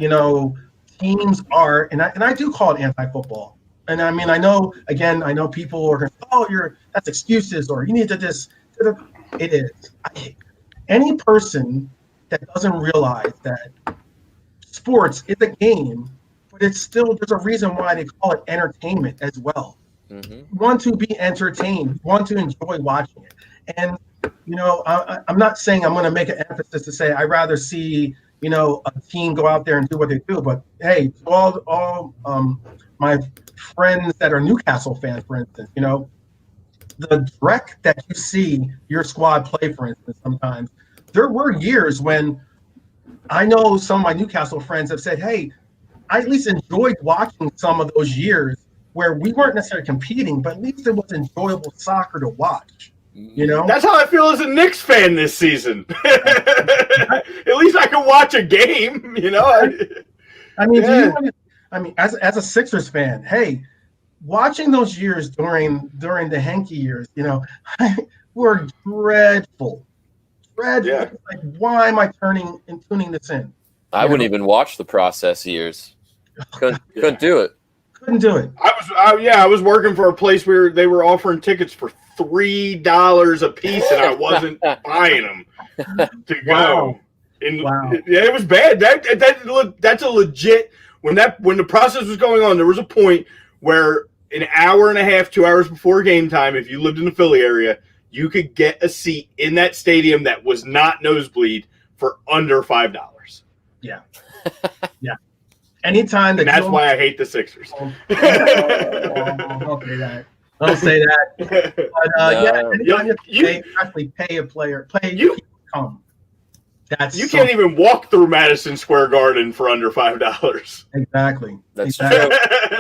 teams are, and I do call it anti-football, and I mean I know people are going to say, oh, that's excuses, or you need to this. It is. Any person that doesn't realize that sports is a game, but there's a reason why they call it entertainment as well. Mm-hmm. You want to be entertained, you want to enjoy watching it, and I'm not saying I'm going to make an emphasis to say I'd rather see a team go out there and do what they do, but hey, to all my friends that are Newcastle fans, for instance, the dreck that you see your squad play, for instance, sometimes there were years when I know some of my Newcastle friends have said, hey, I at least enjoyed watching some of those years where we weren't necessarily competing, but at least it was enjoyable soccer to watch. That's how I feel as a Knicks fan this season. At least I can watch a game, I mean, as a Sixers fan, hey, watching those years during the Henke years, were dreadful. Yeah. Like, why am I tuning this in? I wouldn't even watch the process years. Couldn't do it. Couldn't do it. I was working for a place where they were offering tickets for $3 a piece, and I wasn't buying them to go. Wow. Yeah, it was bad. That's a legit. When the process was going on, there was a point where an hour and a half, 2 hours before game time, if you lived in the Philly area, you could get a seat in that stadium that was not nosebleed for under $5. Yeah. Yeah. Anytime that that's why I hate the Sixers. Don't say that. But anytime you actually pay a player, you come. You can't even walk through Madison Square Garden for under $5. Exactly. That's true.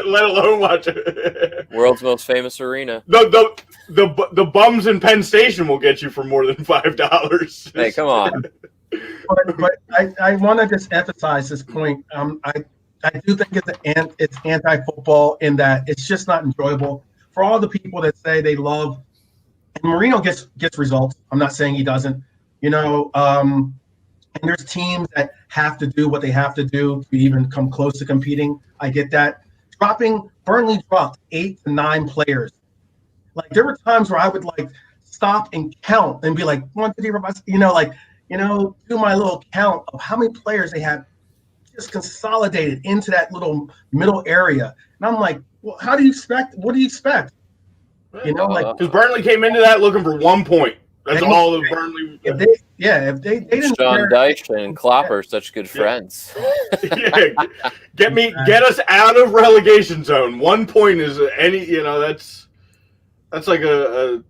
Let alone watch it. World's most famous arena. The bums in Penn Station will get you for more than $5. Hey, come on. But I want to just emphasize this point. I do think it's anti-football in that it's just not enjoyable for all the people that say they love. And Mourinho gets results. I'm not saying he doesn't. And there's teams that have to do what they have to do to even come close to competing. I get that. Burnley dropped 8 to 9 players. Like, there were times where I would stop and count and be like 1, 2, 3, 4, 5, do my little count of how many players they had just consolidated into that little middle area. And I'm like, well, what do you expect? Because Burnley came into that looking for 1 point. That's all of Burnley. If they didn't. Sean Dyche and Klopp are such good friends. Get us out of relegation zone. 1 point is that's like a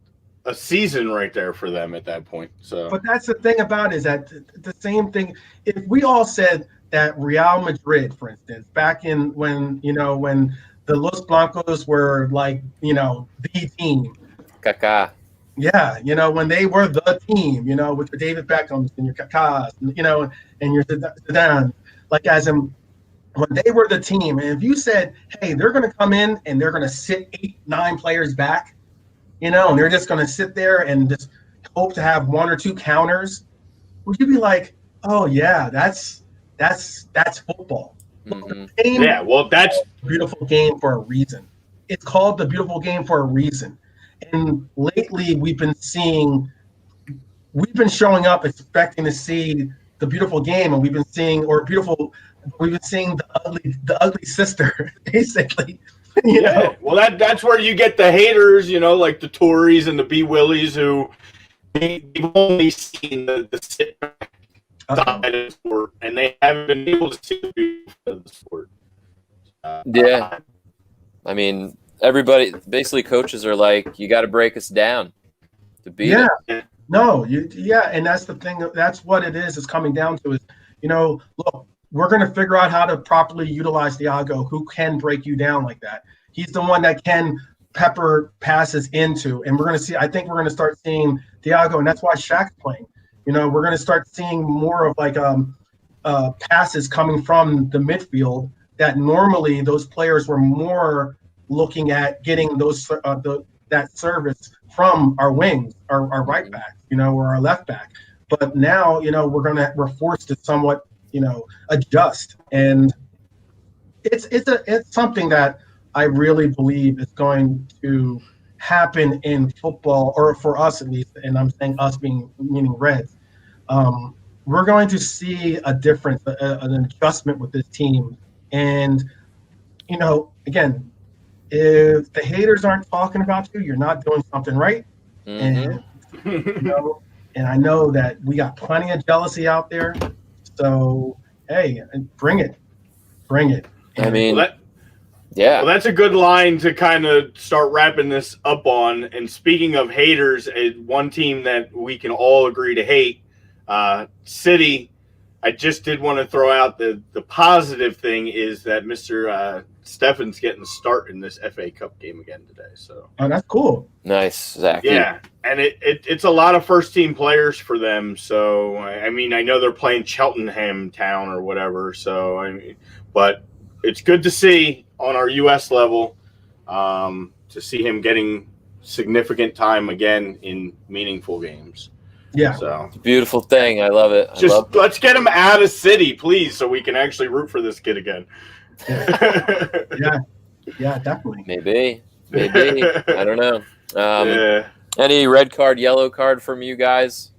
season right there for them at that point. So, but that's the thing about it, is that the same thing. If we all said that Real Madrid, for instance, back in when the Los Blancos were like the team, Kaká. Yeah, when they were the team, with your David Beckhams and your Kakas, and your Zidane, like when they were the team, and if you said, hey, they're going to come in and they're going to sit 8-9 players back, and they're just going to sit there and just hope to have 1 or 2 counters, would you be like, oh yeah, that's football? Mm-hmm. Yeah, well, that's a beautiful game for a reason. It's called the beautiful game for a reason. And lately, we've been showing up expecting to see the beautiful game, and we've been seeing the ugly sister, basically. Yeah. Well, that's where you get the haters, like the Tories and the B Willies, who they've only seen the sit back side of the sport, and they haven't been able to see the beauty of the sport. Yeah, I mean, everybody, basically, coaches are like, you got to break us down to beat it. No, and that's the thing. That's what it is. It's coming down to is, look, we're going to figure out how to properly utilize Thiago, who can break you down like that. He's the one that can pepper passes into, and I think we're going to start seeing Thiago, and that's why Shaq's playing. We're going to start seeing more of like passes coming from the midfield that normally those players were more looking at getting those that service from our wings, our right back, or our left back. But now, we're forced to somewhat, adjust, and it's something that I really believe is going to happen in football, or for us at least. And I'm saying us meaning Reds. We're going to see a difference, an adjustment with this team, and again, if the haters aren't talking about you, you're not doing something right. Mm-hmm. And and I know that we got plenty of jealousy out there. So hey, bring it. I mean, well, that's a good line to kind of start wrapping this up on. And speaking of haters, one team that we can all agree to hate, City. I just did want to throw out the positive thing is that Mr. Steffen's getting the start in this FA Cup game again today. So that's cool. Nice, Zach. Yeah, and it's a lot of first-team players for them. So, I mean, I know they're playing Cheltenham Town or whatever. So, but it's good to see on our U.S. level to see him getting significant time again in meaningful games. Yeah, so it's a beautiful thing. I love it. Let's get him out of City, please, so we can actually root for this kid again. Yeah, definitely. Maybe. I don't know. Any red card, yellow card from you guys?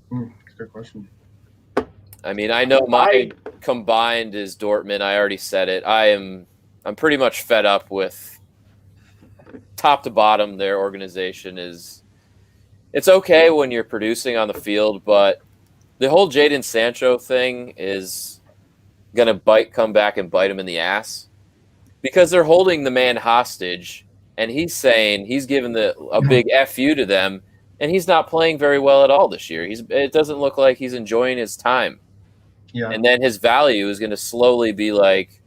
Good question. I mean, I know my combined is Dortmund. I already said it. I'm pretty much fed up with top to bottom. Their organization is. It's okay when you're producing on the field, but the whole Jadon Sancho thing is going to come back and bite him in the ass because they're holding the man hostage, and he's saying he's giving a big FU to them, and he's not playing very well at all this year. It doesn't look like he's enjoying his time. Yeah. And then his value is going to slowly be like,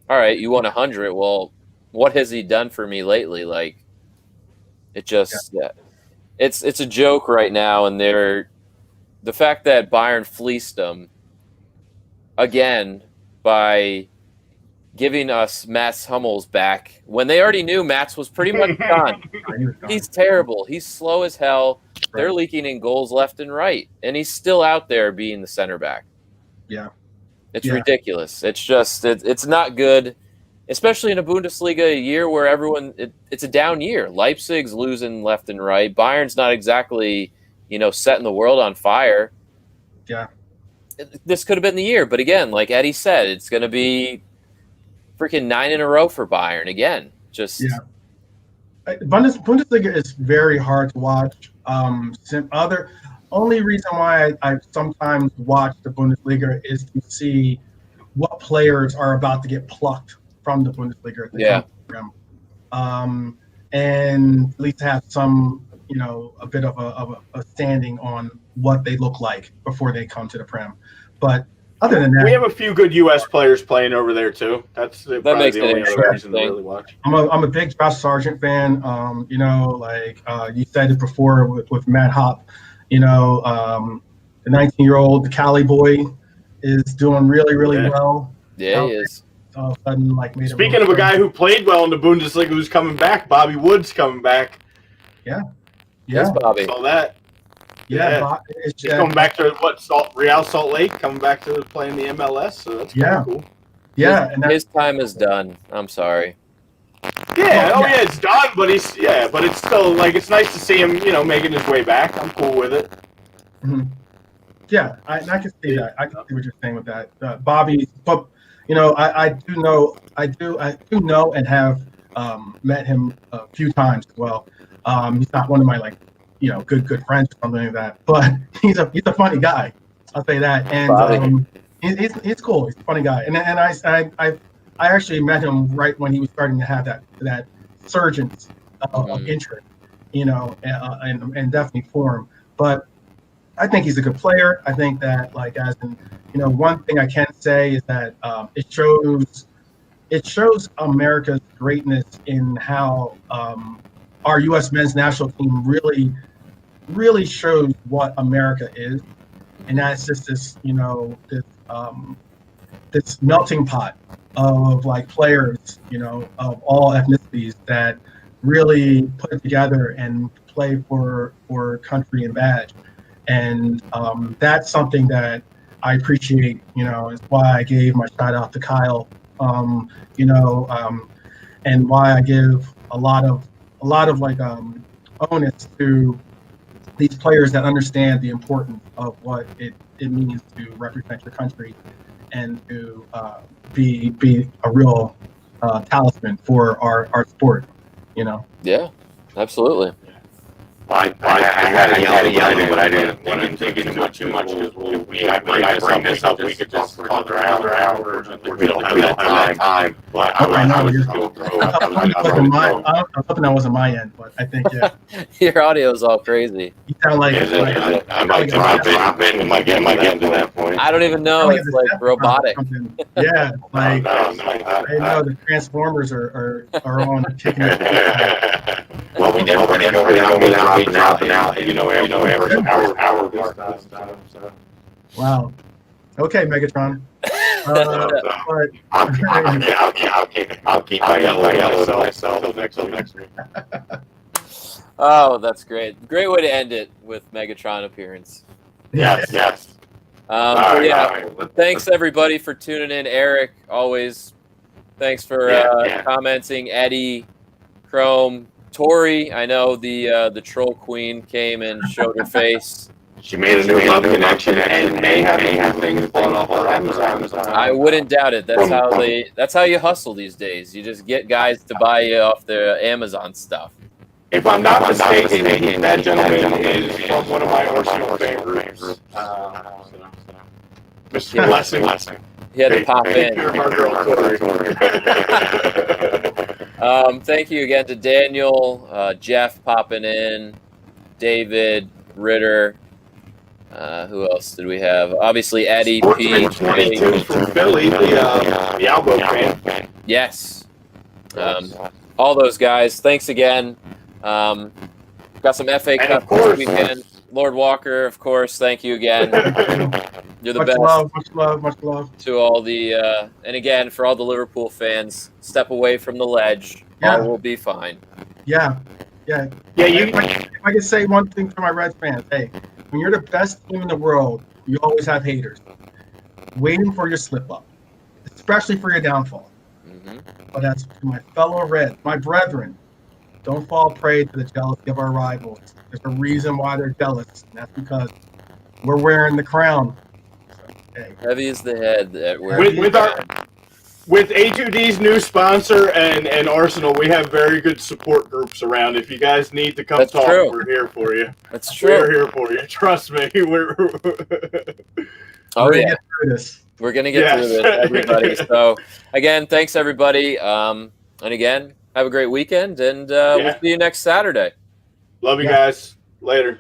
all right, you won 100. Well, what has he done for me lately? Like, it just it's a joke right now, and the fact that Bayern fleeced them again by giving us Mats Hummels back when they already knew Mats was pretty much gone. He's terrible. He's slow as hell. Right. They're leaking in goals left and right, and he's still out there being the center back. Yeah. It's ridiculous. It's just it's not good, especially in a Bundesliga year where it's a down year. Leipzig's losing left and right. Bayern's not exactly, setting the world on fire. Yeah. this could have been the year. But again, like Eddie said, it's going to be freaking 9 in a row for Bayern again. Just Bundesliga is very hard to watch. Only reason why I sometimes watch the Bundesliga is to see what players are about to get plucked from the Bundesliga. And at least have some, a bit of a standing on what they look like before they come to the Prem. But other than that, we have a few good U.S. players playing over there too. That makes the only other reason to really watch. I'm a big Josh Sargent fan. You said it before with Matt Hopp. The 19-year-old, the Cali boy, is doing really, really well. Yeah, he is. All of a sudden, Speaking of a guy who played well in the Bundesliga, who's coming back, Bobby Wood's coming back. Yeah. Yes, Bobby. Saw that. Yeah. He's coming back to Real Salt Lake, coming back to playing the MLS. So that's kind of cool. Yeah, his time is done. I'm sorry. Yeah, it's done, but but it's still it's nice to see him, making his way back. I'm cool with it. Mm-hmm. Yeah, I can see that. I can see what you're saying with that, Bobby. But I do know and have met him a few times as well. He's not one of my good friends or something like that, but he's a funny guy. I'll say that, and he's cool. He's a funny guy, and I actually met him right when he was starting to have that surgence of interest, and definitely form. But I think he's a good player. I think that one thing I can say is that it shows America's greatness in how our U.S. men's national team really shows what America is, and that's just this this melting pot of players, of all ethnicities that really put it together and play for country and badge. And that's something that I appreciate, is why I gave my shout out to Kyle, and why I give a lot of onus to these players that understand the importance of what it means to represent your country and to be a real talisman for our sport, Yeah, absolutely. I had a yelling, but I didn't want to take it too much because I bring this up. We could just talk for another hour. We don't have that time. But I was hoping that wasn't my end, but I think your audio is all crazy. You sound like I might drop in. Am I getting to that point? I don't even know. It's robotic. Yeah, I know the Transformers are on Kickin. Well, we did already dropping out, every hour. Wow. Okay, Megatron. I'll keep my yellow myself next week. Oh, that's great. Great way to end it with Megatron appearance. Yes. Thanks everybody for tuning in. Eric, always. Thanks for commenting. Eddie, Chrome, Tori, I know the troll queen came and showed her face. She made a new love connection and may have things falling off on Amazon. I wouldn't doubt it. That's how you hustle these days. You just get guys to buy you off the Amazon stuff. If I'm not mistaken, that gentleman is from one of my Arsenal favorites. Mr. Blessing. He had to pop in. Thank you again to Daniel, Jeff popping in, David, Ritter. Who else did we have? Obviously, Eddie, P. from Philly, the Albo fan. Yes. All those guys. Thanks again. Got some FA Cup this weekend. Lord Walker, of course. Thank you again. You're the best. Much love. To all the and again for all the Liverpool fans, step away from the ledge. Yeah. All will be fine. Yeah. If I could say one thing for my Reds fans, hey, when you're the best team in the world, you always have haters waiting for your slip up, especially for your downfall. Mm-hmm. But that's to my fellow Reds, my brethren. Don't fall prey to the jealousy of our rivals. There's a reason why they're jealous, and that's because we're wearing the crown. Heavy is the head. That we're with A2D's new sponsor and Arsenal, we have very good support groups around. If you guys need to come talk, we're here for you. That's true. We're here for you. Trust me. We're yeah. We're gonna get through this, everybody. So again, thanks everybody. And again, have a great weekend, and we'll see you next Saturday. Love you guys. Later.